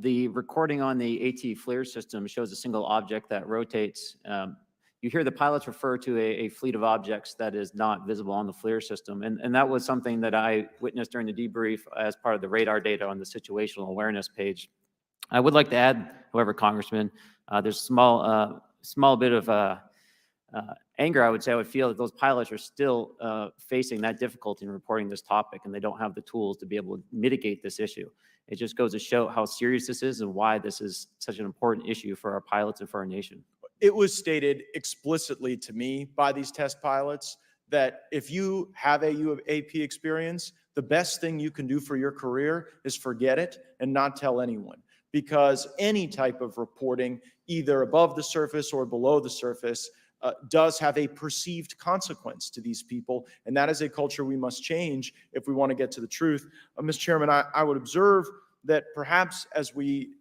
The recording on the AT FLIR system shows a single object that rotates. You hear the pilots refer to a fleet of objects that is not visible on the FLIR system. And that was something that I witnessed during the debrief as part of the radar data on the situational awareness page. I would like to add, however, Congressman, there's a small bit of anger, I would say. I would feel that those pilots are still facing that difficulty in reporting this topic, and they don't have the tools to be able to mitigate this issue. It just goes to show how serious this is and why this is such an important issue for our pilots and for our nation. It was stated explicitly to me by these test pilots that if you have a UAP experience, the best thing you can do for your career is forget it and not tell anyone. Because any type of reporting, either above the surface or below the surface, does have a perceived consequence to these people. And that is a culture we must change if we want to get to the truth. Mr. Chairman, I would observe that perhaps as we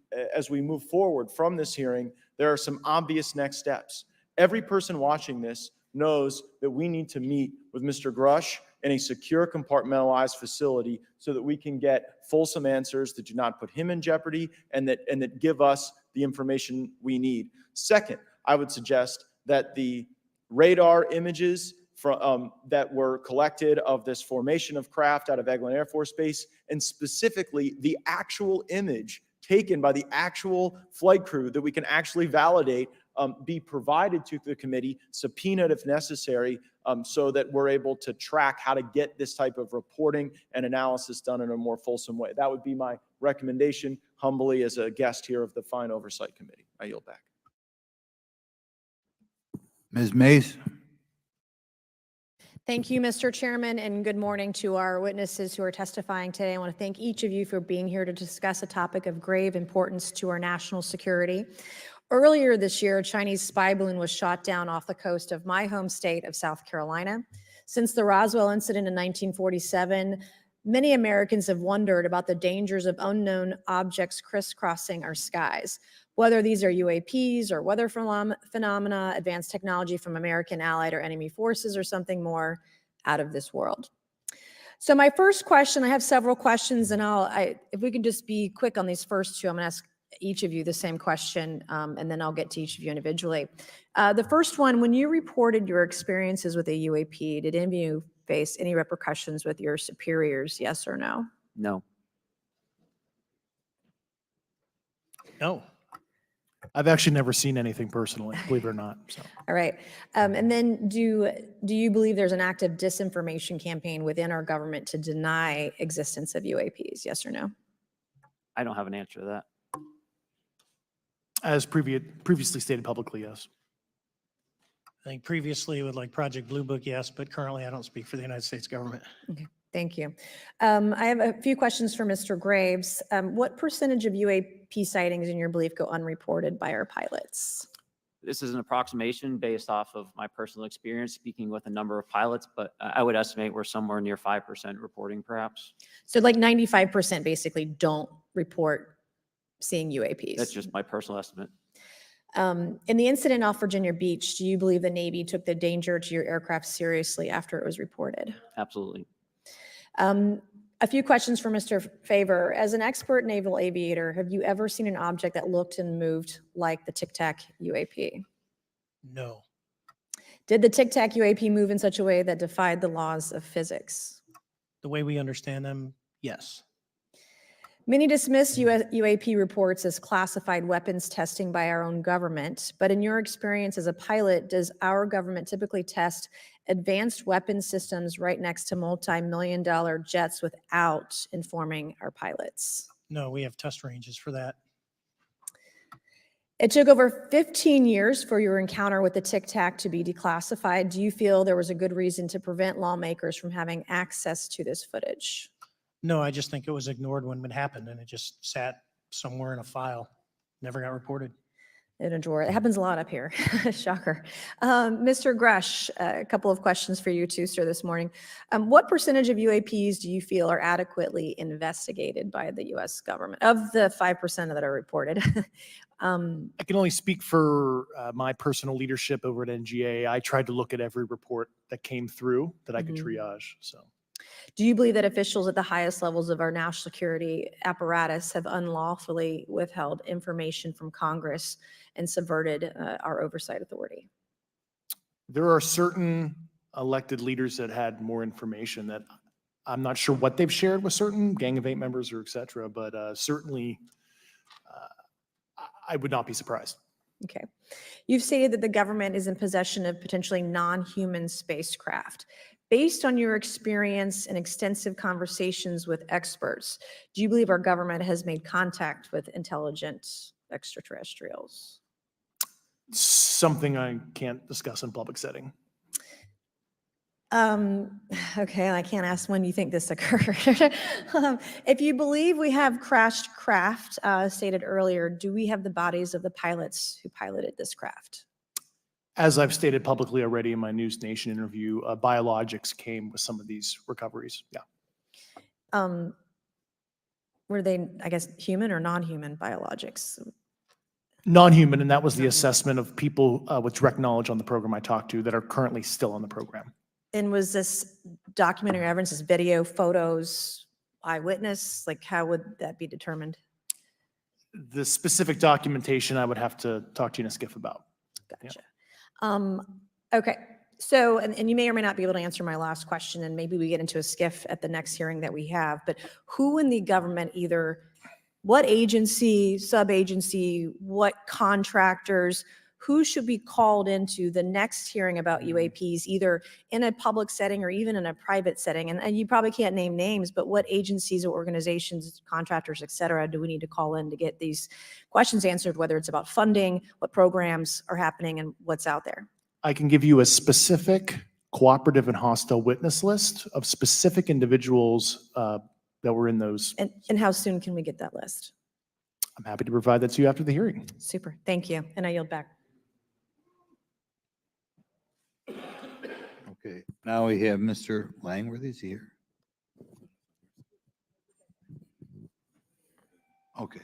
move forward from this hearing, there are some obvious next steps. Every person watching this knows that we need to meet with Mr. Grush in a secure, compartmentalized facility so that we can get fulsome answers that do not put him in jeopardy and that give us the information we need. Second, I would suggest that the radar images that were collected of this formation of craft out of Eglin Air Force Base, and specifically the actual image taken by the actual flight crew that we can actually validate, be provided to the committee, subpoenaed if necessary, so that we're able to track how to get this type of reporting and analysis done in a more fulsome way. That would be my recommendation, humbly, as a guest here of the Fine Oversight Committee. I yield back. Ms. Mays. Thank you, Mr. Chairman, and good morning to our witnesses who are testifying today. I want to thank each of you for being here to discuss a topic of grave importance to our national security. Earlier this year, a Chinese spy balloon was shot down off the coast of my home state of South Carolina. Since the Roswell incident in 1947, many Americans have wondered about the dangers of unknown objects crisscrossing our skies. Whether these are UAPs or weather phenomena, advanced technology from American allied or enemy forces, or something more out of this world. So my first question, I have several questions, and if we can just be quick on these first two, I'm going to ask each of you the same question, and then I'll get to each of you individually. The first one, when you reported your experiences with a UAP, did any of you face any repercussions with your superiors, yes or no? No. No. I've actually never seen anything personally, believe it or not. So. All right. And then do you believe there's an active disinformation campaign within our government to deny existence of UAPs? Yes or no? I don't have an answer to that. As previously stated publicly, yes. I think previously with like Project Blue Book, yes, but currently I don't speak for the United States government. Okay, thank you. I have a few questions for Mr. Graves. What percentage of UAP sightings in your belief go unreported by our pilots? This is an approximation based off of my personal experience speaking with a number of pilots, but I would estimate we're somewhere near 5% reporting perhaps. So like 95% basically don't report seeing UAPs. That's just my personal estimate. In the incident off Virginia Beach, do you believe the Navy took the danger to your aircraft seriously after it was reported? Absolutely. A few questions for Mr. Favor. As an expert naval aviator, have you ever seen an object that looked and moved like the Tic Tac UAP? No. Did the Tic Tac UAP move in such a way that defied the laws of physics? The way we understand them, yes. Many dismiss UAP reports as classified weapons testing by our own government, but in your experience as a pilot, does our government typically test advanced weapon systems right next to multi-million-dollar jets without informing our pilots? No, we have test ranges for that. It took over 15 years for your encounter with the Tic Tac to be declassified. Do you feel there was a good reason to prevent lawmakers from having access to this footage? No, I just think it was ignored when it happened and it just sat somewhere in a file, never got reported. In a drawer. It happens a lot up here. Shocker. Mr. Grush, a couple of questions for you too, sir, this morning. What percentage of UAPs do you feel are adequately investigated by the U.S. government of the 5% that are reported? I can only speak for my personal leadership over at NGA. I tried to look at every report that came through that I could triage. So, do you believe that officials at the highest levels of our national security apparatus have unlawfully withheld information from Congress and subverted our oversight authority? there are certain elected leaders that had more information that I'm not sure what they've shared with certain Gang of Eight members or et cetera, but certainly I would not be surprised. Okay. You've stated that the government is in possession of potentially non-human spacecraft. Based on your experience and extensive conversations with experts, do you believe our government has made contact with intelligent extraterrestrials? Something I can't discuss in public setting. Okay, I can't ask when you think this occurred. If you believe we have crashed craft, stated earlier, do we have the bodies of the pilots who piloted this craft? As I've stated publicly already in my News Nation interview, biologics came with some of these recoveries. Yeah. Were they, I guess, human or non-human biologics? Non-human, and that was the assessment of people with direct knowledge on the program I talked to that are currently still on the program. And was this documentary evidence, this video, photos, eyewitness? Like, how would that be determined? The specific documentation I would have to talk to you in a skiff about. Gotcha. Okay. So, and you may or may not be able to answer my last question, and maybe we get into a skiff at the next hearing that we have, but who in the government, either what agency, sub-agency, what contractors, who should be called into the next hearing about UAPs, either in a public setting or even in a private setting? And you probably can't name names, but what agencies or organizations, contractors, et cetera, do we need to call in to get these questions answered, whether it's about funding, what programs are happening, and what's out there? I can give you a specific cooperative and hostile witness list of specific individuals that were in those. And how soon can we get that list? I'm happy to provide that to you after the hearing. Super. Thank you. And I yield back. Okay, now we have Mr. Langworthy's here. Okay.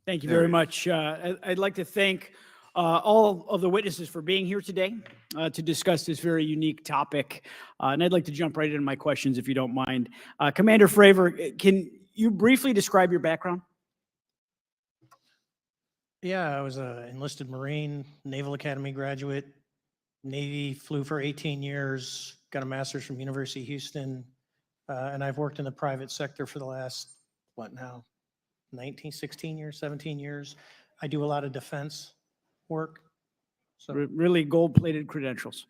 Thank you There very he much. I'd like to thank all of the witnesses for being here today to discuss this very unique topic. And I'd like to jump right into my questions, if you don't mind. Commander Fravor, can you briefly describe your background? Yeah, I was an enlisted Marine, Naval Academy graduate, Navy, flew for 18 years, got a master's from University of Houston, and I've worked in the private sector for the last, 16 years, 17 years. I do a lot of defense work. So Really gold-plated credentials.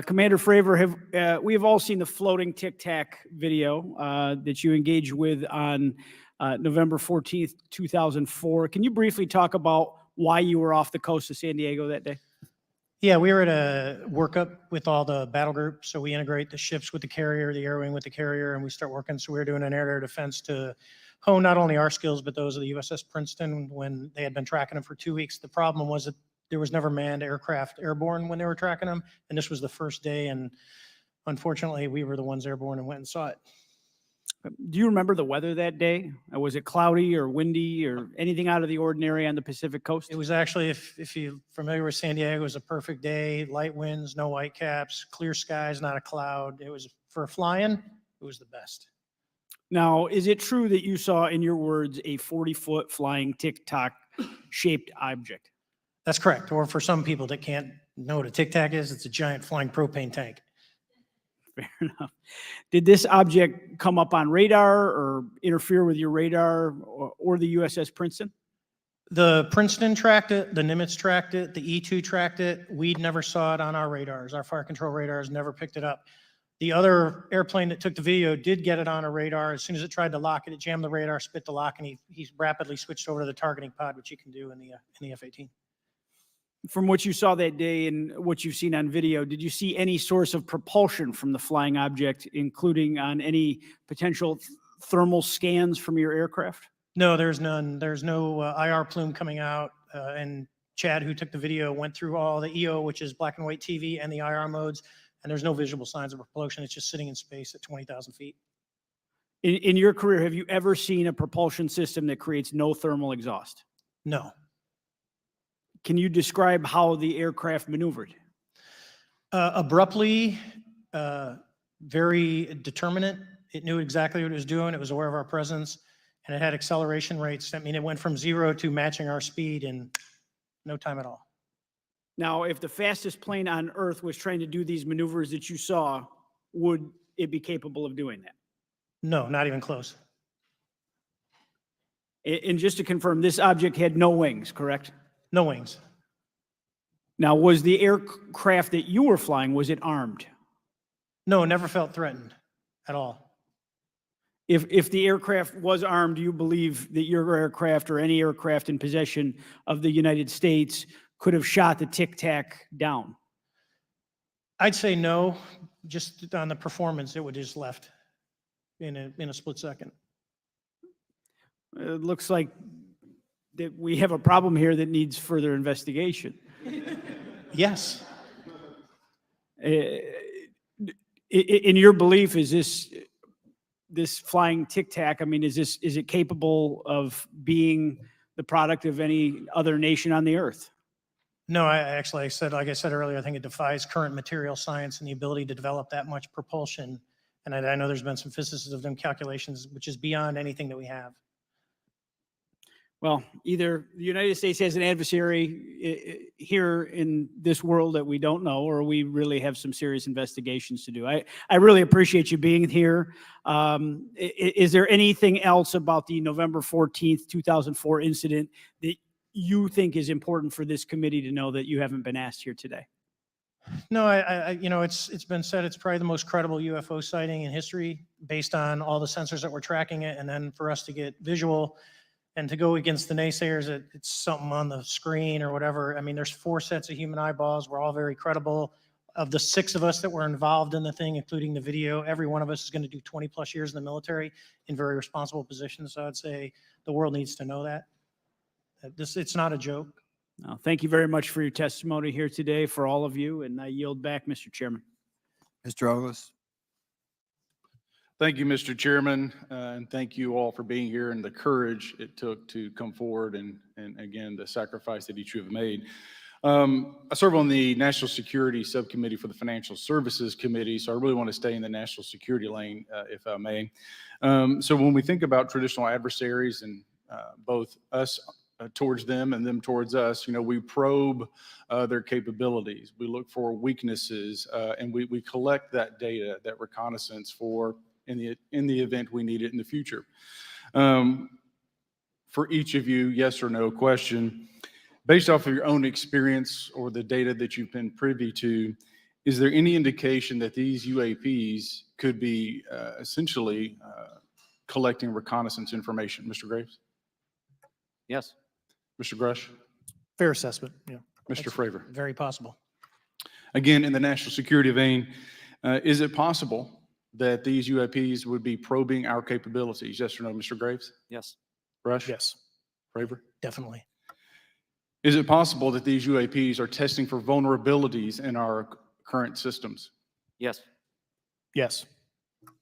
Commander Fravor, we have all seen the floating Tic Tac video that you engaged with on November 14th, 2004. Can you briefly talk about why you were off the coast of San Diego that day? yeah, we were at a workup with all the battle groups. So we integrate the ships with the carrier, the air wing with the carrier, and we start working. So we were doing an air-to-air defense to hone not only our skills, but those of the USS Princeton when they had been tracking them for 2 weeks. The problem was that there was never manned aircraft airborne when they were tracking them. And this was the first day. And unfortunately, we were the ones airborne and went and saw it. Do you remember the weather that day? Was it cloudy or windy or anything out of the ordinary on the Pacific coast? It was actually, if you're familiar with San Diego, it was a perfect day, light winds, no white caps, clear skies, not a cloud. It was, for flying, it was the best. Now, is it true that you saw, in your words, a 40-foot flying Tic Tac shaped object? That's correct. Or for some people that can't know what a Tic Tac is, it's a giant flying propane tank. Fair enough. Did this object come up on radar or interfere with your radar or the USS Princeton? The Princeton tracked it, the Nimitz tracked it, the E-2 tracked it. We never saw it on our radars. Our fire control radars never picked it up. The other airplane that took the video did get it on a radar. As soon as it tried to lock it, it jammed the radar, spit the lock, and he rapidly switched over to the targeting pod, which you can do in the F-18. From what you saw that day and what you've seen on video, did you see any source of propulsion from the flying object, including on any potential thermal scans from your aircraft? No, there's none. There's no IR plume coming out. And Chad, who took the video, went through all the EO, which is black and white TV, and the IR modes, and there's no visible signs of propulsion. It's just sitting in space at 20,000 feet. In your career, have you ever seen a propulsion system that creates no thermal exhaust? No. Can you describe how the aircraft maneuvered? Abruptly, very determinate. It knew exactly what it was doing. It was aware of our presence, and it had acceleration rates. I mean, it went from 0 to matching our speed in no time at all. Now, if the fastest plane on Earth was trying to do these maneuvers that you saw, would it be capable of doing that? No, not even close. And just to confirm, this object had no wings, correct? No wings. Now, was the aircraft that you were flying, was it armed? No, never felt threatened at all. If the aircraft was armed, do you believe that your aircraft or any aircraft in possession of the United States could have shot the Tic Tac down? I'd say no. Just on the performance, it would just left in a split second. It looks like that we have a problem here that needs further investigation. Yes. In your belief, is this flying Tic Tac, I mean, is it capable of being the product of any other nation on the earth? No, I said, like I said earlier, I think it defies current material science and the ability to develop that much propulsion. And I know there's been some physicists have done calculations, which is beyond anything that we have. Well, either the United States has an adversary here in this world that we don't know, or we really have some serious investigations to do. I really appreciate you being here. Is there anything else about the November 14th, 2004 incident that you think is important for this committee to know that you haven't been asked here today? No, it's been said it's probably the most credible UFO sighting in history based on all the sensors that were tracking it. And then for us to get visual and to go against the naysayers that it's something on the screen or whatever. I mean, there's 4 sets of human eyeballs. We're all very credible. Of the 6 of us that were involved in the thing, including the video, every one of us is going to do 20 plus years in the military in very responsible positions. So I'd say the world needs to know that. It's not a joke. No, thank you very much for your testimony here today for all of you, and I yield back, Mr. Chairman. Mr. Douglas. Thank you, Mr. Chairman, and thank you all for being here and the courage it took to come forward and again, the sacrifice that each of you have made. I serve on the National Security Subcommittee for the Financial Services Committee, so I really want to stay in the national security lane, if I may. So when we think about traditional adversaries and both us towards them and them towards us, we probe their capabilities. We look for weaknesses, and we collect that data, that reconnaissance for in the event we need it in the future. For each of you, yes or no question, based off of your own experience or the data that you've been privy to, is there any indication that these UAPs could be essentially collecting reconnaissance information? Mr. Graves? Yes. Mr. Grush? Fair assessment, yeah. Mr. Fravor? Very possible. Again, in the national security vein, is it possible that these UAPs would be probing our capabilities? Yes or no, Mr. Graves? Yes. Rush? Yes. Fravor? Definitely. Is it possible that these UAPs are testing for vulnerabilities in our current systems? Yes. Yes.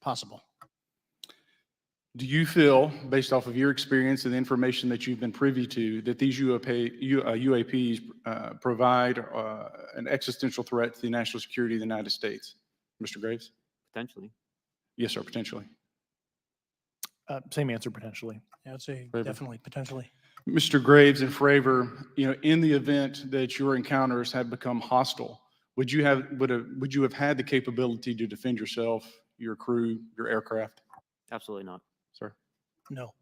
Possible. Do you feel, based off of your experience and the information that you've been privy to, that these UAPs provide an existential threat to the national security of the United States? Mr. Graves? Potentially. Yes, sir, potentially. Same answer, potentially. Yeah, I'd say Fravor? definitely, potentially. Mr. Graves and Fravor, in the event that your encounters have become hostile, would you have had the capability to defend yourself, your crew, your aircraft? Absolutely not. Sir? No.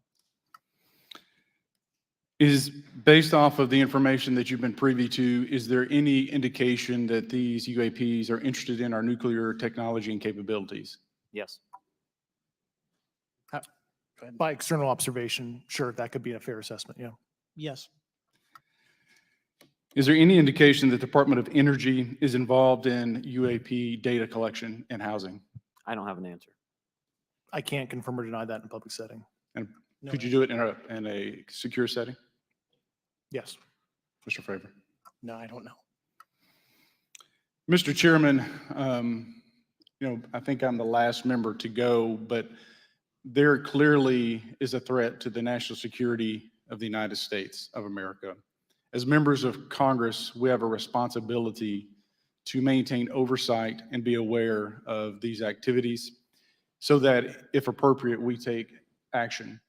Is based off of the information that you've been privy to, is there any indication that these UAPs are interested in our nuclear technology and capabilities? Yes. By external observation, sure, that could be a fair assessment, yeah. Yes. Is there any indication that the Department of Energy is involved in UAP data collection and housing? I don't have an answer. I can't confirm or deny that in a public setting. And No could you do it in a secure setting? Yes. Mr. Fravor. No, I don't know. Mr. Chairman, I think I'm the last member to go, but there clearly is a threat to the national security of the United States of America. As members of Congress, we have a responsibility to maintain oversight and be aware of these activities so that, if appropriate, we take action.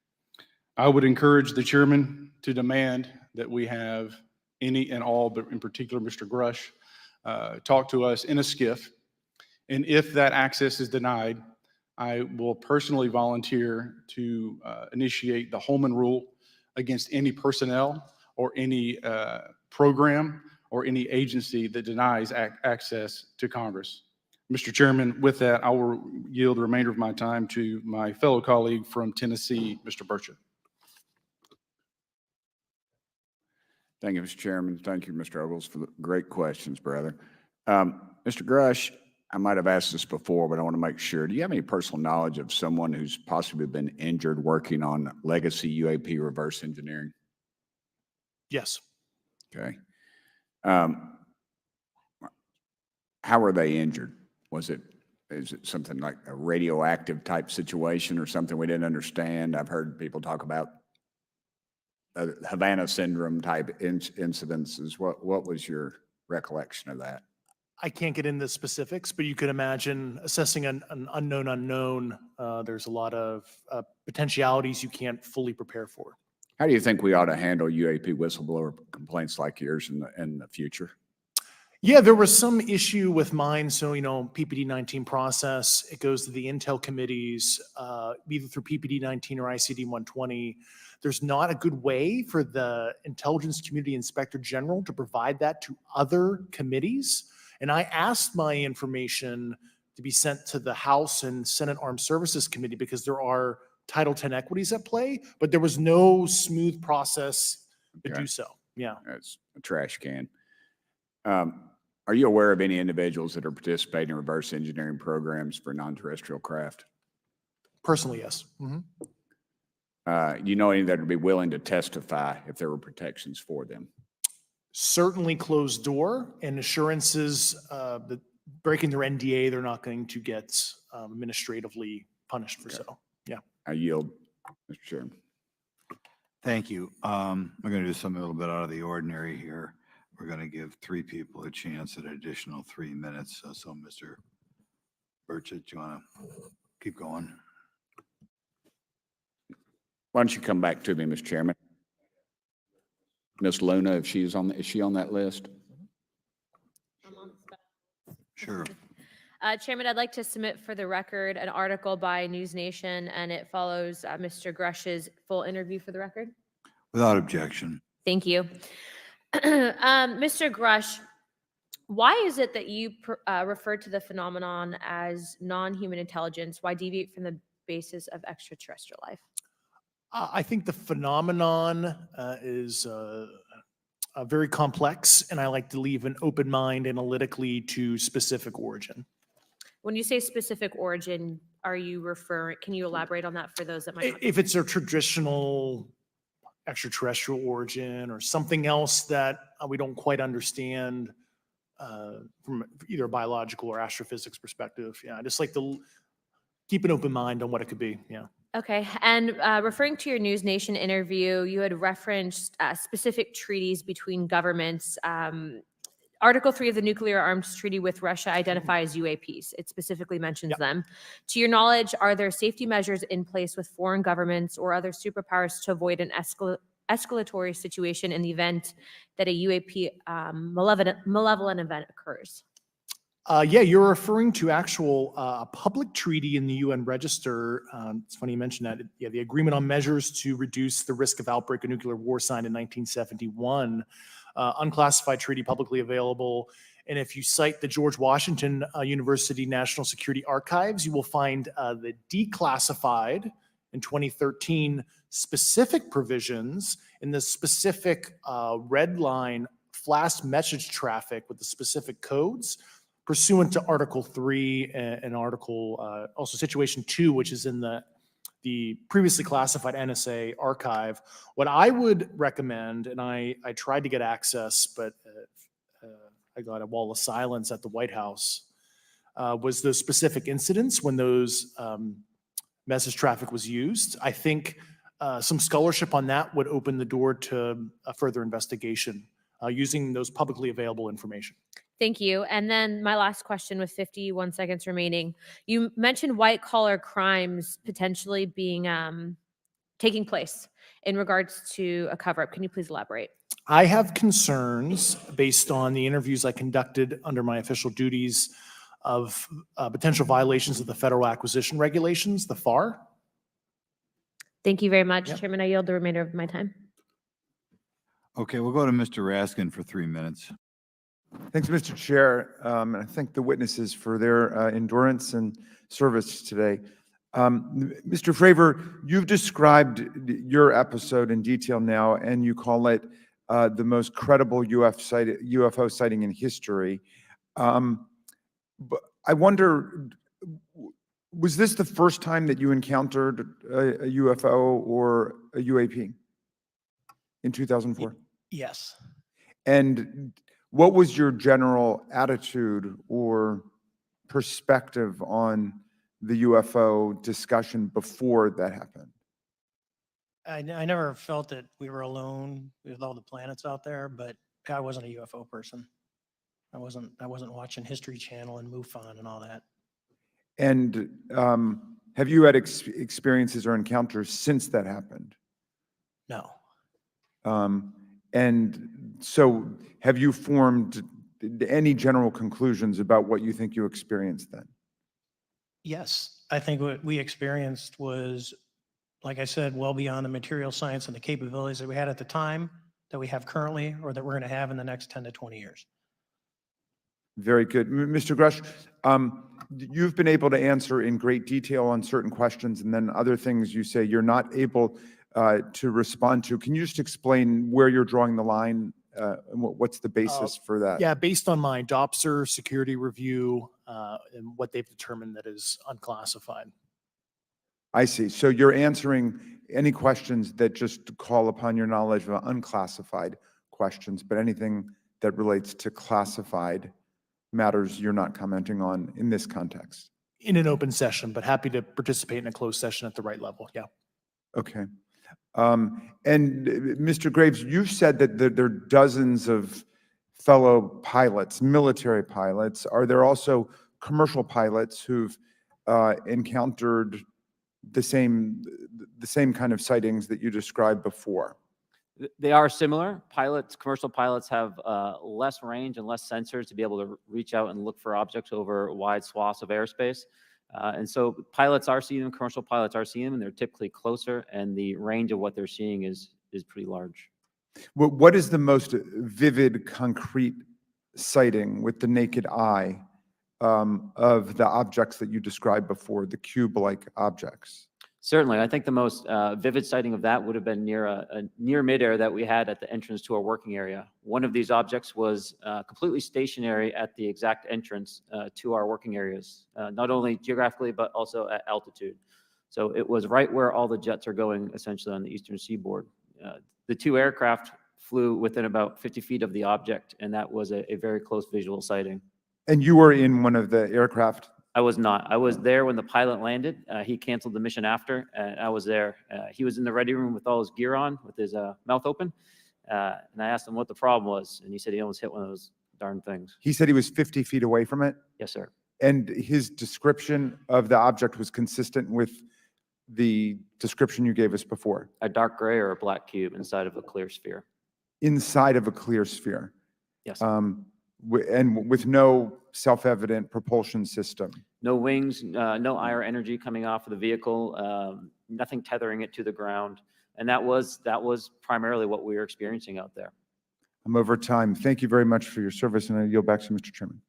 I would encourage the chairman to demand that we have any and all, but in particular Mr. Grush, talk to us in a skiff. And if that access is denied, I will personally volunteer to initiate the Holman Rule against any personnel or any program or any agency that denies access to Congress. Mr. Chairman, with that, I will yield the remainder of my time to my fellow colleague from Tennessee, Mr. Burchett. Thank you, Mr. Chairman. Thank you, Mr. Ogles, for the great questions, brother. Mr. Grush, I might have asked this before, but I want to make sure. Do you have any personal knowledge of someone who's possibly been injured working on legacy UAP reverse engineering? Yes. Okay. How were they injured? Is it something like a radioactive type situation or something we didn't understand? I've heard people talk about Havana syndrome type incidences. What was your recollection of that? I can't get into specifics, but you could imagine assessing an unknown unknown. There's a lot of potentialities you can't fully prepare for. How do you think we ought to handle UAP whistleblower complaints like yours in the future? Yeah, there was some issue with mine. So, PPD 19 process, it goes to the Intel committees, either through PPD 19 or ICD 120. There's not a good way for the Intelligence Community Inspector General to provide that to other committees. And I asked my information to be sent to the House and Senate Armed Services Committee because there are Title 10 equities at play, but there was no smooth process to do so. Yeah. That's a trash can. Are you aware of any individuals that are participating in reverse engineering programs for non-terrestrial craft? Personally, yes. You know any that would be willing to testify if there were protections for them? Certainly closed door and assurances that breaking their NDA, they're not going to get administratively punished for so. Yeah. I yield, Mr. Chairman. Thank you. We're going to do something a little bit out of the ordinary here. We're going to give 3 people a chance at an additional 3 minutes. So Mr. Burchett, do you want to keep going? Why don't you come back to me, Mr. Chairman? Ms. Luna, if she's is she on that list? Sure. Chairman, I'd like to submit for the record an article by News Nation, and it follows Mr. Grush's full interview for the record. Without objection. Thank you. Mr. Grush, why is it that you refer to the phenomenon as non-human intelligence? Why deviate from the basis of extraterrestrial life? I think the phenomenon is very complex, and I like to leave an open mind analytically to specific origin. When you say specific origin, are you referring, can you elaborate on that for those that might not? If it's a traditional extraterrestrial origin or something else that we don't quite understand from either a biological or astrophysics perspective. Yeah, I just like to keep an open mind on what it could be. Yeah. Okay. And referring to your News Nation interview, you had referenced specific treaties between governments. Article 3 of the Nuclear Arms Treaty with Russia identifies UAPs. It specifically mentions them. To your knowledge, are there safety measures in place with foreign governments or other superpowers to avoid an escalatory situation in the event that a UAP malevolent event occurs? Yeah, you're referring to actual public treaty in the UN Register. It's funny you mentioned that. Yeah, the Agreement on Measures to Reduce the Risk of Outbreak of Nuclear War, signed in 1971. Unclassified treaty, publicly available. And if you cite the George Washington University National Security Archives, you will find the declassified in 2013 specific provisions in the specific red line flash message traffic with the specific codes pursuant to Article 3 and Article, also Situation 2, which is in the previously classified NSA archive. What I would recommend, and I tried to get access, but I got a wall of silence at the White House, was those specific incidents when those message traffic was used. I think some scholarship on that would open the door to a further investigation using those publicly available information. Thank you. And then my last question with 51 seconds remaining. You mentioned white collar crimes potentially being taking place in regards to a cover up. Can you please elaborate? I have concerns based on the interviews I conducted under my official duties of potential violations of the federal acquisition regulations, the FAR. Thank you very much, Yep. Chairman. I yield the remainder of my time. Okay, we'll go to Mr. Raskin for 3 minutes. Thanks, Mr. Chair. And I thank the witnesses for their endurance and service today. Mr. Fravor, you've described your episode in detail now, and you call it the most credible UFO sighting in history. But I wonder, was this the first time that you encountered a UFO or a UAP in 2004? Yes. And what was your general attitude or perspective on the UFO discussion before that happened? I never felt that we were alone with all the planets out there, but I wasn't a UFO person. I wasn't watching History Channel and MUFON and all that. And have you had experiences or encounters since that happened? No. And so have you formed any general conclusions about what you think you experienced then? Yes, I think what we experienced was, like I said, well beyond the material science and the capabilities that we had at the time, that we have currently, or that we're going to have in the next 10 to 20 years. Very good. Mr. Grush, you've been able to answer in great detail on certain questions, and then other things you say you're not able to respond to. Can you just explain where you're drawing the line and what's the basis for that? Yeah, based on my DOPSR security review and what they've determined that is unclassified. I see. So you're answering any questions that just call upon your knowledge of unclassified questions, but anything that relates to classified matters you're not commenting on in this context. In an open session, but happy to participate in a closed session at the right level. Yeah. Okay. And Mr. Graves, you've said that there are dozens of fellow pilots, military pilots. Are there also commercial pilots who've encountered the same kind of sightings that you described before? They are similar. Commercial pilots have less range and less sensors to be able to reach out and look for objects over wide swaths of airspace. And so pilots are seeing them, commercial pilots are seeing them, and they're typically closer, and the range of what they're seeing is pretty large. What is the most vivid, concrete sighting with the naked eye of the objects that you described before, the cube-like objects? Certainly, I think the most vivid sighting of that would have been near midair that we had at the entrance to our working area. One of these objects was completely stationary at the exact entrance to our working areas, not only geographically, but also at altitude. So it was right where all the jets are going, essentially on the eastern seaboard. The two aircraft flew within about 50 feet of the object, and that was a very close visual sighting. And you were in one of the aircraft? I was not. I was there when the pilot landed. He canceled the mission after, and I was there. He was in the ready room with all his gear on, with his mouth open. And I asked him what the problem was, and he said he almost hit one of those darn things. He said he was 50 feet away from it? Yes, sir. And his description of the object was consistent with the description you gave us before? A dark gray or a black cube inside of a clear sphere. Inside of a clear sphere? Yes. and with no self-evident propulsion system. No wings, no IR energy coming off of the vehicle, nothing tethering it to the ground. And that was primarily what we were experiencing out there. I'm over time. Thank you very much for your service, and I yield back to Mr. Chairman.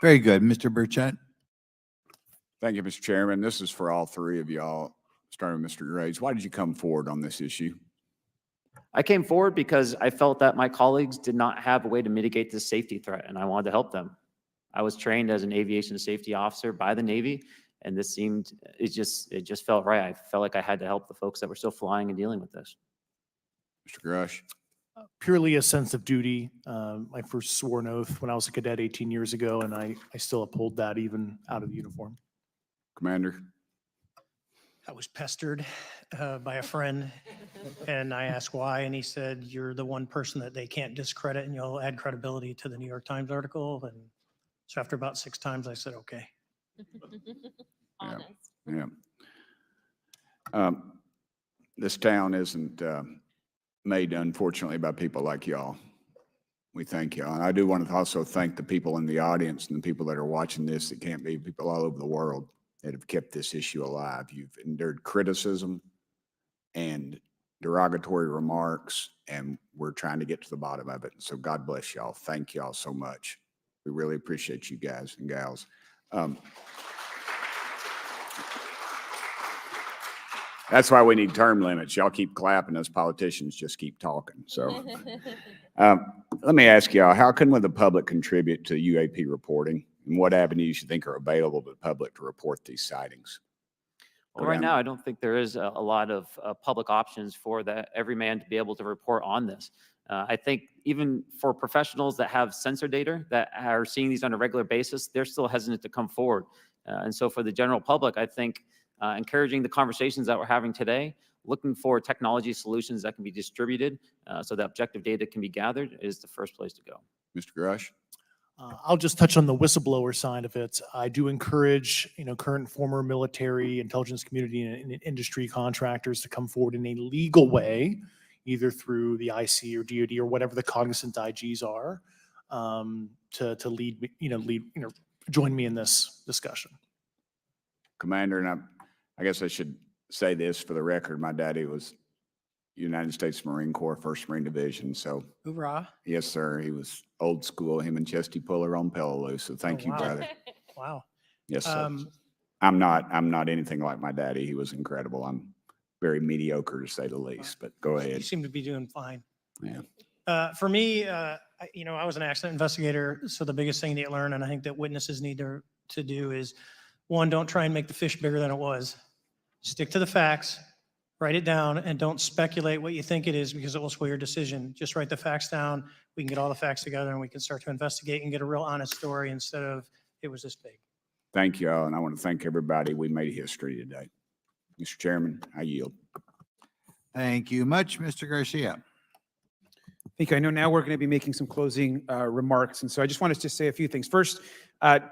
Very good. Mr. Burchett? Thank you, Mr. Chairman. This is for all three of y'all, starting with Mr. Graves. Why did you come forward on this issue? I came forward because I felt that my colleagues did not have a way to mitigate this safety threat, and I wanted to help them. I was trained as an aviation safety officer by the Navy, and this seemed, it just felt right. I felt like I had to help the folks that were still flying and dealing with this. Mr. Grush? Purely a sense of duty. My first sworn oath when I was a cadet 18 years ago, and I still uphold that even out of the uniform. Commander? I was pestered by a friend, and I asked why, and he said, "You're the one person that they can't discredit, and you'll add credibility to the New York Times article." And so after about 6 times, I said, "Okay." Honest. Yeah. This town isn't made, unfortunately, by people like y'all. We thank y'all. And I do want to also thank the people in the audience and the people that are watching this that can't be, people all over the world that have kept this issue alive. You've endured criticism and derogatory remarks, and we're trying to get to the bottom of it. So God bless y'all. Thank y'all so much. We really appreciate you guys and gals. That's why we need term limits. Y'all keep clapping, us politicians just keep talking. So let me ask y'all, how can the public contribute to UAP reporting? And what avenues you think are available to the public to report these sightings? Well, right now, I don't think there is a lot of public options for every man to be able to report on this. I think even for professionals that have sensor data that are seeing these on a regular basis, they're still hesitant to come forward. And so for the general public, I think encouraging the conversations that we're having today, looking for technology solutions that can be distributed so that objective data can be gathered is the first place to go. Mr. Grush? I'll just touch on the whistleblower side of it. I do encourage, current and former military, intelligence community, and industry contractors to come forward in a legal way, either through the IC or DoD or whatever the cognizant IGs are, to lead, join me in this discussion. Commander, and I guess I should say this for the record. My daddy was United States Marine Corps, 1st Marine Division. So, Hoorah. Yes, sir. He was old school, him and Chesty Puller on Peleliu. So thank you, wow. brother. Wow. Yes, sir. I'm not anything like my daddy. He was incredible. I'm very mediocre to say the least, but go You ahead. seem to be doing fine. Yeah. For me, I was an accident investigator, so the biggest thing to learn, and I think that witnesses need to do is, one, don't try and make the fish bigger than it was. Stick to the facts, write it down, and don't speculate what you think it is because it will sway your decision. Just write the facts down. We can get all the facts together and we can start to investigate and get a real honest story instead of it was this big. Thank you all, and I want to thank everybody. We made history today. Mr. Chairman, I yield. Thank you much, Mr. Garcia. Thank you. I know now we're going to be making some closing remarks, and so I just wanted to say a few things. First,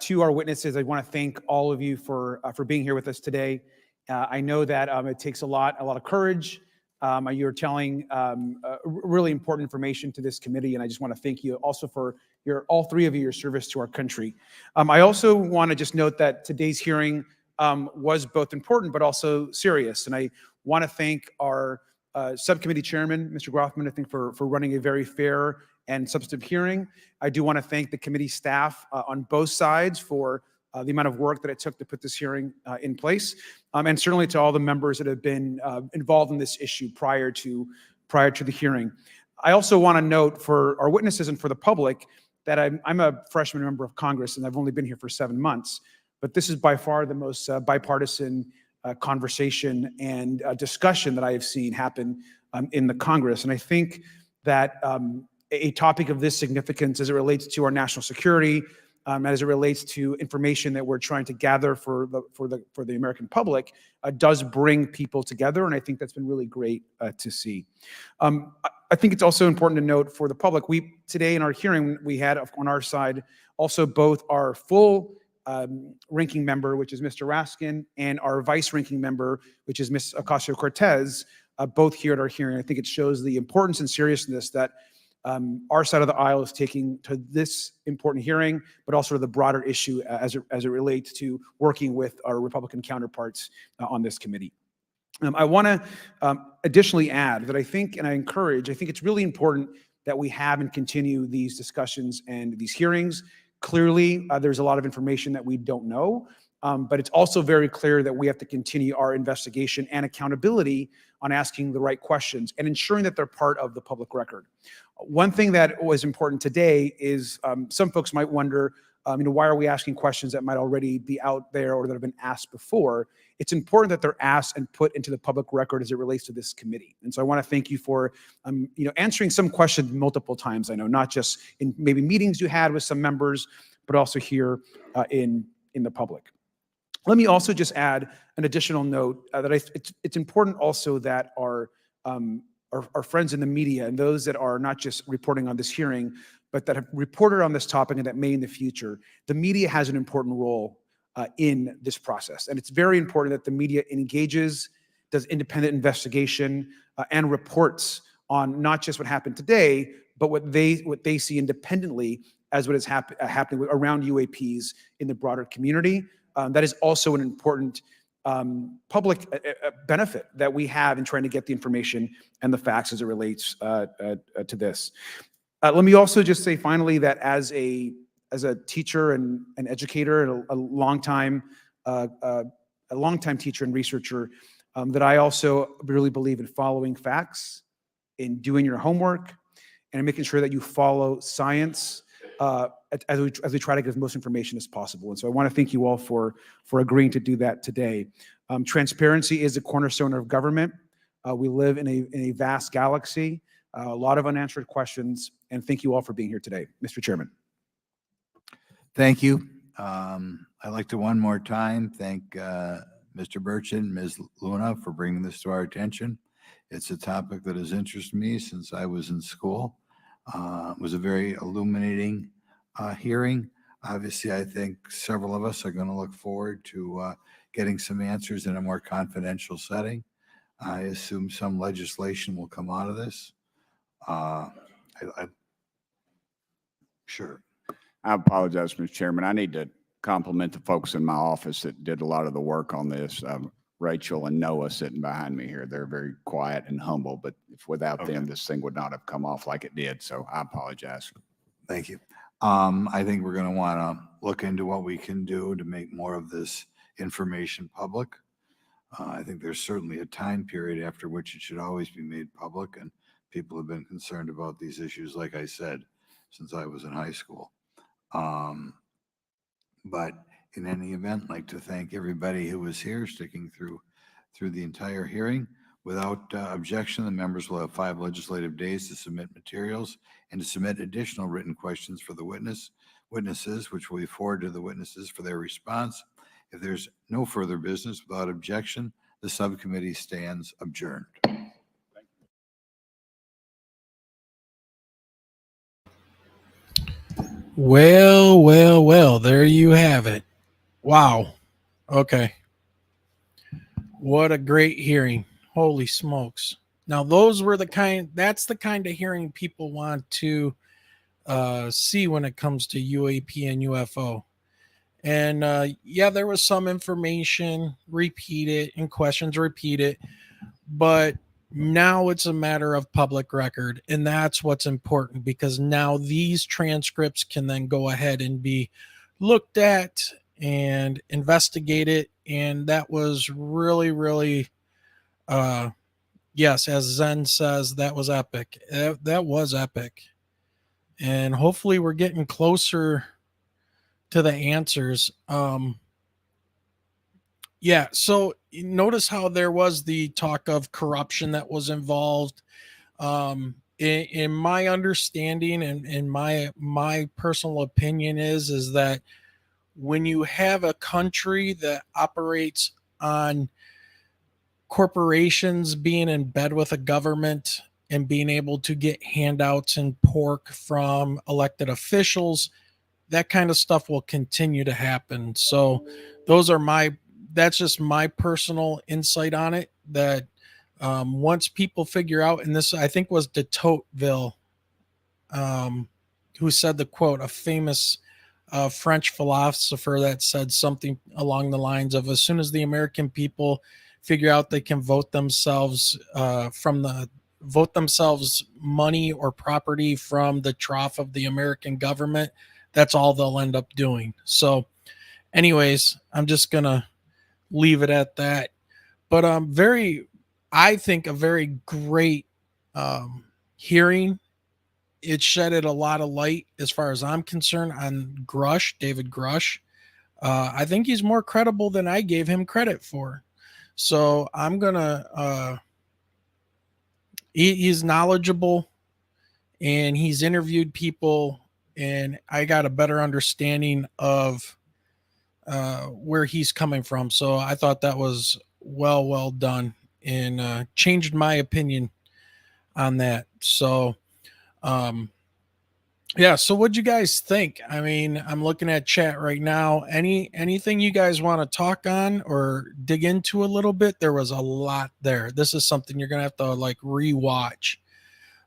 to our witnesses, I want to thank all of you for being here with us today. I know that it takes a lot of courage. You're telling really important information to this committee, and I just want to thank you also for all three of you, your service to our country. I also want to just note that today's hearing was both important but also serious, and I want to thank our subcommittee chairman, Mr. Grothman, I think for running a very fair and substantive hearing. I do want to thank the committee staff on both sides for the amount of work that it took to put this hearing in place, and certainly to all the members that have been involved in this issue prior to the hearing. I also want to note for our witnesses and for the public that I'm a freshman member of Congress and I've only been here for 7 months, but this is by far the most bipartisan conversation and discussion that I have seen happen in the Congress. And I think that a topic of this significance as it relates to our national security, as it relates to information that we're trying to gather for the American public, does bring people together, and I think that's been really great to see. I think it's also important to note for the public, today in our hearing, we had on our side also both our full ranking member, which is Mr. Raskin, and our vice ranking member, which is Ms. Ocasio-Cortez, both here at our hearing. I think it shows the importance and seriousness that our side of the aisle is taking to this important hearing, but also to the broader issue as it relates to working with our Republican counterparts on this committee. I want to additionally add that I think, and I think it's really important that we have and continue these discussions and these hearings. Clearly, there's a lot of information that we don't know, but it's also very clear that we have to continue our investigation and accountability on asking the right questions and ensuring that they're part of the public record. One thing that was important today is some folks might wonder, why are we asking questions that might already be out there or that have been asked before? It's important that they're asked and put into the public record as it relates to this committee. And so I want to thank you for, answering some questions multiple times. I know not just in maybe meetings you had with some members, but also here in the public. Let me also just add an additional note that it's important also that our friends in the media and those that are not just reporting on this hearing, but that have reported on this topic and that may in the future, the media has an important role in this process. And it's very important that the media engages, does independent investigation, and reports on not just what happened today, but what they see independently as what is happening around UAPs in the broader community. That is also an important public benefit that we have in trying to get the information and the facts as it relates to this. Let me also just say finally that as a teacher and an educator and a longtime teacher and researcher, that I also really believe in following facts, in doing your homework, and in making sure that you follow science as we try to get as much information as possible. And so I want to thank you all for agreeing to do that today. Transparency is a cornerstone of government. We live in a vast galaxy, a lot of unanswered questions, and thank you all for being here today. Mr. Chairman. Thank you. I'd like to one more time thank Mr. Burchett and Ms. Luna for bringing this to our attention. It's a topic that has interested me since I was in school. It was a very illuminating hearing. Obviously, I think several of us are going to look forward to getting some answers in a more confidential setting. I assume some legislation will come out of this. Sure. I apologize, Mr. Chairman. I need to compliment the folks in my office that did a lot of the work on this. Rachel and Noah sitting behind me here. They're very quiet and humble, but if without them, this thing would not have come off like it did. So I apologize. Thank you. I think we're going to want to look into what we can do to make more of this information public. I think there's certainly a time period after which it should always be made public, and people have been concerned about these issues, like I said, since I was in high school. But in any event, I'd like to thank everybody who was here, sticking through the entire hearing. Without objection, the members will have 5 legislative days to submit materials and to submit additional written questions for the witnesses, which will be forwarded to the witnesses for their response. If there's no further business, without objection, the subcommittee stands adjourned. Well, there you have it. Wow. Okay. What a great hearing. Holy smokes. Now, that's the kind of hearing people want to see when it comes to UAP and UFO. And yeah, there was some information repeated and questions repeated, but now it's a matter of public record. And that's what's important, because now these transcripts can then go ahead and be looked at and investigated. And that was really, really, yes, as Zen says, that was epic. That was epic. And hopefully we're getting closer to the answers. Yeah, so notice how there was the talk of corruption that was involved. In my understanding and in my personal opinion is that when you have a country that operates on corporations being in bed with a government and being able to get handouts and pork from elected officials, that kind of stuff will continue to happen. So that's just my personal insight on it, that once people figure out, and this I think was the Toteville who said the quote, a famous French philosopher that said something along the lines of, as soon as the American people figure out they can vote themselves vote themselves money or property from the trough of the American government, that's all they'll end up doing. So anyways, I'm just gonna leave it at that. But I think a very great hearing. It shedded a lot of light, as far as I'm concerned, on David Grush. I think he's more credible than I gave him credit for. So I'm gonna he's knowledgeable, and he's interviewed people, and I got a better understanding of where he's coming from. So I thought that was well done, and changed my opinion on that. So yeah, so what'd you guys think? I mean, I'm looking at chat right now. Anything you guys want to talk on or dig into a little bit? There was a lot there. This is something you're gonna have to like rewatch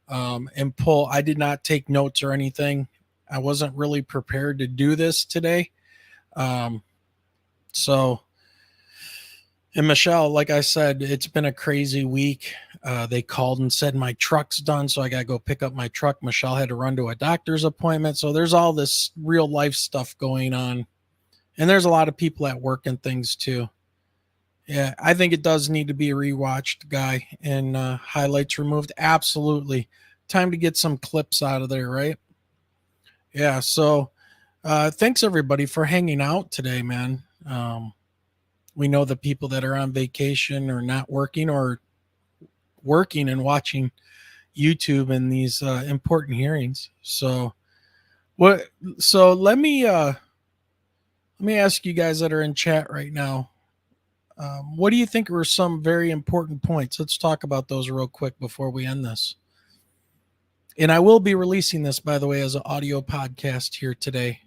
and pull. I did not take notes or anything. I wasn't really prepared to do this today. So, and Michelle, like I said, it's been a crazy week. They called and said my truck's done, so I got to go pick up my truck. Michelle had to run to a doctor's appointment. So there's all this real life stuff going on. And there's a lot of people at work and things too. Yeah, I think it does need to be rewatched, Guy, and highlights removed. Absolutely. Time to get some clips out of there, right? Yeah, so thanks everybody for hanging out today, man. We know the people that are on vacation or not working, or working and watching YouTube in these important hearings. So let me ask you guys that are in chat right now, what do you think were some very important points? Let's talk about those real quick before we end this. And I will be releasing this, by the way, as an audio podcast here today.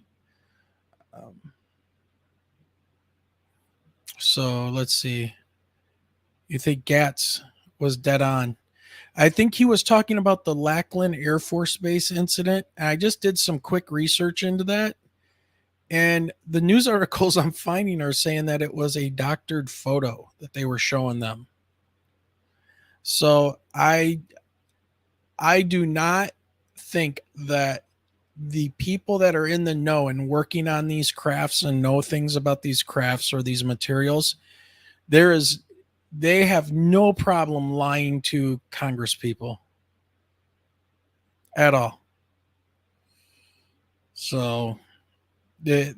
So let's see. You think Gatz was dead on? I think he was talking about the Lackland Air Force Base incident. And I just did some quick research into that. And the news articles I'm finding are saying that it was a doctored photo that they were showing them. So I do not think that the people that are in the know and working on these crafts and know things about these crafts or these materials, they have no problem lying to Congress people at all. So they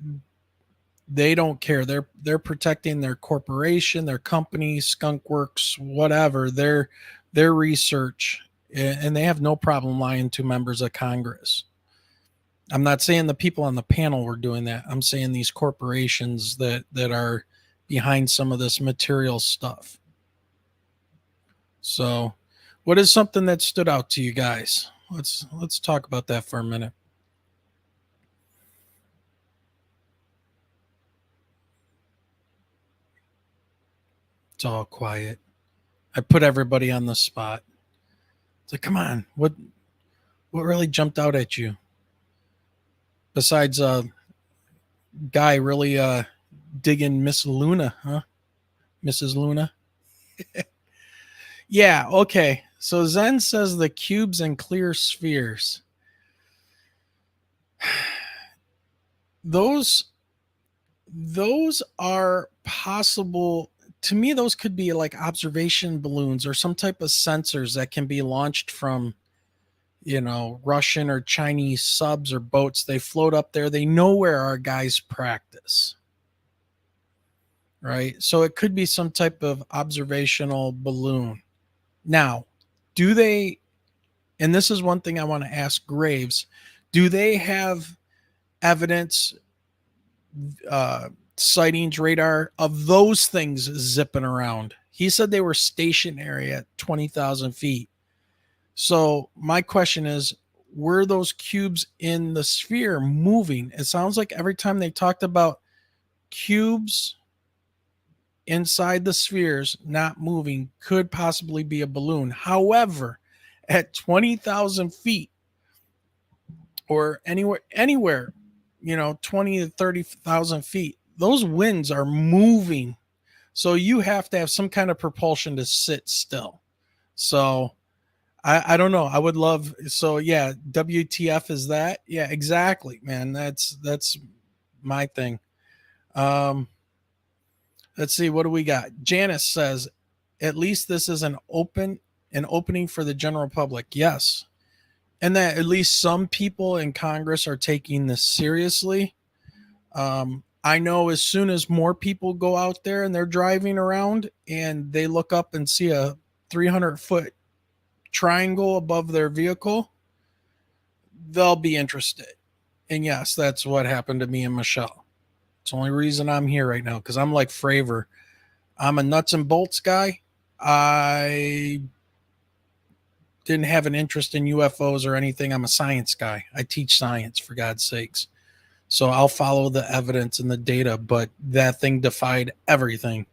don't care. They're protecting their corporation, their company, Skunk Works, whatever, their research, and they have no problem lying to members of Congress. I'm not saying the people on the panel were doing that. I'm saying these corporations that are behind some of this material stuff. So, what is something that stood out to you guys? Let's talk about that for a minute. It's all quiet. I put everybody on the spot. It's like, come on, what really jumped out at you? Besides Guy really digging Miss Luna, huh? Mrs. Luna. Yeah, okay. So Zen says the cubes and clear spheres. Those are possible. To me, those could be like observation balloons or some type of sensors that can be launched from, Russian or Chinese subs or boats. They float up there. They know where our guys practice. Right? So it could be some type of observational balloon. Now, do they, and this is one thing I want to ask Graves, do they have evidence, sightings, radar of those things zipping around? He said they were stationary at 20,000 feet. So my question is, were those cubes in the sphere moving? It sounds like every time they talked about cubes inside the spheres not moving could possibly be a balloon. However, at 20,000 feet, or anywhere, 20 to 30,000 feet, those winds are moving. So you have to have some kind of propulsion to sit still. So I don't know. I would love, so yeah, WTF is that? Yeah, exactly, man. That's my thing. Let's see, what do we got? Janice says, at least this is an opening for the general public. Yes. And that at least some people in Congress are taking this seriously. I know as soon as more people go out there and they're driving around and they look up and see a 300-foot triangle above their vehicle, they'll be interested. And yes, that's what happened to me and Michelle. It's the only reason I'm here right now, because I'm like Fravor. I'm a nuts and bolts guy. I didn't have an interest in UFOs or anything. I'm a science guy. I teach science, for God's sakes. So I'll follow the evidence and the data, but that thing defied everything.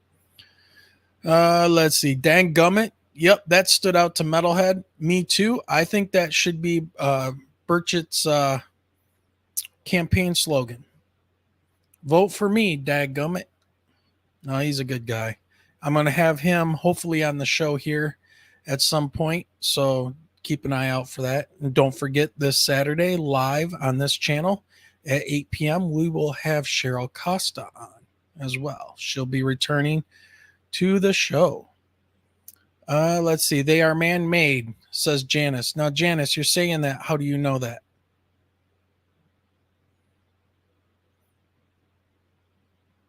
Let's see. Dang gummit. Yep, that stood out to Metalhead. Me too. I think that should be Burchett's campaign slogan. Vote for me, dadgummit. No, he's a good guy. I'm going to have him hopefully on the show here at some point, so keep an eye out for that. And don't forget, this Saturday, live on this channel at 8 p.m., we will have Cheryl Costa on as well. She'll be returning to the show. Let's see. They are man-made, says Janice. Now, Janice, you're saying that. How do you know that?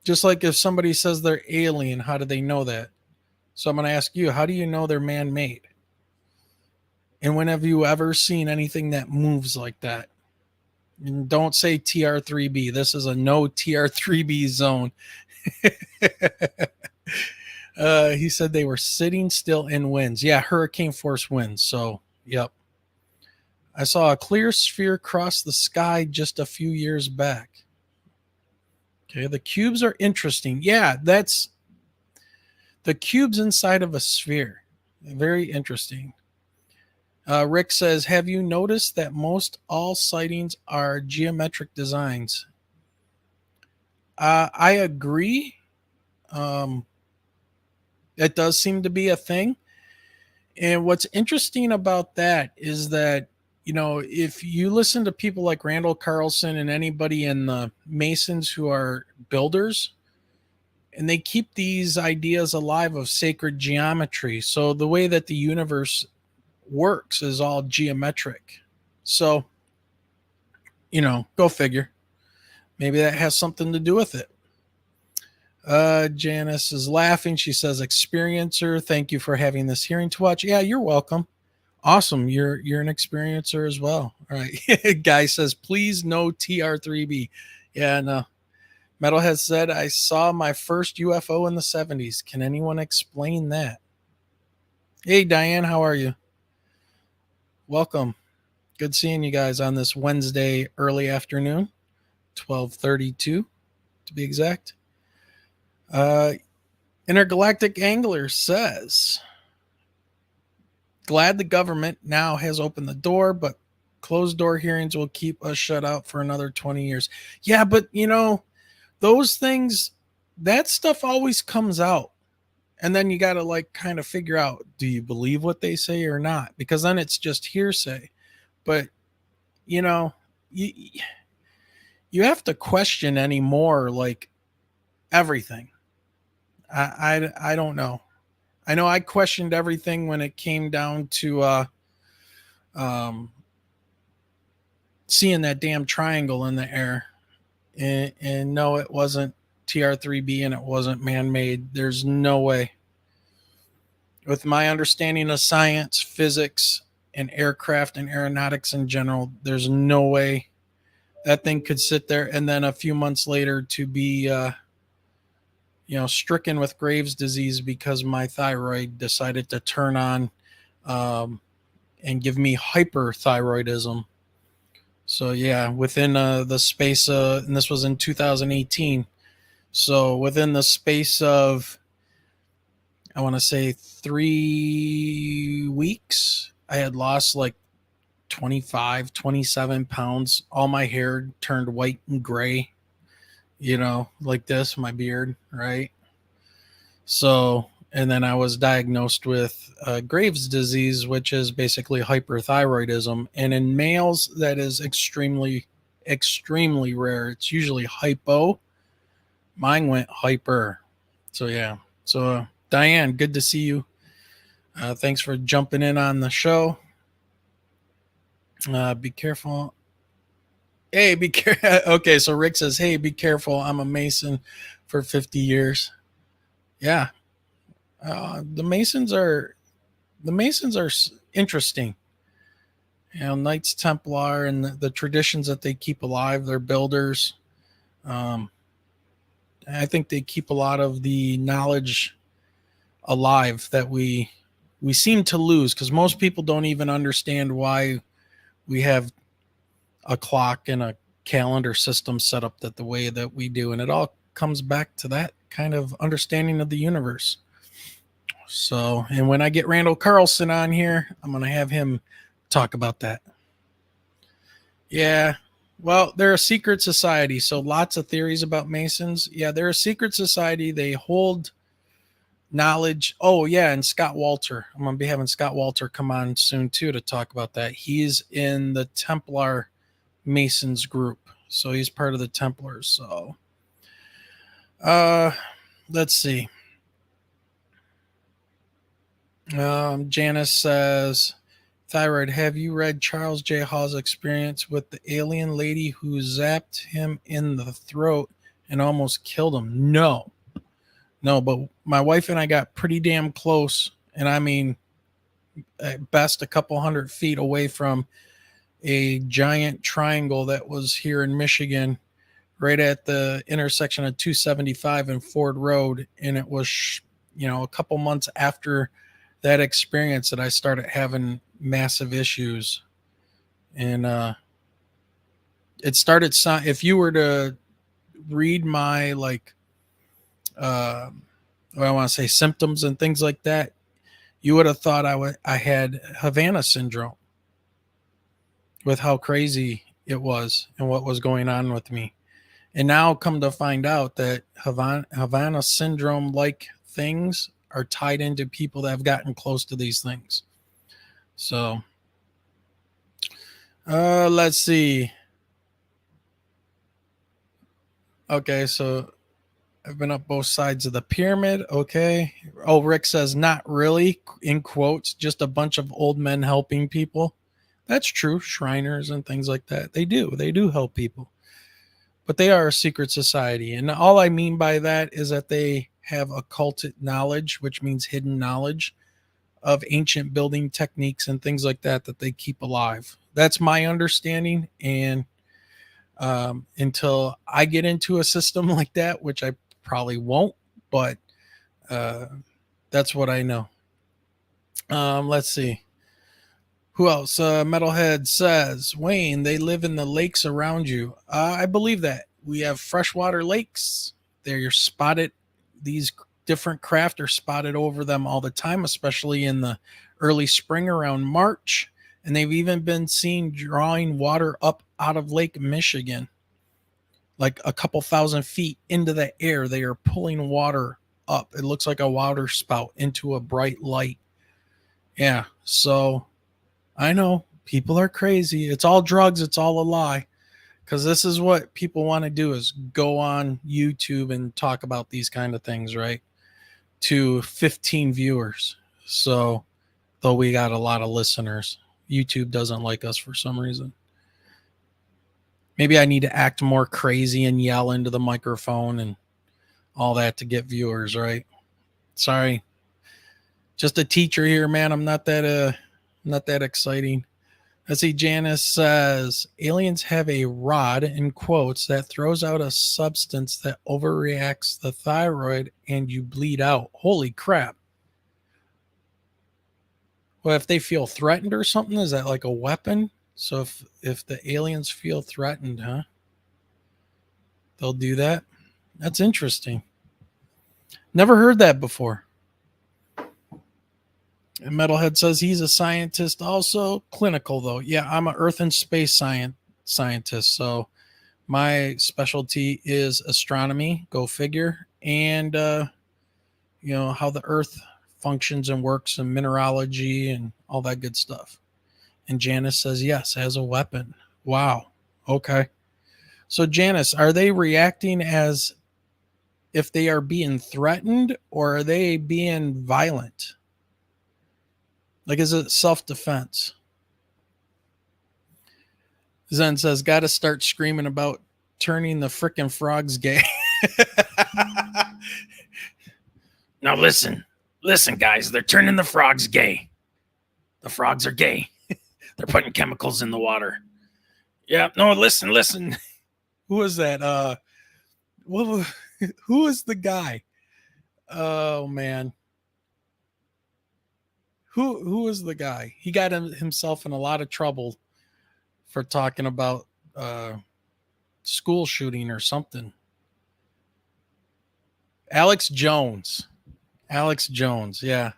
Just like if somebody says they're alien, how do they know that? So I'm going to ask you, how do you know they're man-made? And when have you ever seen anything that moves like that? And don't say TR3B. This is a no TR3B zone. He said they were sitting still in winds. Yeah, hurricane force winds. So, yep. I saw a clear sphere cross the sky just a few years back. Okay, the cubes are interesting. Yeah, that's the cubes inside of a sphere. Very interesting. Rick says, have you noticed that most all sightings are geometric designs? I agree. It does seem to be a thing. And what's interesting about that is that, if you listen to people like Randall Carlson and anybody in the Masons who are builders, and they keep these ideas alive of sacred geometry. So the way that the universe works is all geometric. So, go figure. Maybe that has something to do with it. Janice is laughing. She says, experiencer, thank you for having this hearing to watch. Yeah, you're welcome. Awesome. You're an experiencer as well. All right. Guy says, please no TR3B. Yeah, no. Metalhead said, I saw my first UFO in the 70s. Can anyone explain that? Hey, Diane, how are you? Welcome. Good seeing you guys on this Wednesday early afternoon, 12:32 to be exact. Intergalactic Angler says, glad the government now has opened the door, but closed door hearings will keep us shut out for another 20 years. Yeah, but those things, that stuff always comes out. And then you got to kind of figure out, do you believe what they say or not? Because then it's just hearsay. But, you have to question anymore, everything. I don't know. I know I questioned everything when it came down to seeing that damn triangle in the air. And no, it wasn't TR3B and it wasn't man-made. There's no way. With my understanding of science, physics, and aircraft and aeronautics in general, there's no way that thing could sit there and then a few months later to be stricken with Graves' disease because my thyroid decided to turn on and give me hyperthyroidism. So yeah, within the space, and this was in 2018. So within the space of, I want to say 3 weeks, I had lost 25, 27 pounds. All my hair turned white and gray, like this, my beard, right? So, and then I was diagnosed with Graves' disease, which is basically hyperthyroidism. And in males, that is extremely, extremely rare. It's usually hypo. Mine went hyper. So, yeah. So, Diane, good to see you. Thanks for jumping in on the show. Be careful. Hey, be careful. Okay, so Rick says, hey, be careful. I'm a Mason for 50 years. Yeah. The Masons are interesting. Knights Templar and the traditions that they keep alive, they're builders. I think they keep a lot of the knowledge alive that we seem to lose, because most people don't even understand why we have a clock and a calendar system set up the way that we do. And it all comes back to that kind of understanding of the universe. So, and when I get Randall Carlson on here, I'm going to have him talk about that. Yeah. Well, they're a secret society. So lots of theories about Masons. Yeah, they're a secret society. They hold knowledge. Oh, yeah. And Scott Walter. I'm going to be having Scott Walter come on soon, too, to talk about that. He's in the Templar Masons group. So he's part of the Templars. So, let's see. Janice says, thyroid, have you read Charles J. Hall's experience with the alien lady who zapped him in the throat and almost killed him? No, but my wife and I got pretty damn close. And I mean, at best a couple 100 feet away from a giant triangle that was here in Michigan, right at the intersection of 275 and Ford Road. And it was, a couple months after that experience that I started having massive issues. And it started, if you were to read my I want to say symptoms and things like that, you would have thought I had Havana syndrome with how crazy it was and what was going on with me. And now come to find out that Havana syndrome like things are tied into people that have gotten close to these things. So, let's see. Okay, so I've been up both sides of the pyramid. Okay. Oh, Rick says, not really, in quotes, just a bunch of old men helping people. That's true. Shriners and things like that. They do help people. But they are a secret society. And all I mean by that is that they have occulted knowledge, which means hidden knowledge of ancient building techniques and things like that they keep alive. That's my understanding. And until I get into a system like that, which I probably won't, but that's what I know. Let's see. Who else? Metalhead says, Wayne, they live in the lakes around you. I believe that. We have freshwater lakes. They're spotted. These different craft are spotted over them all the time, especially in the early spring around March. And they've even been seen drawing water up out of Lake Michigan, like a couple thousand feet into the air. They are pulling water up. It looks like a water spout into a bright light. Yeah. So I know people are crazy. It's all drugs. It's all a lie. Because this is what people want to do, is go on YouTube and talk about these kind of things, right? To 15 viewers. So, though we got a lot of listeners, YouTube doesn't like us for some reason. Maybe I need to act more crazy and yell into the microphone and all that to get viewers, right? Sorry. Just a teacher here, man. I'm not that exciting. Let's see. Janice says, aliens have a rod, in quotes, that throws out a substance that overreacts the thyroid and you bleed out. Holy crap. Well, if they feel threatened or something, is that like a weapon? So if the aliens feel threatened, huh? They'll do that? That's interesting. Never heard that before. And Metalhead says he's a scientist also, clinical though. Yeah, I'm an earth and space scientist. So my specialty is astronomy, go figure, and how the earth functions and works and mineralogy and all that good stuff. And Janice says yes, as a weapon. Wow. Okay. So Janice, are they reacting as if they are being threatened, or are they being violent? Like, is it self-defense? Zen says, got to start screaming about turning the frickin' frogs gay. Now listen, guys, they're turning the frogs gay. The frogs are gay. They're putting chemicals in the water. Yeah, no, listen. Who is that? Who is the guy? Oh man. Who is the guy? He got himself in a lot of trouble for talking about school shooting or something. Alex Jones, yeah.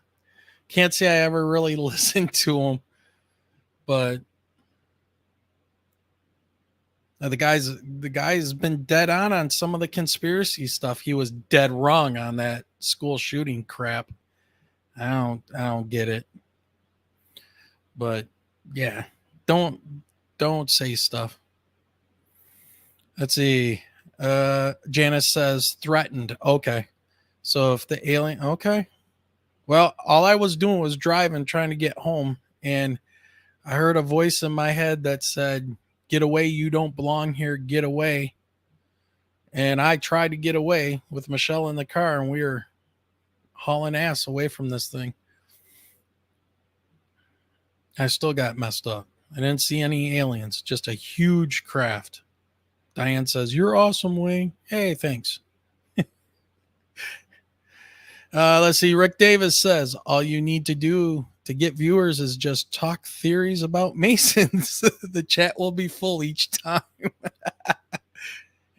Can't say I ever really listened to him, but the guy's been dead on some of the conspiracy stuff. He was dead wrong on that school shooting crap. I don't get it. But yeah, don't say stuff. Let's see. Janice says threatened. Okay. So if the alien, okay. Well, all I was doing was driving, trying to get home, and I heard a voice in my head that said, "Get away, you don't belong here, get away." And I tried to get away with Michelle in the car, and we were hauling ass away from this thing. I still got messed up. I didn't see any aliens, just a huge craft. Diane says, "You're awesome, Wayne." Hey, thanks. Let's see. Rick Davis says, all you need to do to get viewers is just talk theories about Masons. The chat will be full each time.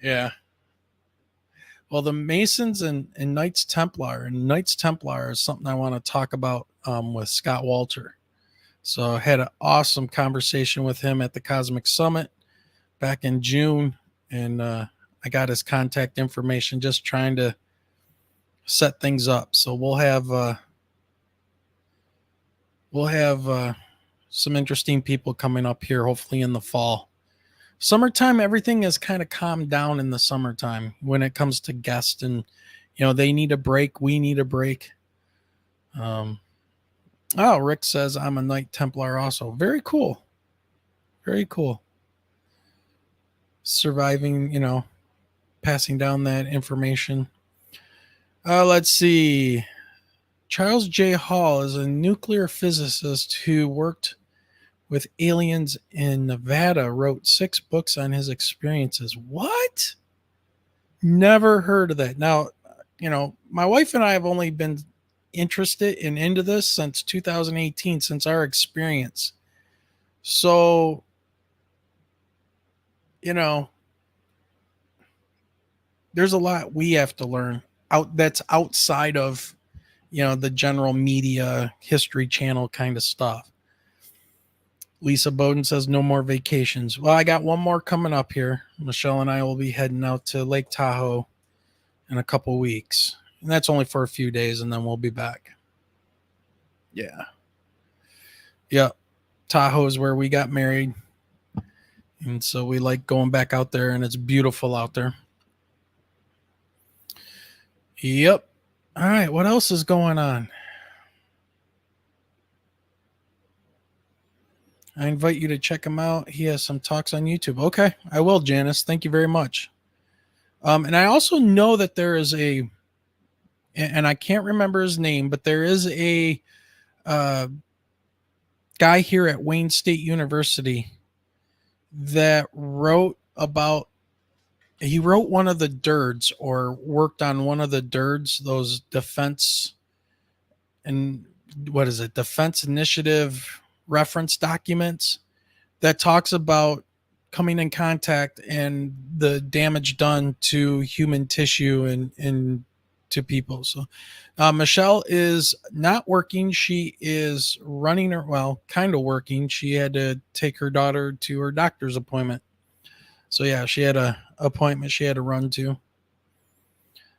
Yeah. Well, the Masons and Knights Templar, and Knights Templar is something I want to talk about with Scott Walter. So I had an awesome conversation with him at the Cosmic Summit back in June, and I got his contact information, just trying to set things up. So we'll have some interesting people coming up here, hopefully in the fall. Summertime, everything is kind of calmed down in the summertime when it comes to guests, and they need a break. We need a break. Rick says I'm a Knight Templar also. Very cool. Very cool. Surviving, passing down that information. Let's see. Charles J. Hall is a nuclear physicist who worked with aliens in Nevada, wrote 6 books on his experiences. What? Never heard of that. Now, my wife and I have only been interested and into this since 2018, since our experience. So, there's a lot we have to learn that's outside of, the general media, History Channel kind of stuff. Lisa Bowden says no more vacations. Well, I got one more coming up here. Michelle and I will be heading out to Lake Tahoe in a couple weeks. And that's only for a few days, and then we'll be back. Yeah. Yep. Tahoe is where we got married. And so we like going back out there, and it's beautiful out there. Yep. All right. What else is going on? I invite you to check him out. He has some talks on YouTube. Okay, I will, Janice. Thank you very much. And I also know that there is and I can't remember his name, but there is a guy here at Wayne State University that wrote one of the DIRDs, or worked on one of the DIRDs, those defense initiative reference documents that talks about coming in contact and the damage done to human tissue and to people. So Michelle is not working. She is running her, well, kind of working. She had to take her daughter to her doctor's appointment. So yeah, she had a appointment she had to run to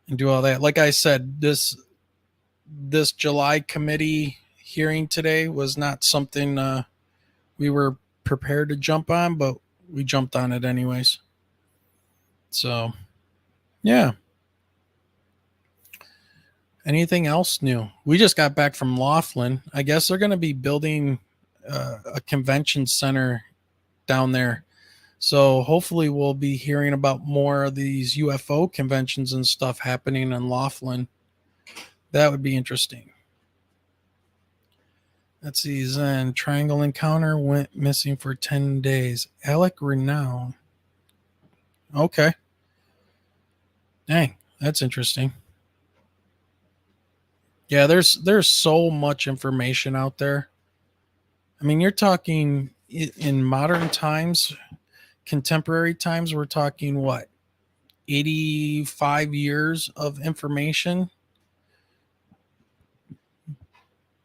and do all that. Like I said, this July committee hearing today was not something we were prepared to jump on, but we jumped on it anyways. So yeah. Anything else new? We just got back from Laughlin. I guess they're going to be building a convention center down there. So hopefully we'll be hearing about more of these UFO conventions and stuff happening in Laughlin. That would be interesting. Let's see. Zen Triangle Encounter went missing for 10 days. Alec Renown. Okay. Dang, that's interesting. Yeah, there's so much information out there. I mean, you're talking in modern times, contemporary times, we're talking what? 85 years of information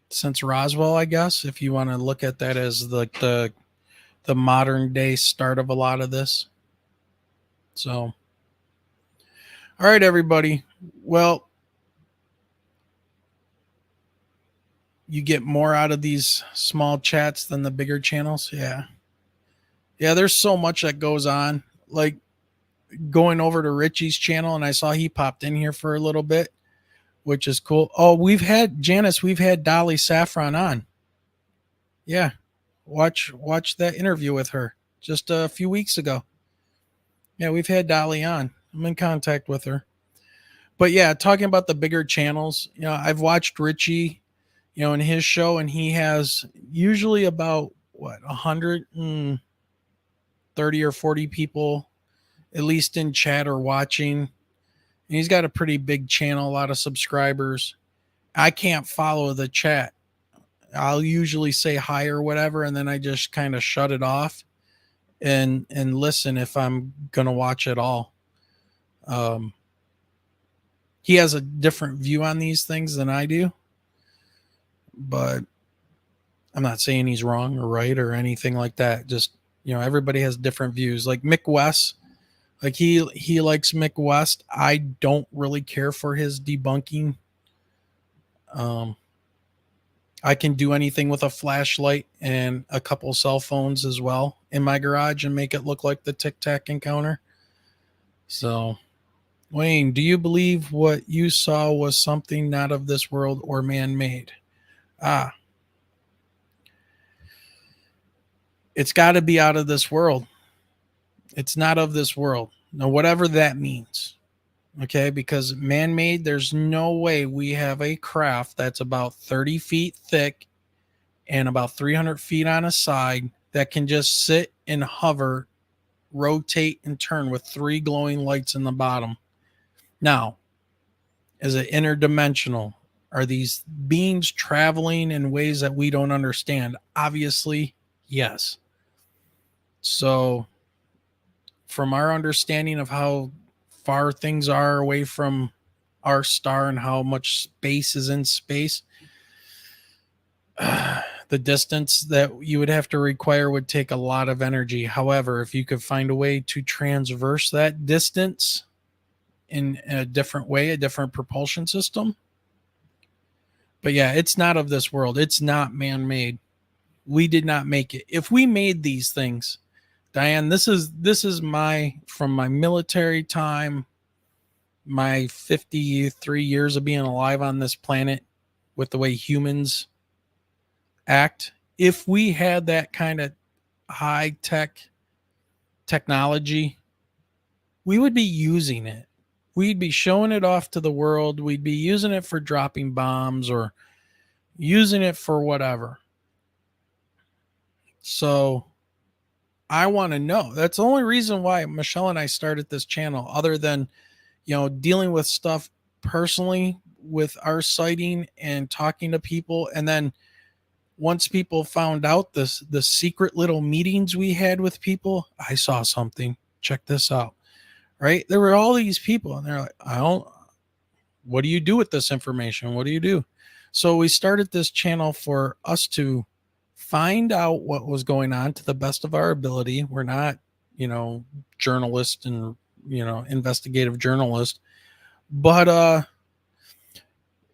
since Roswell, I guess, if you want to look at that as the modern day start of a lot of this. So, all right, everybody. Well, you get more out of these small chats than the bigger channels. Yeah. Yeah, there's so much that goes on. Like going over to Richie's channel, and I saw he popped in here for a little bit, which is cool. Oh, we've had Dolly Saffron on. Yeah. Watch that interview with her just a few weeks ago. Yeah, we've had Dolly on. I'm in contact with her. But yeah, talking about the bigger channels, I've watched Richie, in his show, and he has usually about 130 or 40 people at least in chat or watching. And he's got a pretty big channel, a lot of subscribers. I can't follow the chat. I'll usually say hi or whatever, and then I just kind of shut it off and listen if I'm going to watch it all. He has a different view on these things than I do, but I'm not saying he's wrong or right or anything like that. Just, everybody has different views. Like Mick West, like he likes Mick West. I don't really care for his debunking. I can do anything with a flashlight and a couple cell phones as well in my garage and make it look like the Tic Tac encounter. So, Wayne, do you believe what you saw was something not of this world or man-made? It's got to be out of this world. It's not of this world. Now, whatever that means. Okay, because man-made, there's no way we have a craft that's about 30 feet thick and about 300 feet on a side that can just sit and hover, rotate, and turn with 3 glowing lights in the bottom. Now, is it interdimensional? Are these beings traveling in ways that we don't understand? Obviously, yes. So, from our understanding of how far things are away from our star and how much space is in space, the distance that you would have to require would take a lot of energy. However, if you could find a way to transverse that distance in a different way, a different propulsion system. But yeah, it's not of this world. It's not man-made. We did not make it. If we made these things, Diane, this is from my military time, my 53 years of being alive on this planet with the way humans act. If we had that kind of high-tech technology, we would be using it. We'd be showing it off to the world. We'd be using it for dropping bombs or using it for whatever. So I want to know. That's the only reason why Michelle and I started this channel, other than, dealing with stuff personally with our sighting and talking to people. And then once people found out the secret little meetings we had with people, I saw something. Check this out. Right? There were all these people, and they're like, what do you do with this information? What do you do? So we started this channel for us to find out what was going on to the best of our ability. We're not, journalists and, investigative journalists, but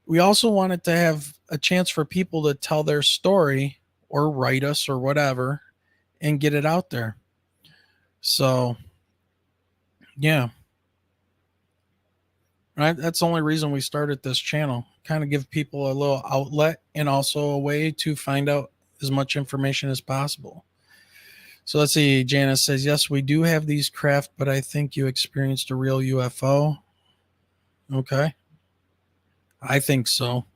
we also wanted to have a chance for people to tell their story or write us or whatever and get it out there. So, yeah. Right. That's the only reason we started this channel. Kind of give people a little outlet and also a way to find out as much information as possible. So let's see. Janice says, yes, we do have these craft, but I think you experienced a real UFO. Okay. I think so.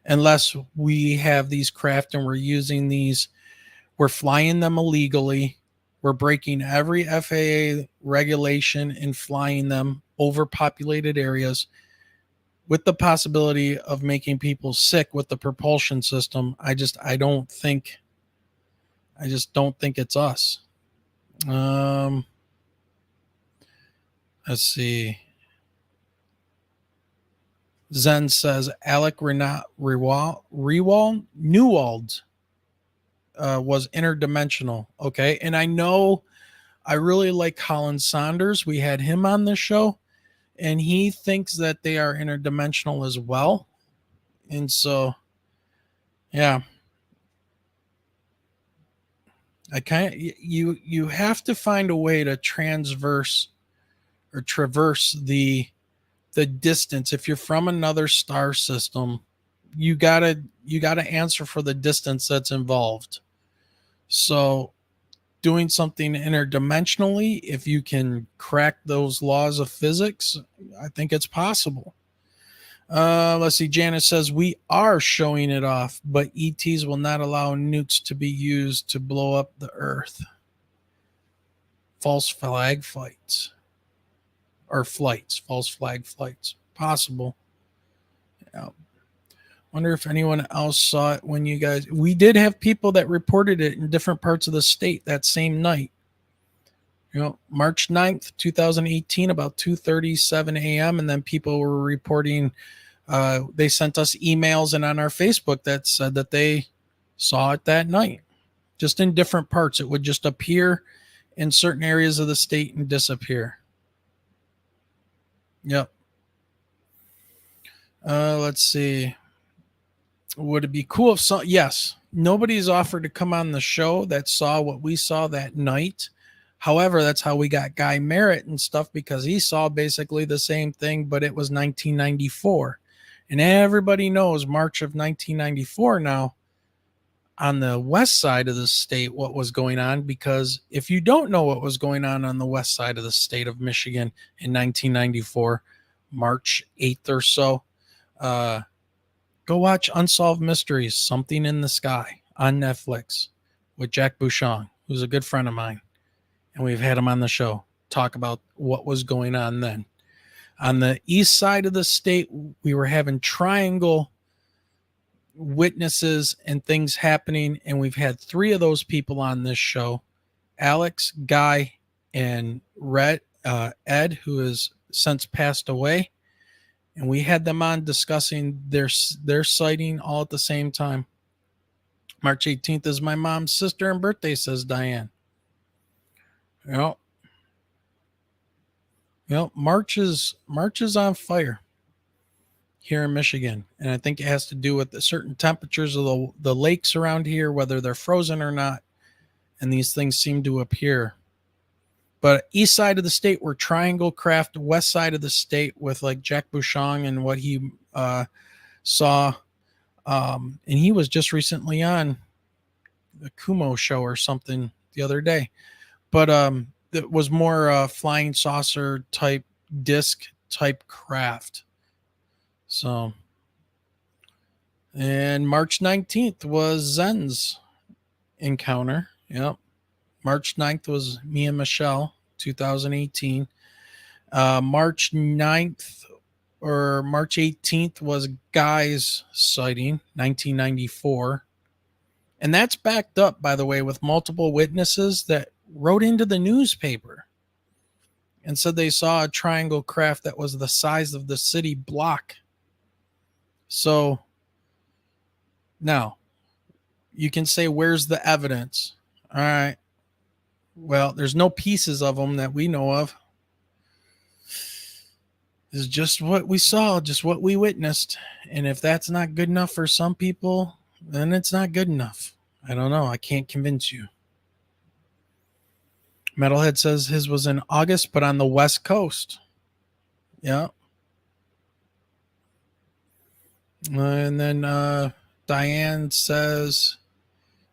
Unless we have these craft and we're using these, we're flying them illegally. We're breaking every FAA regulation and flying them over populated areas with the possibility of making people sick with the propulsion system. I just don't think it's us. Let's see. Zen says Alec Newald was interdimensional. Okay. And I really like Colin Saunders. We had him on the show, and he thinks that they are interdimensional as well. And so, yeah. You have to find a way to traverse the distance. If you're from another star system, you gotta answer for the distance that's involved. So doing something interdimensionally, if you can crack those laws of physics, I think it's possible. Let's see. Janice says we are showing it off, but ETs will not allow nukes to be used to blow up the Earth. False flag flights. False flag flights. Possible. Yeah. Wonder if anyone else saw it when we did have people that reported it in different parts of the state that same night. March 9th, 2018, about 2:37 a.m. And then people were reporting, they sent us emails and on our Facebook that said that they saw it that night, just in different parts. It would just appear in certain areas of the state and disappear. Yep. Let's see. Would it be cool if yes, nobody's offered to come on the show that saw what we saw that night. However, that's how we got Guy Merritt and stuff, because he saw basically the same thing, but it was 1994. And everybody knows March of 1994 now on the west side of the state what was going on, because if you don't know what was going on the west side of the state of Michigan in 1994, March 8th or so, go watch Unsolved Mysteries, Something in the Sky on Netflix with Jack Bouchon, who's a good friend of mine. And we've had him on the show talk about what was going on then. On the east side of the state, we were having triangle witnesses and things happening. And we've had 3 of those people on this show, Alex, Guy, and Ed, who has since passed away. And we had them on discussing their sighting all at the same time. March 18th is my mom's sister and birthday, says Diane. Yep. March is on fire here in Michigan. And I think it has to do with the certain temperatures of the lakes around here, whether they're frozen or not. And these things seem to appear. But east side of the state were triangle craft. West side of the state with like Jack Bouchon and what he saw. And he was just recently on the Kumo show or something the other day. But it was more flying saucer type disc type craft. So, and March 19th was Zen's encounter. Yep. March 9th was me and Michelle, 2018. March 9th or March 18th was Guy's sighting, 1994. And that's backed up, by the way, with multiple witnesses that wrote into the newspaper and said they saw a triangle craft that was the size of the city block So now you can say, where's the evidence? All right. Well, there's no pieces of them that we know of. It's just what we saw, just what we witnessed. And if that's not good enough for some people, then it's not good enough. I don't know. I can't convince you. Metalhead says his was in August, but on the West Coast. Yeah. And then Diane says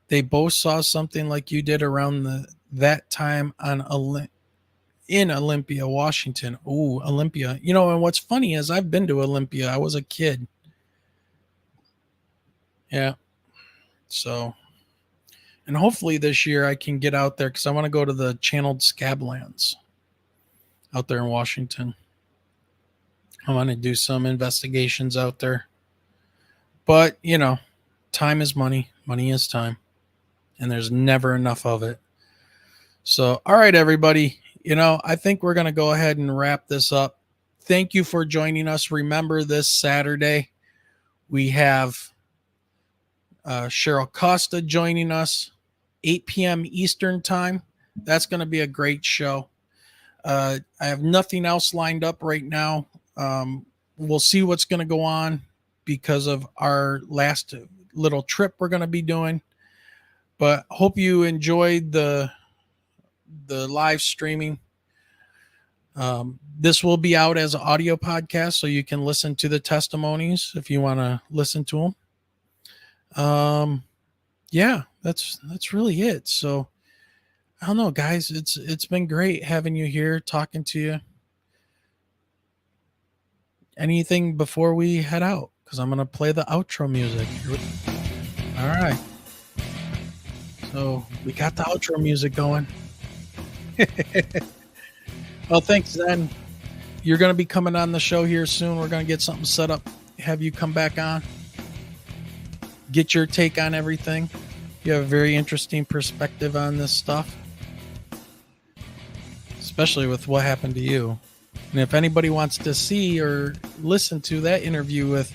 they both saw something like you did around that time in Olympia, Washington. Ooh, Olympia. You know, and what's funny is I've been to Olympia. I was a kid. Yeah. So, and hopefully this year I can get out there because I want to go to the Channeled Scablands out there in Washington. I want to do some investigations out there. But, you know, time is money. Money is time. And there's never enough of it. So, all right, everybody. You know, I think we're going to go ahead and wrap this up. Thank you for joining us. Remember, this Saturday, we have Cheryl Costa joining us, 8 p.m. Eastern time. That's going to be a great show. I have nothing else lined up right now. We'll see what's going to go on because of our last little trip we're going to be doing. But hope you enjoyed the live streaming. This will be out as an audio podcast, so you can listen to the testimonies if you want to listen to them. Yeah, that's really it. So I don't know, guys. It's been great having you here, talking to you. Anything before we head out? Because I'm gonna play the outro music. All right. So we got the outro music going. Well, thanks, Zen. You're going to be coming on the show here soon. We're going to get something set up, have you come back on, get your take on everything. You have a very interesting perspective on this stuff, especially with what happened to you. And if anybody wants to see or listen to that interview with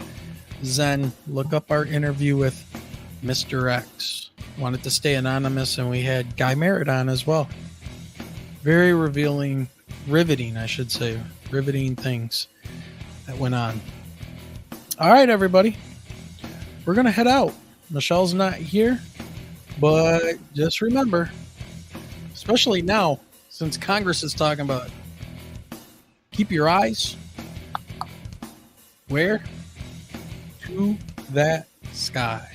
Zen, look up our interview with Mr. X. Wanted to stay anonymous, and we had Guy Merritt on as well. Very riveting, I should say. Riveting things that went on. All right, everybody. We're going to head out. Michelle's not here, but just remember, especially now, since Congress is talking about it, keep your eyes where? To that sky.